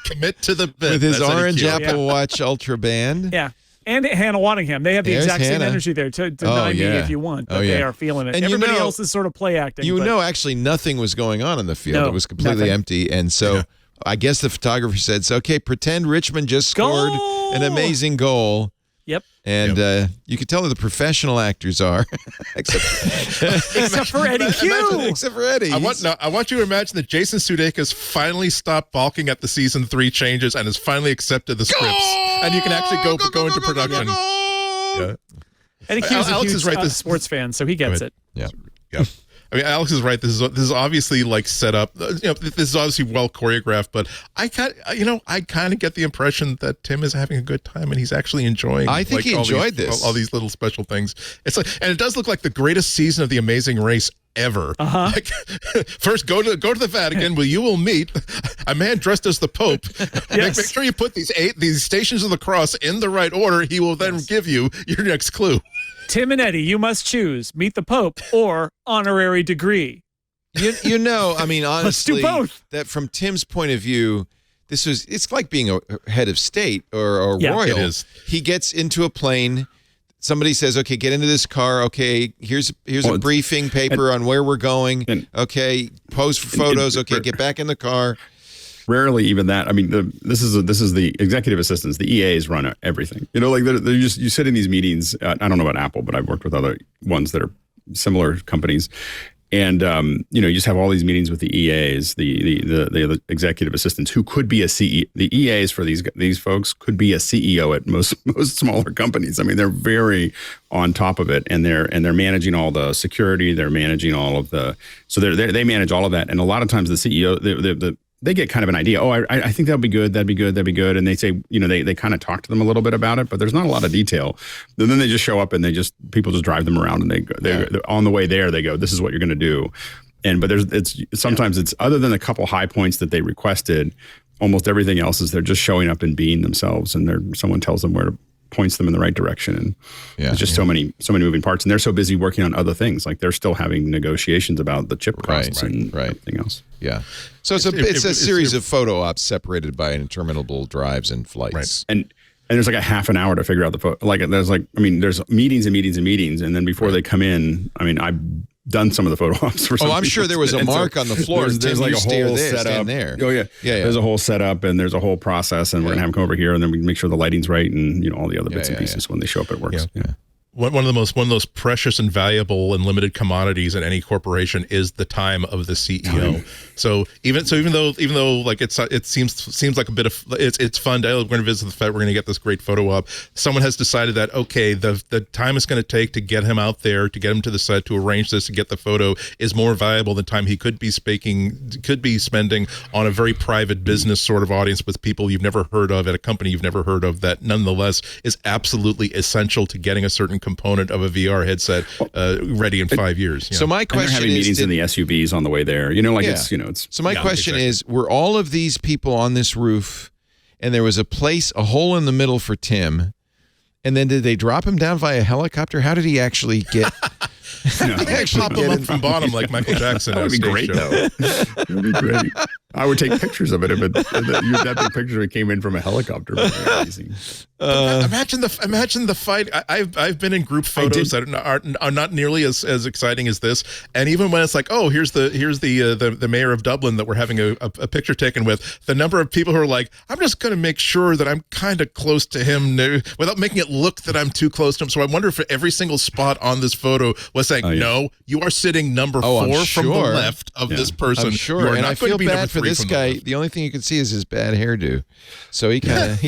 F: Commit to the bit.
A: With his
F: That's
A: orange
F: Eddie Q.
A: Apple Watch Ultra Band.
E: Yeah. And Hannah Waddingham. They have the
A: There's
E: exact same
A: Hannah.
E: energy there. To deny me if you want, but they are feeling it.
A: And
E: everybody else is sort of play acting.
A: Actually nothing was going on in the field.
E: No,
A: it was completely
E: nothing.
A: empty. And so I guess the photographer said, okay, pretend Richmond just scored an amazing goal.
E: Yep.
A: And you could tell who the professional actors are. except
E: for Eddie Q.
A: Except for Eddie.
F: I want you to imagine that Jason Sudeikis finally stopped balking at the season 3 changes and has finally accepted the scripts. And you can actually go into production. Yeah.
E: Eddie Q is a
F: Alex
E: huge
F: is right.
E: sports fan, so he gets it.
A: Yeah.
F: I mean, Alex is right. This is obviously set up. This is obviously well choreographed. But I kind of get the impression that Tim is having a good time and he's actually enjoying.
A: I think he enjoyed this.
F: All these little special things. It's and it does look like the greatest season of The Amazing Race ever. First, go to the Vatican, where you will meet a man dressed as the Pope.
E: Yes.
F: Make sure you put these stations of the cross in the right order. He will then give you your next clue.
E: Tim and Eddie, you must choose: meet the Pope or honorary degree.
A: You know, I mean, honestly,
E: Let's do both.
A: That from Tim's point of view, it's like being a head of state or royal.
F: It is.
A: He gets into a plane. Somebody says, okay, get into this car. Okay, here's a briefing paper on where we're going. Okay, pose for photos. Okay, get back in the car.
G: Rarely even that. I mean, this is the executive assistants. The EAs run everything. They're just, you sit in these meetings. I don't know about Apple, but I've worked with other ones that are similar companies, and you just have all these meetings with the EAs, the executive assistants, who could be a CEO. The EAs for these folks could be a CEO at most smaller companies. I mean, they're very on top of it, and they're managing all the security. They're managing all of they manage all of that, and a lot of times the CEO they get kind of an idea. Oh, I think that'll be good. That'd be good. And they say, they kind of talk to them a little bit about it, but there's not a lot of detail. And then they just show up and people just drive them around, and they're on the way there. They go, this is what you're going to do. But sometimes it's other than a couple high points that they requested, almost everything else is they're just showing up and being themselves, and someone tells them where to points them in the right direction. And it's just so many moving parts, and they're so busy working on other things. Like they're still having negotiations about the chip costs and everything else.
A: Yeah. So it's a series of photo ops separated by interminable drives and flights.
G: Right. And there's like a half an hour to figure out the photo. There's meetings and meetings and meetings. And then before they come in, I mean, I've done some of the photo ops for some
A: I'm sure there was a mark on the floor.
G: There's like a whole setup
A: there.
G: Oh, yeah. There's a whole setup, and there's a whole process, and we're going to have them come over here, and then we make sure the lighting's right, and all the other bits and pieces when they show up at work. Yeah.
F: One of the most precious and valuable and limited commodities in any corporation is the time of the CEO. So even though like it seems like a bit of it's fun. We're going to visit the Fed. We're going to get this great photo op. Someone has decided that the time it's going to take to get him out there, to get him to the set, to arrange this, to get the photo is more valuable than time he could be spending on a very private business sort of audience with people you've never heard of at a company you've never heard of, that nonetheless is absolutely essential to getting a certain component of a VR headset ready in 5 years.
A: So my question
G: having
A: is,
G: meetings in the SUVs on the way there.
A: So my question is, were all of these people on this roof, and there was a hole in the middle for Tim, and then did they drop him down via helicopter? How did he actually get?
F: Pop him up from bottom like Michael Jackson.
G: That would be great, though. That would be great. I would take pictures of it if that big picture that came in from a helicopter. Would be amazing.
F: Imagine the fight. I've been in group photos that are not nearly as exciting as this. And even when it's like, oh, here's the mayor of Dublin that we're having a picture taken with, the number of people who are like, I'm just going to make sure that I'm kind of close to him without making it look that I'm too close to him. So I wonder if every single spot on this photo was saying, no, you are sitting number 4 from the left of this person.
A: I'm sure, and I feel bad for this guy. The only thing you can see is his bad hairdo, so he kind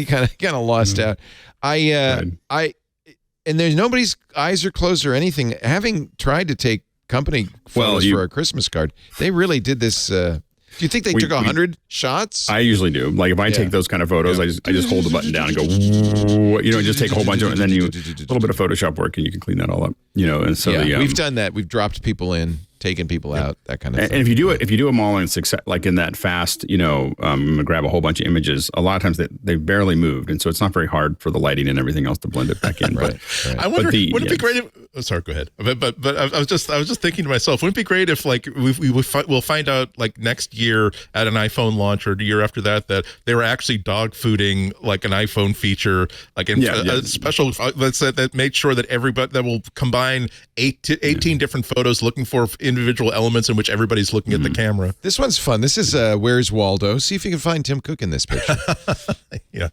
A: of lost out. And there's nobody's eyes are closed or anything. Having tried to take company photos for a Christmas card, they really did this. Do you think they took 100 shots?
G: I usually do. Like if I take those kind of photos, I just hold the button down and go, just take a whole bunch of it, and then a little bit of Photoshop work, and you can clean that all up. And so
A: we've done that. We've dropped people in, taken people out, that kind of thing.
G: And if you do them all in success, like in that fast, I'm gonna grab a whole bunch of images. A lot of times they barely moved, and so it's not very hard for the lighting and everything else to blend it back in.
F: Right. I wonder, wouldn't it be great if? Oh, sorry, go ahead. But I was just thinking to myself, wouldn't it be great if like we'll find out like next year at an iPhone launch or the year after that they were actually dog fooding like an iPhone feature, like a special that made sure that everybody that will combine 18 different photos looking for individual elements in which everybody's looking at the camera.
A: This one's fun. This is Where's Waldo? See if you can find Tim Cook in this picture.
F: Yeah.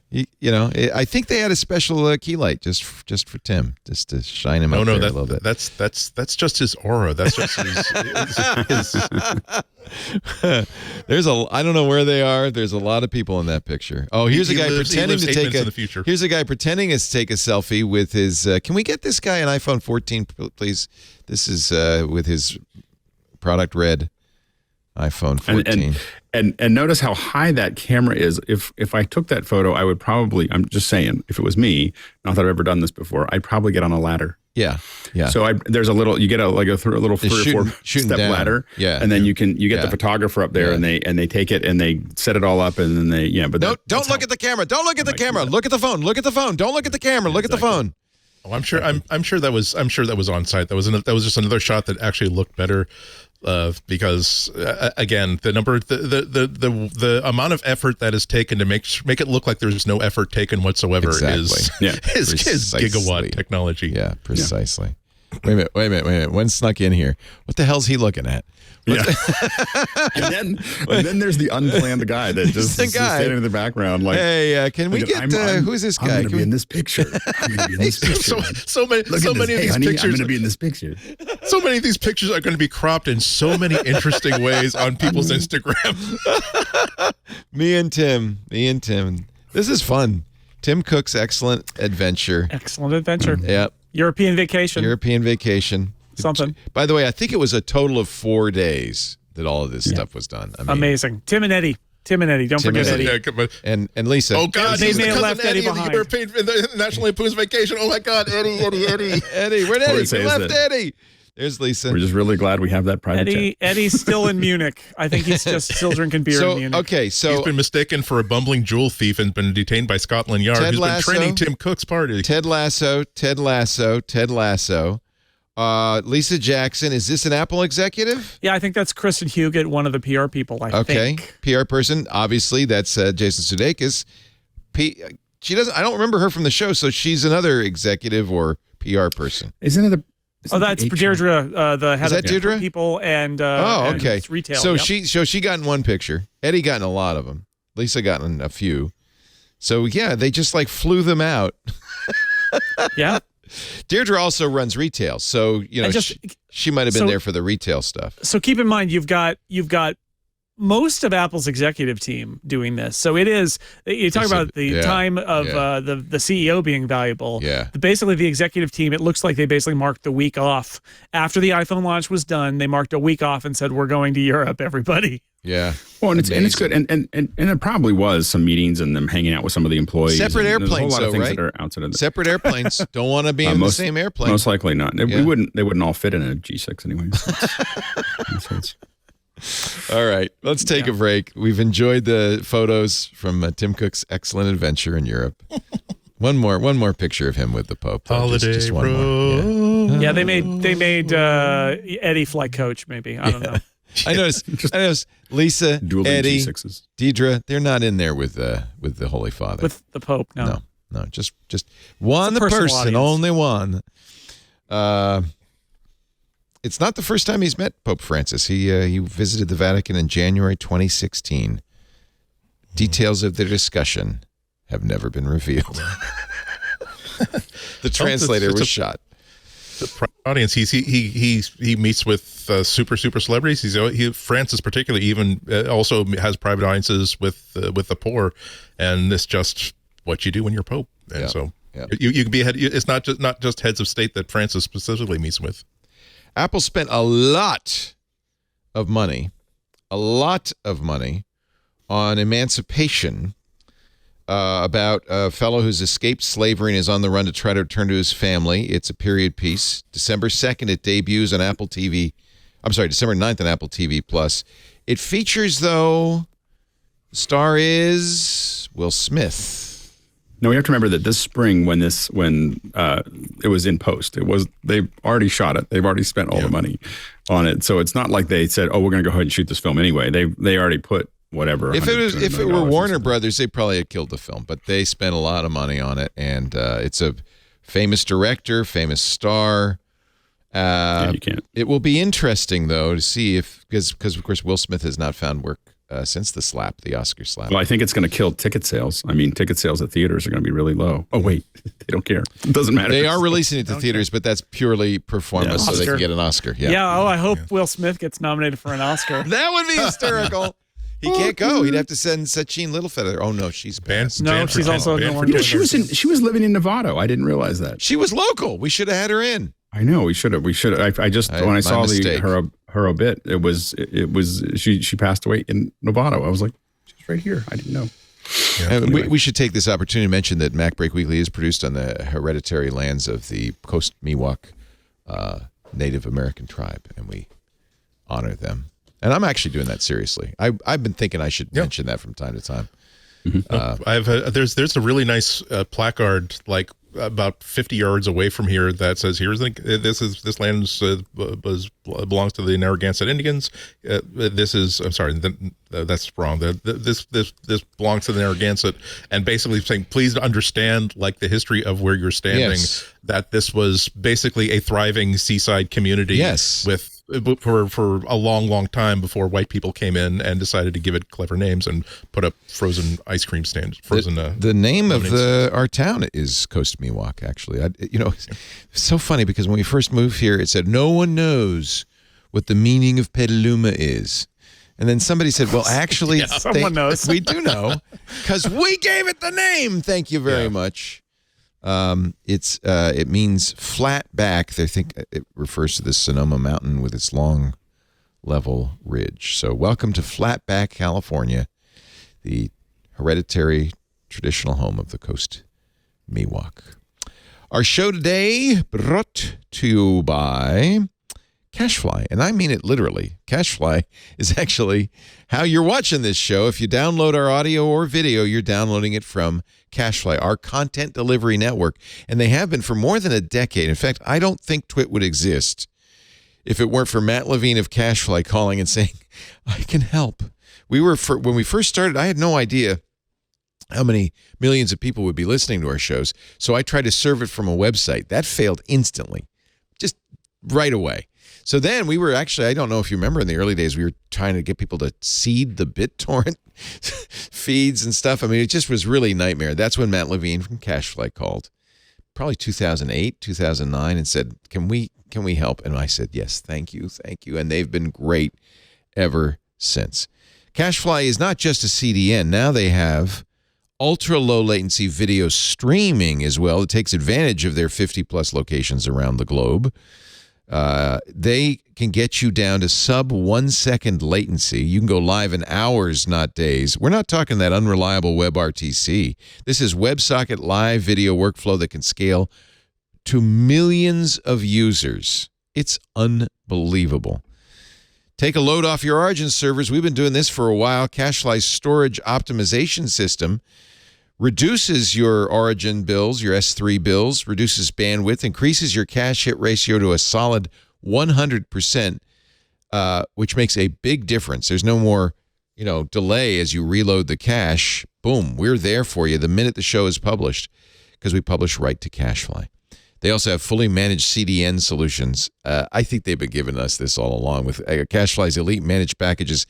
A: I think they had a special key light just for Tim, just to shine him up there a little bit.
F: That's just his aura. That's just his
A: I don't know where they are. There's a lot of people in that picture. Oh, here's a guy pretending to take here's a guy pretending to take a selfie with his can we get this guy an iPhone 14 please? This is with his product red iPhone 14.
G: And notice how high that camera is. If I took that photo, I would probably, I'm just saying, if it was me, not that I've ever done this before, I'd probably get on a ladder.
A: Yeah.
G: So there's a little, you get a little 3 or 4 step ladder.
A: Yeah.
G: And then you get the photographer up there and they take it and they set it all up and then they, but
A: don't look at the camera. Don't look at the camera. Look at the phone. Look at the phone. Don't look at the camera. Look at the phone.
F: Oh, I'm sure that was on site. That was just another shot that actually looked better. Because again, the amount of effort that is taken to make it look like there's no effort taken whatsoever is gigawatt technology.
A: Yeah, precisely. Yeah. Wait a minute. One snuck in here. What the hell's he looking at?
G: Yeah. and then there's the unplanned guy that just standing in the background like,
A: hey, can we get who's this guy?
G: I'm going to be in this picture. I'm going to be in this picture.
F: so many of these pictures.
G: I'm going to be in this picture.
F: So many of these pictures are going to be cropped in so many interesting ways on people's Instagram.
A: Me and Tim. This is fun. Tim Cook's excellent adventure. Yep.
E: European vacation. Something.
A: By the way, I think it was a total of 4 days that all of this stuff was done. I mean,
E: amazing. Tim and Eddie. Don't forget Eddie.
A: And Lisa.
F: Oh, God.
E: They may have left Eddie behind.
F: The National Lampoon's Vacation. Oh, my God. Eddie.
A: Eddie, where'd Eddie? We left Eddie. There's Lisa.
G: We're just really glad we have that private chat.
E: Eddie's still in Munich. I think he's just still drinking beer in Munich.
A: Okay, so
F: he's been mistaken for a bumbling jewel thief and been detained by Scotland Yard. He's been training Tim Cook's party.
A: Ted Lasso. Lisa Jackson, is this an Apple executive?
E: Yeah, I think that's Kristen Huguet, one of the PR people, I think.
A: PR person. Obviously, that's Jason Sudeikis. I don't remember her from the show, so she's another executive or PR person.
G: Isn't it
E: that's Deirdre, the head of
A: Deirdre?
E: people and
A: okay.
E: And retail.
A: So she got in one picture. Eddie got in a lot of them. Lisa got in a few. So yeah, they just like flew them out.
E: Yeah.
A: Deirdre also runs retail, so she might have been there for the retail stuff.
E: So keep in mind, you've got most of Apple's executive team doing this. So it is, you talk about the time of the CEO being valuable.
A: Yeah.
E: Basically, the executive team, it looks like they basically marked the week off. After the iPhone launch was done, they marked a week off and said, we're going to Europe, everybody.
A: Yeah.
G: Well, and it's good. And it probably was some meetings and them hanging out with some of the employees.
A: Separate airplanes,
G: though,
A: right?
G: That are outside of
A: Separate airplanes. Don't want to be in the same airplane.
G: Most likely not. They wouldn't all fit in a G6 anyway.
A: All right, let's take a break. We've enjoyed the photos from Tim Cook's excellent adventure in Europe. One more picture of him with the Pope.
F: Holiday
A: just one more.
E: Yeah, they made Eddie flight coach. Maybe I don't know.
A: I noticed Lisa,
G: Dueling
A: Eddie,
G: G6s.
A: Deidre, they're not in there with the Holy Father.
E: With the Pope, no.
A: No, just one
E: It's a personal
A: person,
E: audience.
A: only one. It's not the first time he's met Pope Francis. He visited the Vatican in January 2016. Details of their discussion have never been revealed. The translator was shot.
F: The private audience. He meets with super celebrities. Francis particularly even also has private audiences with the poor, and it's just what you do when you're Pope. And you can be head. It's not just heads of state that Francis specifically meets with.
A: Apple spent a lot of money on Emancipation, about a fellow who's escaped slavery and is on the run to try to return to his family. It's a period piece. December 2nd, it debuts on Apple TV. I'm sorry, December 9th on Apple TV+. It features, though, the star is Will Smith.
G: No, we have to remember that this spring, when it was in post, they've already shot it. They've already spent all the money on it. So it's not like they said, "Oh, we're going to go ahead and shoot this film anyway." They already put whatever.
A: If it were Warner Brothers, they probably had killed the film, but they spent a lot of money on it, and it's a famous director, famous star.
G: You can't.
A: It will be interesting though to see because of course Will Smith has not found work since the Oscar slap.
G: Well, I think it's going to kill ticket sales. I mean, ticket sales at theaters are going to be really low. Oh wait, they don't care. It doesn't matter.
A: They are releasing it to theaters, but that's purely performance, so they can get an Oscar.
E: Yeah. I hope Will Smith gets nominated for an Oscar.
A: That would be hysterical. He can't go. He'd have to send Sachin Littlefeather. Oh no, she's banned.
E: No, she's also in the
G: She was living in Nevada. I didn't realize that.
A: She was local. We should have had her in.
G: I know we should have. I just when I saw her obit, it was she passed away in Nevada. I was like, she's right here. I didn't know.
A: Yeah, anyway. we should take this opportunity to mention that MacBreak Weekly is produced on the hereditary lands of the Coast Miwok Native American tribe, and we honor them. And I'm actually doing that seriously. I've been thinking I should mention that from time to time.
F: Mm-hmm. There's a really nice placard like about 50 yards away from here that says this land belongs to the Narragansett Indians. That's wrong. This belongs to the Narragansett, and basically saying please understand like the history of where you're standing.
A: Yes.
F: That this was basically a thriving seaside community.
A: Yes.
F: For a long time before white people came in and decided to give it clever names and put up frozen ice cream stands.
A: The name of our town is Coast Miwok. Actually, it's so funny because when we first moved here, it said no one knows what the meaning of Petaluma is, and then somebody said, "Well, actually,
E: someone knows.
A: We do know because we gave it the name." Thank you very much. It means flat back. They think it refers to the Sonoma Mountain with its long, level ridge. So welcome to Flatback, California, the hereditary traditional home of the Coast Miwok. Our show today brought to you by CacheFly, and I mean it literally. CacheFly is actually how you're watching this show. If you download our audio or video, you're downloading it from CacheFly, our content delivery network, and they have been for more than a decade. In fact, I don't think Twit would exist if it weren't for Matt Levine of CacheFly calling and saying, I can help. When we first started, I had no idea how many millions of people would be listening to our shows, so I tried to serve it from a website. That failed instantly, just right away. So then we were actually, I don't know if you remember in the early days, we were trying to get people to seed the BitTorrent feeds and stuff. I mean, it just was really nightmare. That's when Matt Levine from CacheFly called, probably 2008, 2009, and said, can we help? And I said, yes, thank you. And they've been great ever since. CacheFly is not just a CDN. Now they have ultra low latency video streaming as well. It takes advantage of their 50 plus locations around the globe. They can get you down to sub 1 second latency. You can go live in hours, not days. We're not talking that unreliable WebRTC. This is WebSocket live video workflow that can scale to millions of users. It's unbelievable. Take a load off your Origin servers. We've been doing this for a while. CacheFly's storage optimization system reduces your Origin bills, your S3 bills, reduces bandwidth, increases your cache hit ratio to a solid 100%. which makes a big difference. There's no more, delay as you reload the cache. Boom, we're there for you the minute the show is published because we publish right to CacheFly. They also have fully managed CDN solutions. I think they've been giving us this all along with CacheFly's elite managed packages.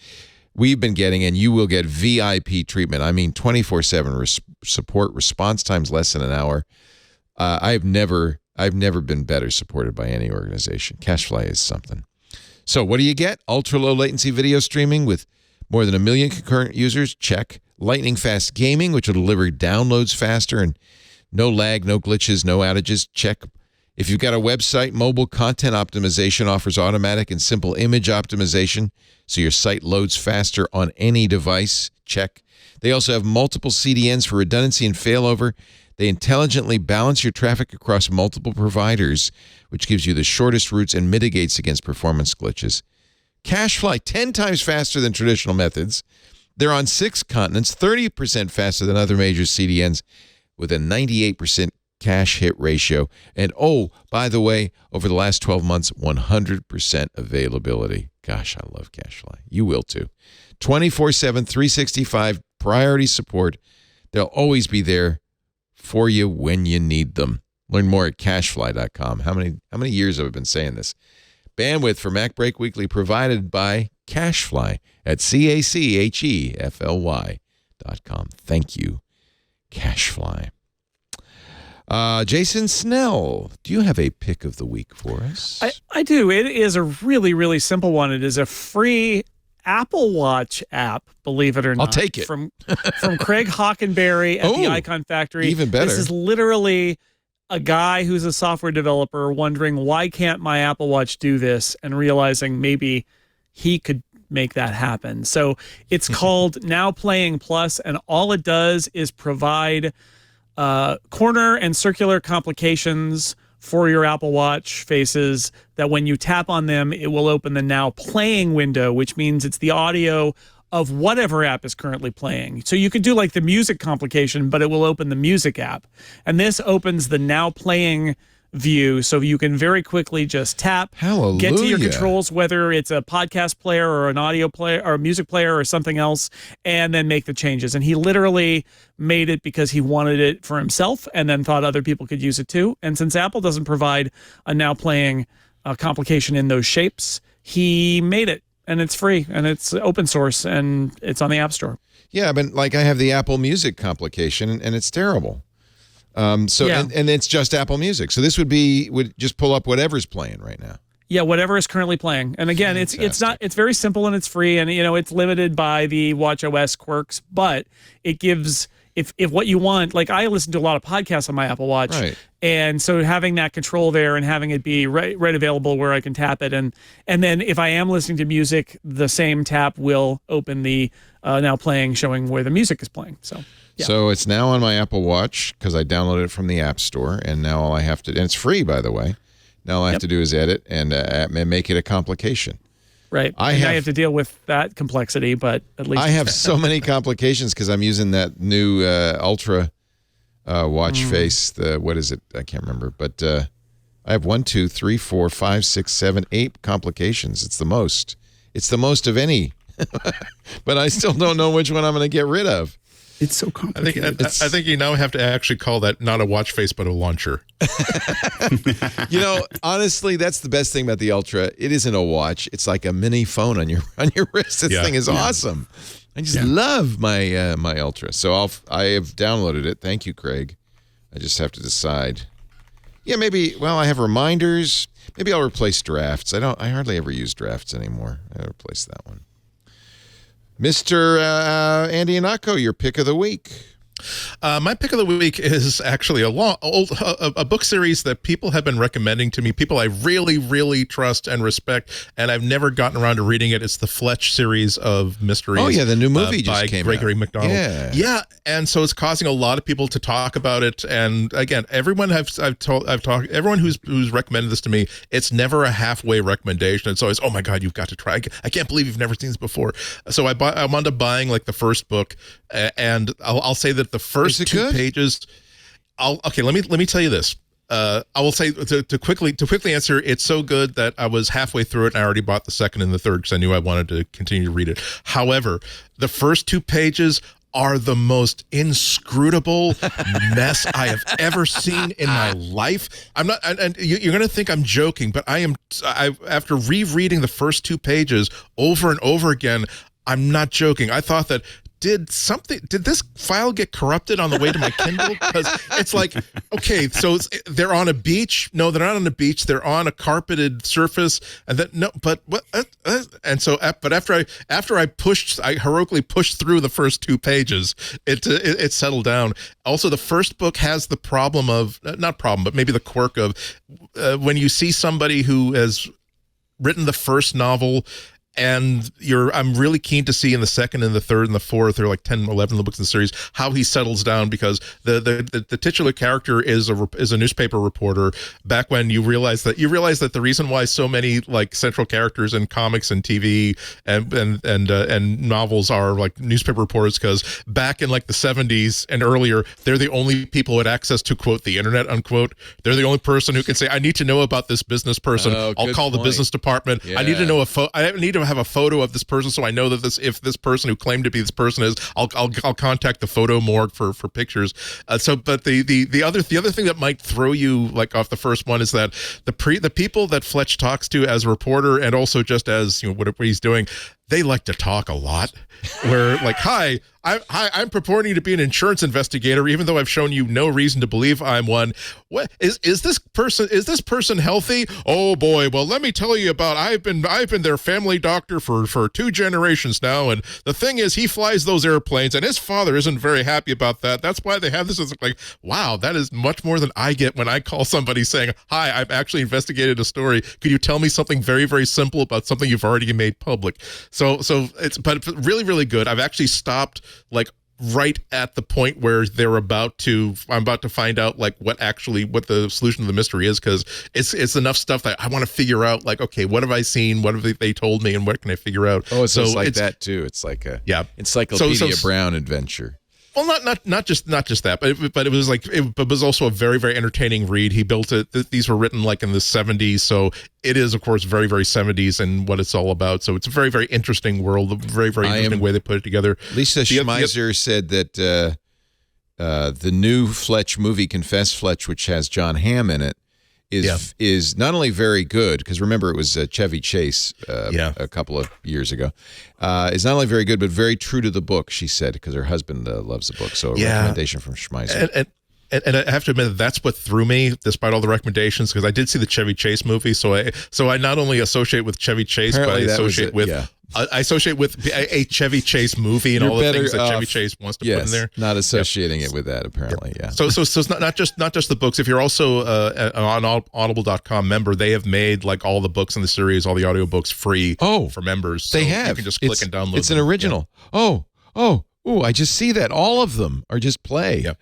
A: We've been getting, and you will get VIP treatment. I mean, 24/7 support, response times less than an hour. I've never been better supported by any organization. CacheFly is something. So what do you get? Ultra low latency video streaming with more than 1 million concurrent users. Check. Lightning fast gaming, which will deliver downloads faster and no lag, no glitches, no outages. Check. If you've got a website, mobile content optimization offers automatic and simple image optimization so your site loads faster on any device. Check. They also have multiple CDNs for redundancy and failover. They intelligently balance your traffic across multiple providers, which gives you the shortest routes and mitigates against performance glitches. CacheFly, 10 times faster than traditional methods. They're on 6 continents, 30% faster than other major CDNs, with a 98% cache hit ratio. And oh, by the way, over the last 12 months, 100% availability. Gosh, I love CacheFly. You will too. 24/7, 365, priority support. They'll always be there for you when you need them. Learn more at CacheFly.com. How many years have I been saying this? Bandwidth for MacBreak Weekly provided by CacheFly at CacheFly.com. Thank you, CacheFly. Jason Snell, do you have a pick of the week for us?
E: I do. It is a really, really simple one. It is a free Apple Watch app, believe it or not.
A: I'll take it.
E: From Craig Hockenberry at the Icon Factory.
A: Even better.
E: This is literally a guy who's a software developer wondering, why can't my Apple Watch do this? And realizing maybe he could make that happen. So it's called Now Playing Plus, and all it does is provide corner and circular complications for your Apple Watch faces that when you tap on them, it will open the Now Playing window, which means it's the audio of whatever app is currently playing. So you could do like the music complication, but it will open the music app. And this opens the Now Playing view, so you can very quickly just tap,
A: Hallelujah.
E: Get to your controls, whether it's a podcast player or an audio player or a music player or something else, and then make the changes. And he literally made it because he wanted it for himself and then thought other people could use it too. And since Apple doesn't provide a Now Playing complication in those shapes, he made it, and it's free and it's open source and it's on the App Store.
A: Yeah, but I have the Apple Music complication and it's terrible. And it's just Apple Music. So this would just pull up whatever's playing right now.
E: Yeah, whatever is currently playing. And again, it's very simple and it's free, and it's limited by the WatchOS quirks, but it gives if what you want, like I listen to a lot of podcasts on my Apple Watch.
A: Right.
E: And so having that control there and having it be right available where I can tap it, and then if I am listening to music, the same tap will open the Now Playing, showing where the music is playing. So yeah.
A: So it's now on my Apple Watch because I downloaded it from the App Store, and now all I have to, and it's free, by the way. Now all I have to do is edit and make it a complication.
E: Right. I have to deal with that complexity, but at least
A: I have so many complications because I'm using that new Ultra watch face. What is it? I can't remember, but I have 1, 2, 3, 4, 5, 6, 7, 8 complications. It's the most. It's the most of any, but I still don't know which one I'm going to get rid of.
G: It's so complicated.
F: I think you now have to actually call that not a watch face, but a launcher.
A: Honestly, that's the best thing about the Ultra. It isn't a watch. It's like a mini phone on your wrist. This thing is awesome. I just love my my Ultra. So I have downloaded it. Thank you, Craig. I just have to decide. Yeah, maybe. Well, I have reminders. Maybe I'll replace drafts. I hardly ever use drafts anymore. I'll replace that one. Mr. Andy Anako, your pick of the week.
F: My pick of the week is actually a book series that people have been recommending to me, people I really, really trust and respect, and I've never gotten around to reading it. It's the Fletch series of mysteries.
A: Oh, yeah, the new movie just
F: by
A: came
F: Gregory
A: out.
F: McDonald. Yeah, and so it's causing a lot of people to talk about it. And again, everyone everyone who's recommended this to me, it's never a halfway recommendation. It's always, oh my God, you've got to try. I can't believe you've never seen this before. So I wound up buying like the first book, and I'll say that the first 2 pages. Let me tell you this. I will say to quickly answer, it's so good that I was halfway through it and I already bought the second and the third because I knew I wanted to continue to read it. However, the first 2 pages are the most inscrutable mess I have ever seen in my life. I'm not, and you're going to think I'm joking, but after rereading the first 2 pages over and over again, I'm not joking. I thought that, did this file get corrupted on the way to my Kindle? Because it's like, okay, so they're on a beach. No, they're not on a beach. They're on a carpeted surface. And then no, but what? And so, but after I heroically pushed through the first 2 pages, it settled down. Also, the first book has the problem of not problem, but maybe the quirk of when you see somebody who has written the first novel. And I'm really keen to see in the second and the third and the fourth, there are like 10, 11 of the books in the series, how he settles down, because the titular character is a newspaper reporter. Back when you realize that the reason why so many like central characters in comics and TV and novels are like newspaper reporters, because back in like the 70s and earlier, they're the only people who had access to, quote, the internet, unquote. They're the only person who can say, I need to know about this business person. I'll call the business department. Yeah. I need to know I need to have a photo of this person so I know that if this person who claimed to be this person is, I'll contact the photo morgue for pictures. But the other thing that might throw you like off the first one is that the people that Fletch talks to as a reporter and also just as, you know, whatever he's doing, they like to talk a lot. Where like, hi, I'm purporting to be an insurance investigator, even though I've shown you no reason to believe I'm one. What is this person healthy? Oh boy, well let me tell you about. I've been their family doctor for 2 generations now, and the thing is, he flies those airplanes, and his father isn't very happy about that. That's why they have this. It's like, wow, that is much more than I get when I call somebody saying, hi, I've actually investigated a story. Could you tell me something very, very simple about something you've already made public? So it's really, really good. I've actually stopped like right at the point where I'm about to find out like what the solution to the mystery is, because it's enough stuff that I want to figure out, like, okay, what have I seen, what have they told me, and what can I figure out?
A: Oh, so it's like that too. It's like a Encyclopedia Brown adventure.
F: Well, not just that, but it was like it was also a very, very entertaining read. He built it. These were written like in the 70s, so it is of course very, very 70s and what it's all about. So it's a very, very interesting world, a very, very interesting way they put it together.
A: Lisa Schmeiser said that the new Fletch movie, Confess Fletch, which has John Hamm in it, is not only very good, because remember it was Chevy Chase a couple of years ago, is not only very good, but very true to the book, she said, because her husband loves the book. So a recommendation from Schmeiser.
F: And I have to admit that's what threw me, despite all the recommendations, because I did see the Chevy Chase movie. So I not only associate with Chevy Chase,
A: apparently
F: but I associate with a Chevy Chase movie and all the things that Chevy Chase wants to put in there.
A: Not associating it with that, apparently. Yeah.
F: So it's not just the books. If you're also an Audible.com member, they have made like all the books in the series, all the audiobooks free for members. So
A: they have.
F: You can just click and download.
A: It's an original. Yeah. Oh, I just see that. All of them are just play.
F: Yep.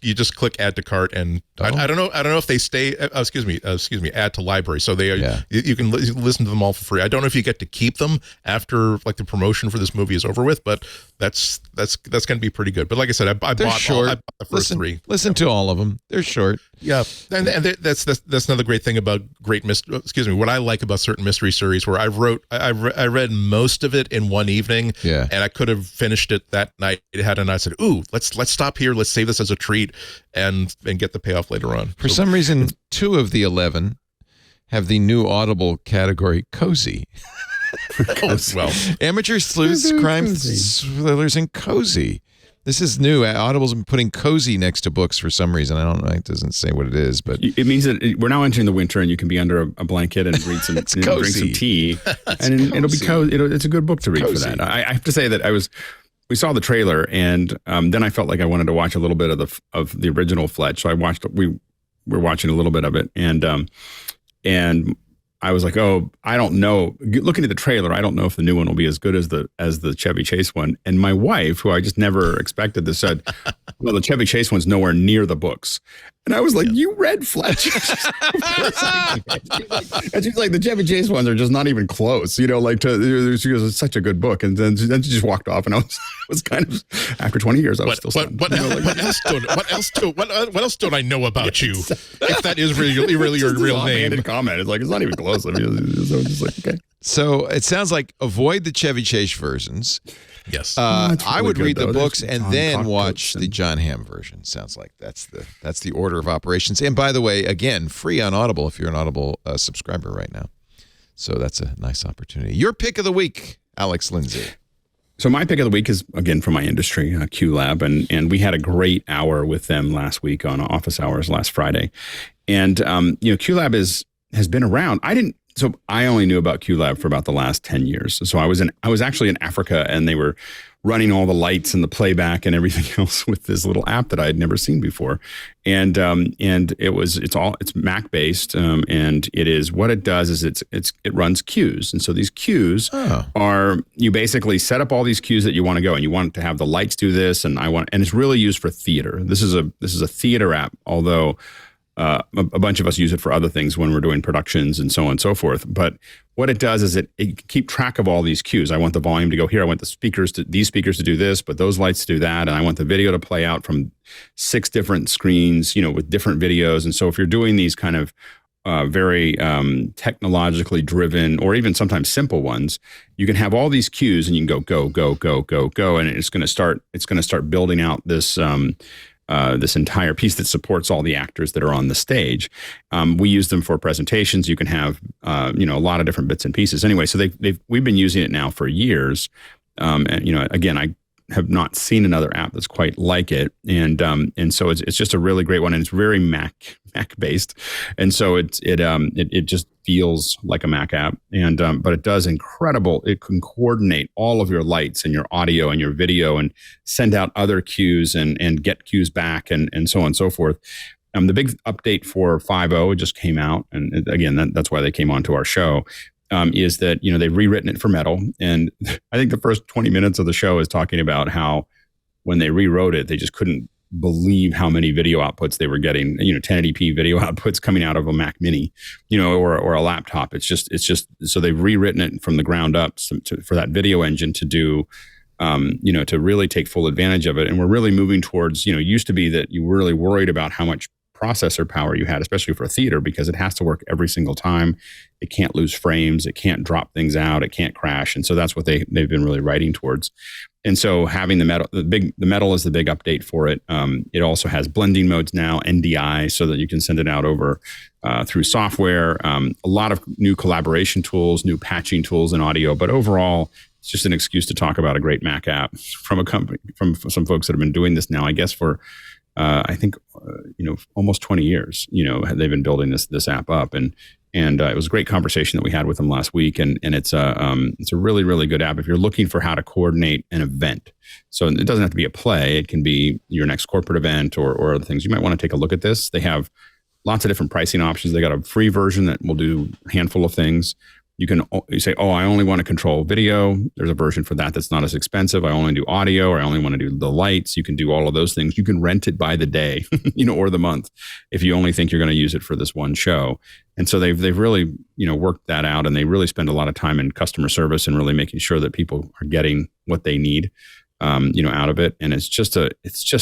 F: You just click add to cart, and I don't know if they stay. Excuse me, add to library. So they are. You can listen to them all for free. I don't know if you get to keep them after like the promotion for this movie is over with, but that's going to be pretty good. But like I said, I bought the first 3.
A: Listen to all of them. They're short.
F: Yeah, and that's another great thing about what I like about certain mystery series, where I read most of it in one evening.
A: Yeah,
F: and I could have finished it that night. And I said, "Ooh, let's stop here. Let's save this as a treat, and get the payoff later on."
A: For some reason, 2 of the 11 have the new Audible category, cozy.
F: Well,
A: amateur sleuths, crime thrillers, and cozy. This is new. Audible's been putting cozy next to books for some reason. I don't know. It doesn't say what it is, but
G: it means that we're now entering the winter, and you can be under a blanket and read some, drink some tea, and it'll be cozy. It's a good book to read for that. I have to say that we saw the trailer, and then I felt like I wanted to watch a little bit of the original Fletch. So we were watching a little bit of it, and I was like, oh, I don't know. Looking at the trailer, I don't know if the new one will be as good as the Chevy Chase one. And my wife, who I just never expected this, said, Well, the Chevy Chase one's nowhere near the books. And I was like, you read Fletch? And she's like, the Chevy Chase ones are just not even close. She goes, it's such a good book. And then she just walked off. And I was kind of, after 20 years, I was still stunned.
F: What else don't I know about you? If that is really your real name.
G: Comment. It's like, it's not even close. I mean, so just like, okay.
A: So it sounds like avoid the Chevy Chase versions.
F: Yes.
A: I would read the books and then watch the John Hamm version. Sounds like that's the order of operations. And by the way, again, free on Audible if you're an Audible subscriber right now. So that's a nice opportunity. Your pick of the week, Alex Lindsay.
G: So my pick of the week is, again, from my industry, QLab. And we had a great hour with them last week on office hours last Friday. And, QLab has been around. So I only knew about QLab for about the last 10 years. So I was actually in Africa, and they were running all the lights and the playback and everything else with this little app that I had never seen before. And it's Mac based. And it is, what it does is it runs queues. And so these queues are, you basically set up all these queues that you want to go, and you want to have the lights do this. And it's really used for theater. This is a theater app, although a bunch of us use it for other things when we're doing productions and so on and so forth. But what it does is it keep track of all these cues. I want the volume to go here. I want these speakers to do this, but those lights to do that. And I want the video to play out from 6 different screens, with different videos. And so if you're doing these kind of very technologically driven, or even sometimes simple ones, you can have all these cues, and you can go, and it's going to start building out this this entire piece that supports all the actors that are on the stage. We use them for presentations. You can have, a lot of different bits and pieces. Anyway, so we've been using it now for years. And again, I have not seen another app that's quite like it. And so it's just a really great one, and it's very Mac based. And so it just feels like a Mac app. And but it does incredible. It can coordinate all of your lights and your audio and your video, and send out other cues and get cues back, and so on and so forth. The big update for 5.0 just came out, and again, that's why they came onto our show. Is that they've rewritten it for Metal, and I think the first 20 minutes of the show is talking about how when they rewrote it, they just couldn't believe how many video outputs they were getting. 1080p video outputs coming out of a Mac Mini, or a laptop. It's just so they've rewritten it from the ground up for that video engine to do, to really take full advantage of it. And we're really moving towards, used to be that you were really worried about how much processor power you had, especially for theater, because it has to work every single time. It can't lose frames. It can't drop things out. It can't crash. And so that's what they've been really writing towards. And so having the Metal is the big update for it. It also has blending modes now, NDI, so that you can send it out over through software. A lot of new collaboration tools, new patching tools in audio. But overall, it's just an excuse to talk about a great Mac app from a company, from some folks that have been doing this now, I guess, for I think, almost 20 years, they've been building this app up, and it was a great conversation that we had with them last week. And it's a really, really good app if you're looking for how to coordinate an event. So it doesn't have to be a play. It can be your next corporate event or other things. You might want to take a look at this. They have lots of different pricing options. They got a free version that will do a handful of things. You say, I only want to control video. There's a version for that that's not as expensive. I only do audio, or I only want to do the lights. You can do all of those things. You can rent it by the day, or the month, if you only think you're going to use it for this one show. And so they've really, worked that out, and they really spend a lot of time in customer service and really making sure that people are getting what they need, out of it. And it's just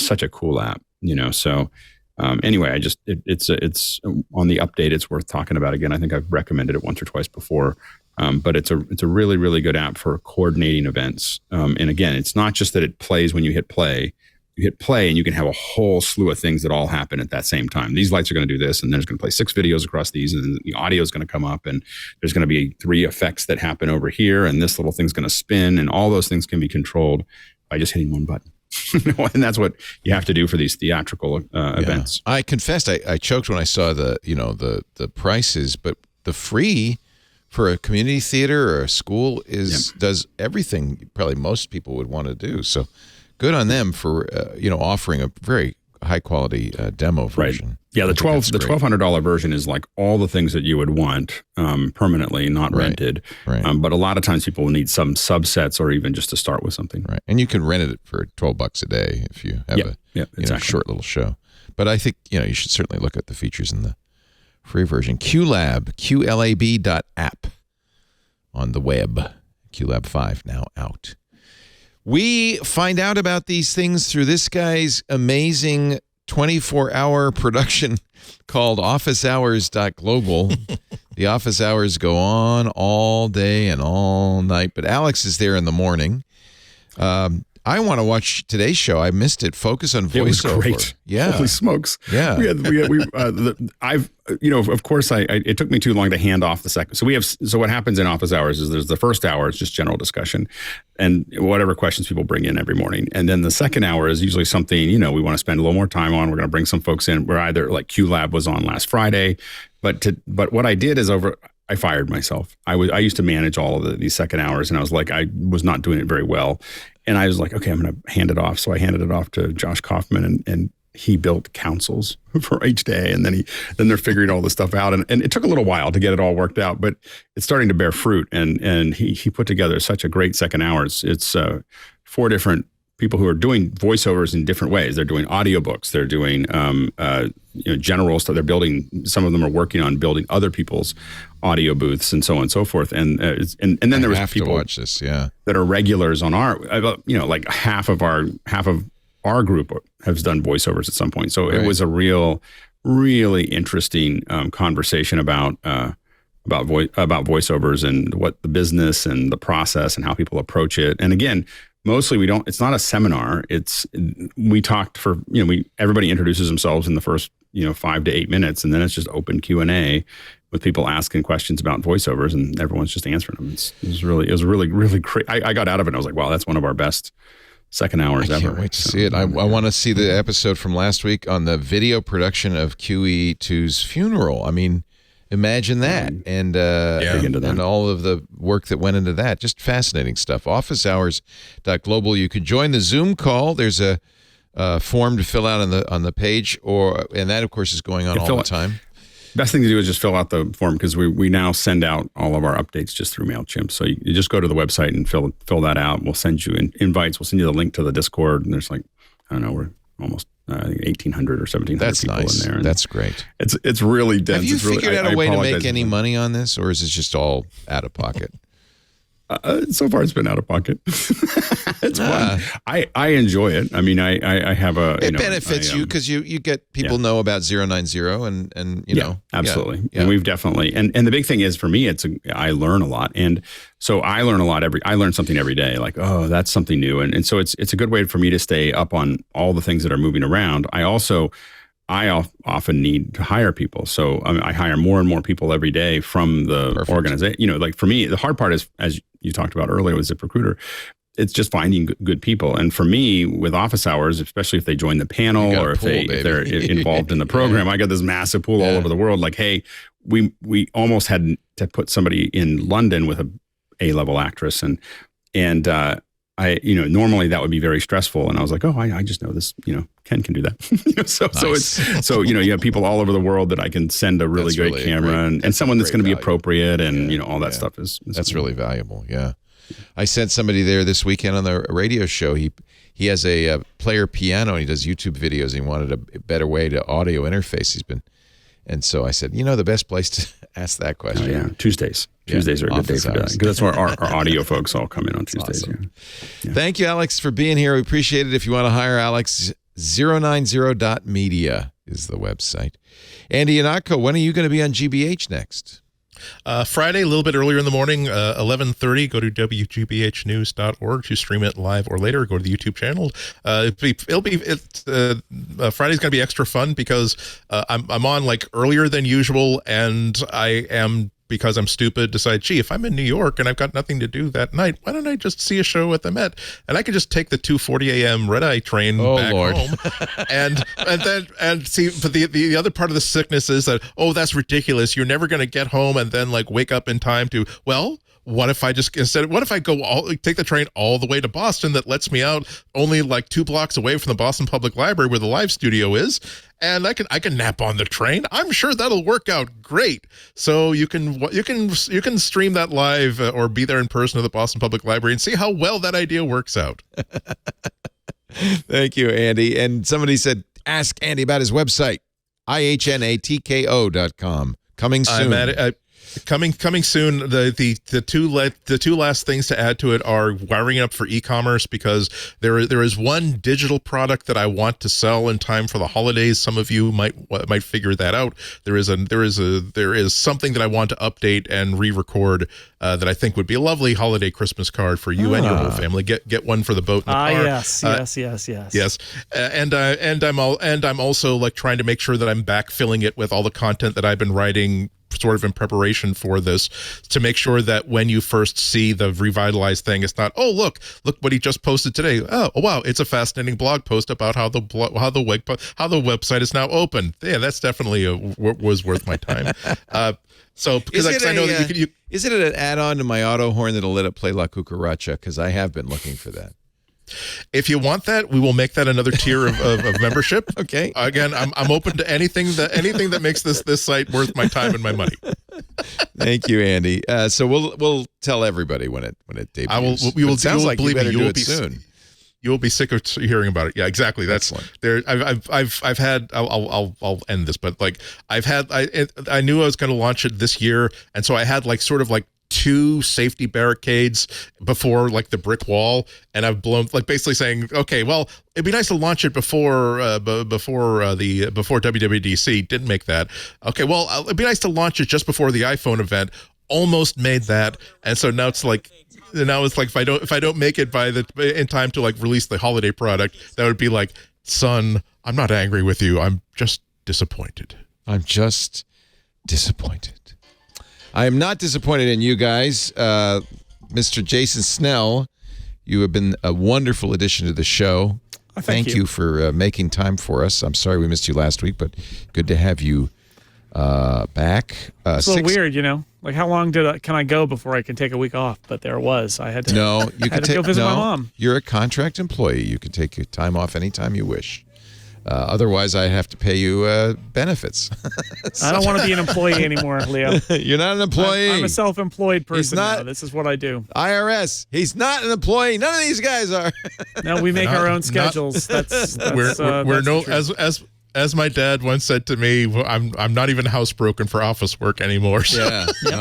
G: such a cool app, so. Anyway, it's on the update. It's worth talking about again. I think I've recommended it once or twice before, but it's a really, really good app for coordinating events. And again, it's not just that it plays when you hit play. You hit play, and you can have a whole slew of things that all happen at that same time. These lights are going to do this, and then it's going to play 6 videos across these, and then the audio is going to come up, and there's going to be 3 effects that happen over here, and this little thing's going to spin, and all those things can be controlled by just hitting one button. And that's what you have to do for these theatrical events.
A: I confessed I choked when I saw the prices, but the free for a community theater or a school does everything probably most people would want to do. So good on them for offering a very high quality demo version.
G: Right. Yeah, the $1,200 version is like all the things that you would want permanently, not rented.
A: Right.
G: But a lot of times people will need some subsets or even just to start with something.
A: Right. And you can rent it for $12 a day if you have a short little show. But I think you should certainly look at the features in the free version. QLab, QLab.app on the web. QLab 5 now out. We find out about these things through this guy's amazing 24-hour production called officehours.global. The office hours go on all day and all night, but Alex is there in the morning. I want to watch today's show. I missed it. Focus on voiceover.
G: It was great.
A: Yeah.
G: Holy smokes.
A: Yeah.
G: Of course, it took me too long to hand off the second. So what happens in office hours is there's the first hour, it's just general discussion and whatever questions people bring in every morning. And then the second hour is usually something, we want to spend a little more time on. We're going to bring some folks in. We're either like QLab was on last Friday, but what I did is I fired myself. I used to manage all of these second hours, and I was like, I was not doing it very well. And I was like, okay, I'm going to hand it off. So I handed it off to Josh Kaufman, and he built councils for each day. And then they're figuring all this stuff out. And it took a little while to get it all worked out, but it's starting to bear fruit. And he put together such a great second hour. It's 4 different people who are doing voiceovers in different ways. They're doing audiobooks. They're doing general stuff. They're building. Some of them are working on building other people's audio booths and so on and so forth. And then there was people
A: to watch this,
G: that are regulars on our, like half of our group has done voiceovers at some point. So it was a really interesting conversation about voiceovers and what the business and the process and how people approach it. And again, mostly it's not a seminar. We talked for, everybody introduces themselves in the first, 5 to 8 minutes, and then it's just open Q&A with people asking questions about voiceovers, and everyone's just answering them. It was really great. I got out of it and I was like, wow, that's one of our best second hours ever.
A: I can't wait to see it. I want to see the episode from last week on the video production of QE2's funeral. I mean, imagine that. And and all of the work that went into that. Just fascinating stuff. Officehours.global. You could join the Zoom call. There's a form to fill out on the page, and that, of course, is going on all the time.
G: Best thing to do is just fill out the form, because we now send out all of our updates just through MailChimp. So you just go to the website and fill that out. We'll send you invites. We'll send you the link to the Discord. And there's we're almost 1,800 or 1,700 people in there.
A: That's great.
G: It's really dense.
A: Have you figured out a way to make any money on this, or is it just all out of pocket?
G: So far, it's been out of pocket. It's fun. I enjoy it. I mean, I have a.
A: It benefits you because you get people know about 090 and
G: absolutely.
A: Yeah.
G: And we've definitely and the big thing is for me, I learn a lot, and so I learn a lot I learn something every day. Like, oh, that's something new, and so it's a good way for me to stay up on all the things that are moving around. I often need to hire people. So I hire more and more people every day from the organization. Like for me, the hard part is, as you talked about earlier with ZipRecruiter, it's just finding good people. And for me, with office hours, especially if they join the panel or if they're involved in the program, I got this massive pool all over the world. Like, hey, we almost had to put somebody in London with a A-level actress. And I normally that would be very stressful. And I was like, oh, I just know this, Ken can do that. So you have people all over the world that I can send a really great camera and someone that's going to be appropriate and all that stuff is
A: that's really valuable. Yeah. I sent somebody there this weekend on the radio show. He has a player piano and he does YouTube videos. And he wanted a better way to audio interface. And so I said, the best place to ask that question.
G: Tuesdays. Tuesdays are a good day for that, because that's where our audio folks all come in on Tuesdays.
A: Awesome. Thank you, Alex, for being here. We appreciate it. If you want to hire Alex, 090.media is the website. Andy Ihnatko, when are you going to be on GBH next?
F: Friday, a little bit earlier in the morning, 11:30. Go to wgbhnews.org to stream it live or later. Go to the YouTube channel. Friday's going to be extra fun because I'm on earlier than usual, and I am, because I'm stupid, decide, gee, if I'm in New York and I've got nothing to do that night, why don't I just see a show at the Met? And I could just take the 2:40 a.m. red-eye train back home and see. But the other part of the sickness is that, that's ridiculous. You're never going to get home and then wake up in time to, what if I take the train all the way to Boston that lets me out only like 2 blocks away from the Boston Public Library where the live studio is, and I can nap on the train. I'm sure that'll work out great. So you can stream that live or be there in person at the Boston Public Library and see how well that idea works out.
A: Thank you, Andy. And somebody said, ask Andy about his website, ihnatko.com. Coming soon.
F: Coming soon. The two last things to add to it are wiring up for e-commerce, because there is one digital product that I want to sell in time for the holidays. Some of you might figure that out. There is something that I want to update and re-record that I think would be a lovely holiday Christmas card for you and your whole family. Get one for the boat in the car.
E: Yes.
F: And I'm also like trying to make sure that I'm backfilling it with all the content that I've been writing sort of in preparation for this, to make sure that when you first see the revitalized thing, it's not, oh, look what he just posted today. Oh wow, it's a fascinating blog post about how the website is now open. Yeah, that's definitely was worth my time. So because I know that you
A: is it an add-on to my auto horn that'll let it play La Cucaracha? Because I have been looking for that.
F: If you want that, we will make that another tier of membership.
A: Okay.
F: Again, I'm open to anything that makes this site worth my time and my money.
A: Thank you, Andy. So we'll tell everybody when it debuts.
F: We will.
A: Sounds like you better do it
F: soon. You will be sick of hearing about it. Yeah, exactly. That's there. I've had. I'll end this, but like I knew I was going to launch it this year, and so I had sort of 2 safety barricades before the brick wall, and I've blown basically saying, okay, well, it'd be nice to launch it before WWDC. Didn't make that. Okay, well, it'd be nice to launch it just before the iPhone event. Almost made that, and so now it's if I don't make it in time to release the holiday product, that would be son, I'm not angry with you. I'm just disappointed.
A: I am not disappointed in you guys. Mr. Jason Snell, you have been a wonderful addition to the show. Thank you for making time for us. I'm sorry we missed you last week, but good to have you back.
E: It's a little weird, how long can I go before I can take a week off? But there it was. I had to.
A: No, you can
E: go visit my mom.
A: You're a contract employee. You can take your time off anytime you wish. Otherwise, I have to pay you benefits.
E: I don't want to be an employee anymore, Leo.
A: You're not an employee.
E: I'm a self-employed person now. This is what I do.
A: IRS. He's not an employee. None of these guys are.
E: No, we make our own schedules.
F: As my dad once said to me, I'm not even housebroken for office work anymore. So
A: yeah. I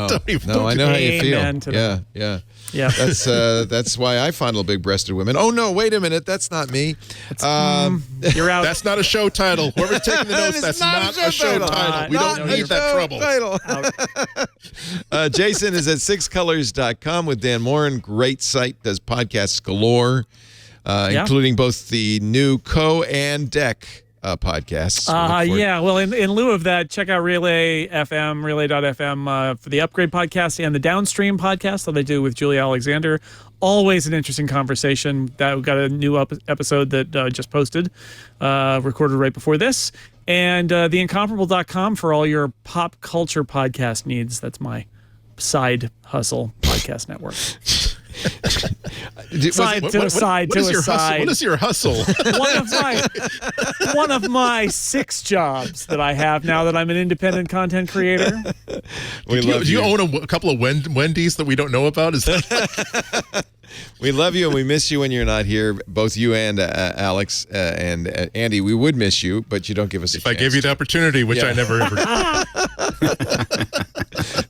A: know how you feel. Yeah. That's why I fondle big-breasted women. Oh no, wait a minute, that's not me.
E: You're out.
F: That's not a show title. Whoever's taking the notes, that's not a show title. We don't need that trouble.
A: Jason is at sixcolors.com with Dan Morin. Great site, does podcasts galore, including both the new and podcasts.
E: Well, in lieu of that, check out relay.fm for the Upgrade podcast and the Downstream podcast that they do with Julia Alexander. Always an interesting conversation. We've got a new episode that just posted, recorded right before this. And theincomparable.com for all your pop culture podcast needs. That's my side hustle podcast network.
F: What is your hustle?
E: One of my 6 jobs that I have now that I'm an independent content creator.
F: Do you own a couple of Wendy's that we don't know about? Is that
A: We love you and we miss you when you're not here, both you and Alex and Andy. We would miss you, but you don't give us a chance.
F: If I gave you the opportunity, which I never ever did.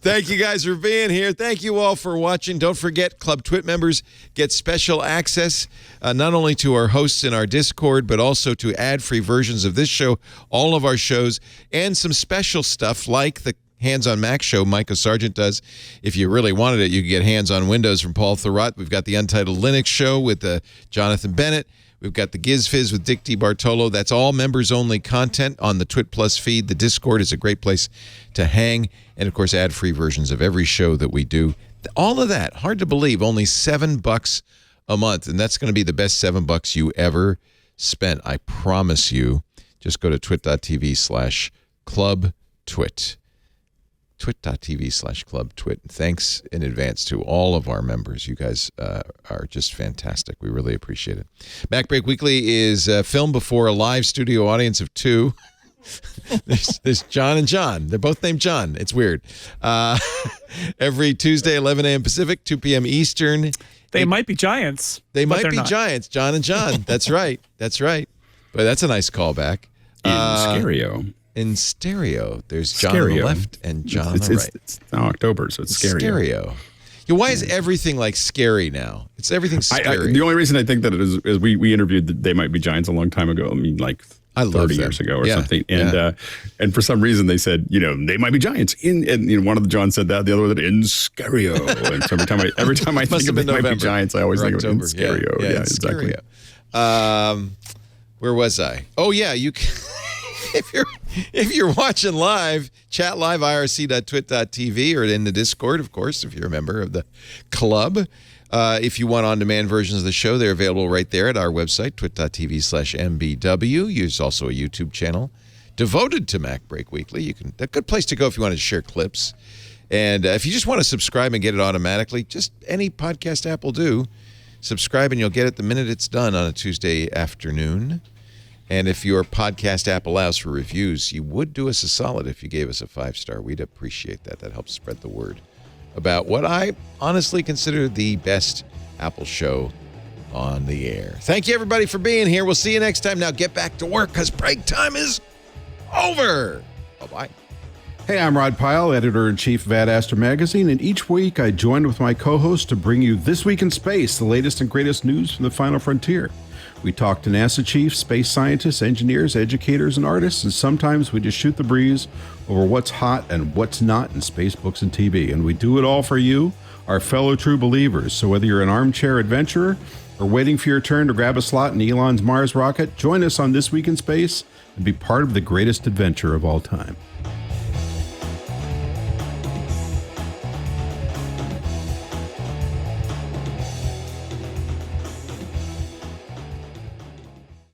A: Thank you guys for being here. Thank you all for watching. Don't forget, Club Twit members get special access not only to our hosts in our Discord, but also to ad-free versions of this show, all of our shows, and some special stuff like the Hands on Mac show Micah Sargent does. If you really wanted it, you could get Hands on Windows from Paul Thurrott. We've got the Untitled Linux show with Jonathan Bennett. We've got the GizFizz with Dick DiBartolo. That's all members-only content on the Twit Plus feed. The Discord is a great place to hang. And, of course, ad-free versions of every show that we do. All of that, hard to believe, only $7 a month. And that's going to be the best $7 you ever spent. I promise you. Just go to twit.tv/clubtwit. twit.tv/clubtwit. Thanks in advance to all of our members. You guys are just fantastic. We really appreciate it. MacBreak Weekly is filmed before a live studio audience of 2. There's John and John. They're both named John. It's weird. Every Tuesday, 11 a.m. Pacific, 2 p.m. Eastern.
E: They might be giants.
A: They might be giants, John and John. That's right. That's right. But that's a nice callback. In stereo. There's John on the left and John on the right.
G: It's now October, so it's stereo.
A: Yeah, why is everything like scary now? Everything's scary.
G: The only reason I think that it is we interviewed They Might Be Giants a long time ago. I mean, like 30 years ago or something. And for some reason they said, they might be giants. And one of the John said that, the other one in stereo. And so every time I think of They Might Be Giants, I always think of it in stereo. Yeah, exactly.
A: Where was I? Oh yeah, you can, if you're watching live, chat live irc.twit.tv or in the Discord, of course, if you're a member of the club. If you want on-demand versions of the show, they're available right there at our website, twit.tv/mbw. There's also a YouTube channel devoted to MacBreak Weekly. A good place to go if you want to share clips. And if you just want to subscribe and get it automatically, just any podcast app will do. Subscribe and you'll get it the minute it's done on a Tuesday afternoon. And if your podcast app allows for reviews, you would do us a solid if you gave us a 5-star. We'd appreciate that. That helps spread the word about what I honestly consider the best Apple show on the air. Thank you, everybody, for being here. We'll see you next time. Now get back to work because break time is over. Bye-bye.
K: Hey, I'm Rod Pyle, editor-in-chief of Ad Astra Magazine, and each week I join with my co-host to bring you This Week in Space, the latest and greatest news from the final frontier. We talk to NASA chiefs, space scientists, engineers, educators, and artists, and sometimes we just shoot the breeze over what's hot and what's not in space, books, and TV. And we do it all for you, our fellow true believers. So whether you're an armchair adventurer or waiting for your turn to grab a slot in Elon's Mars rocket, join us on This Week in Space and be part of the greatest adventure of all time.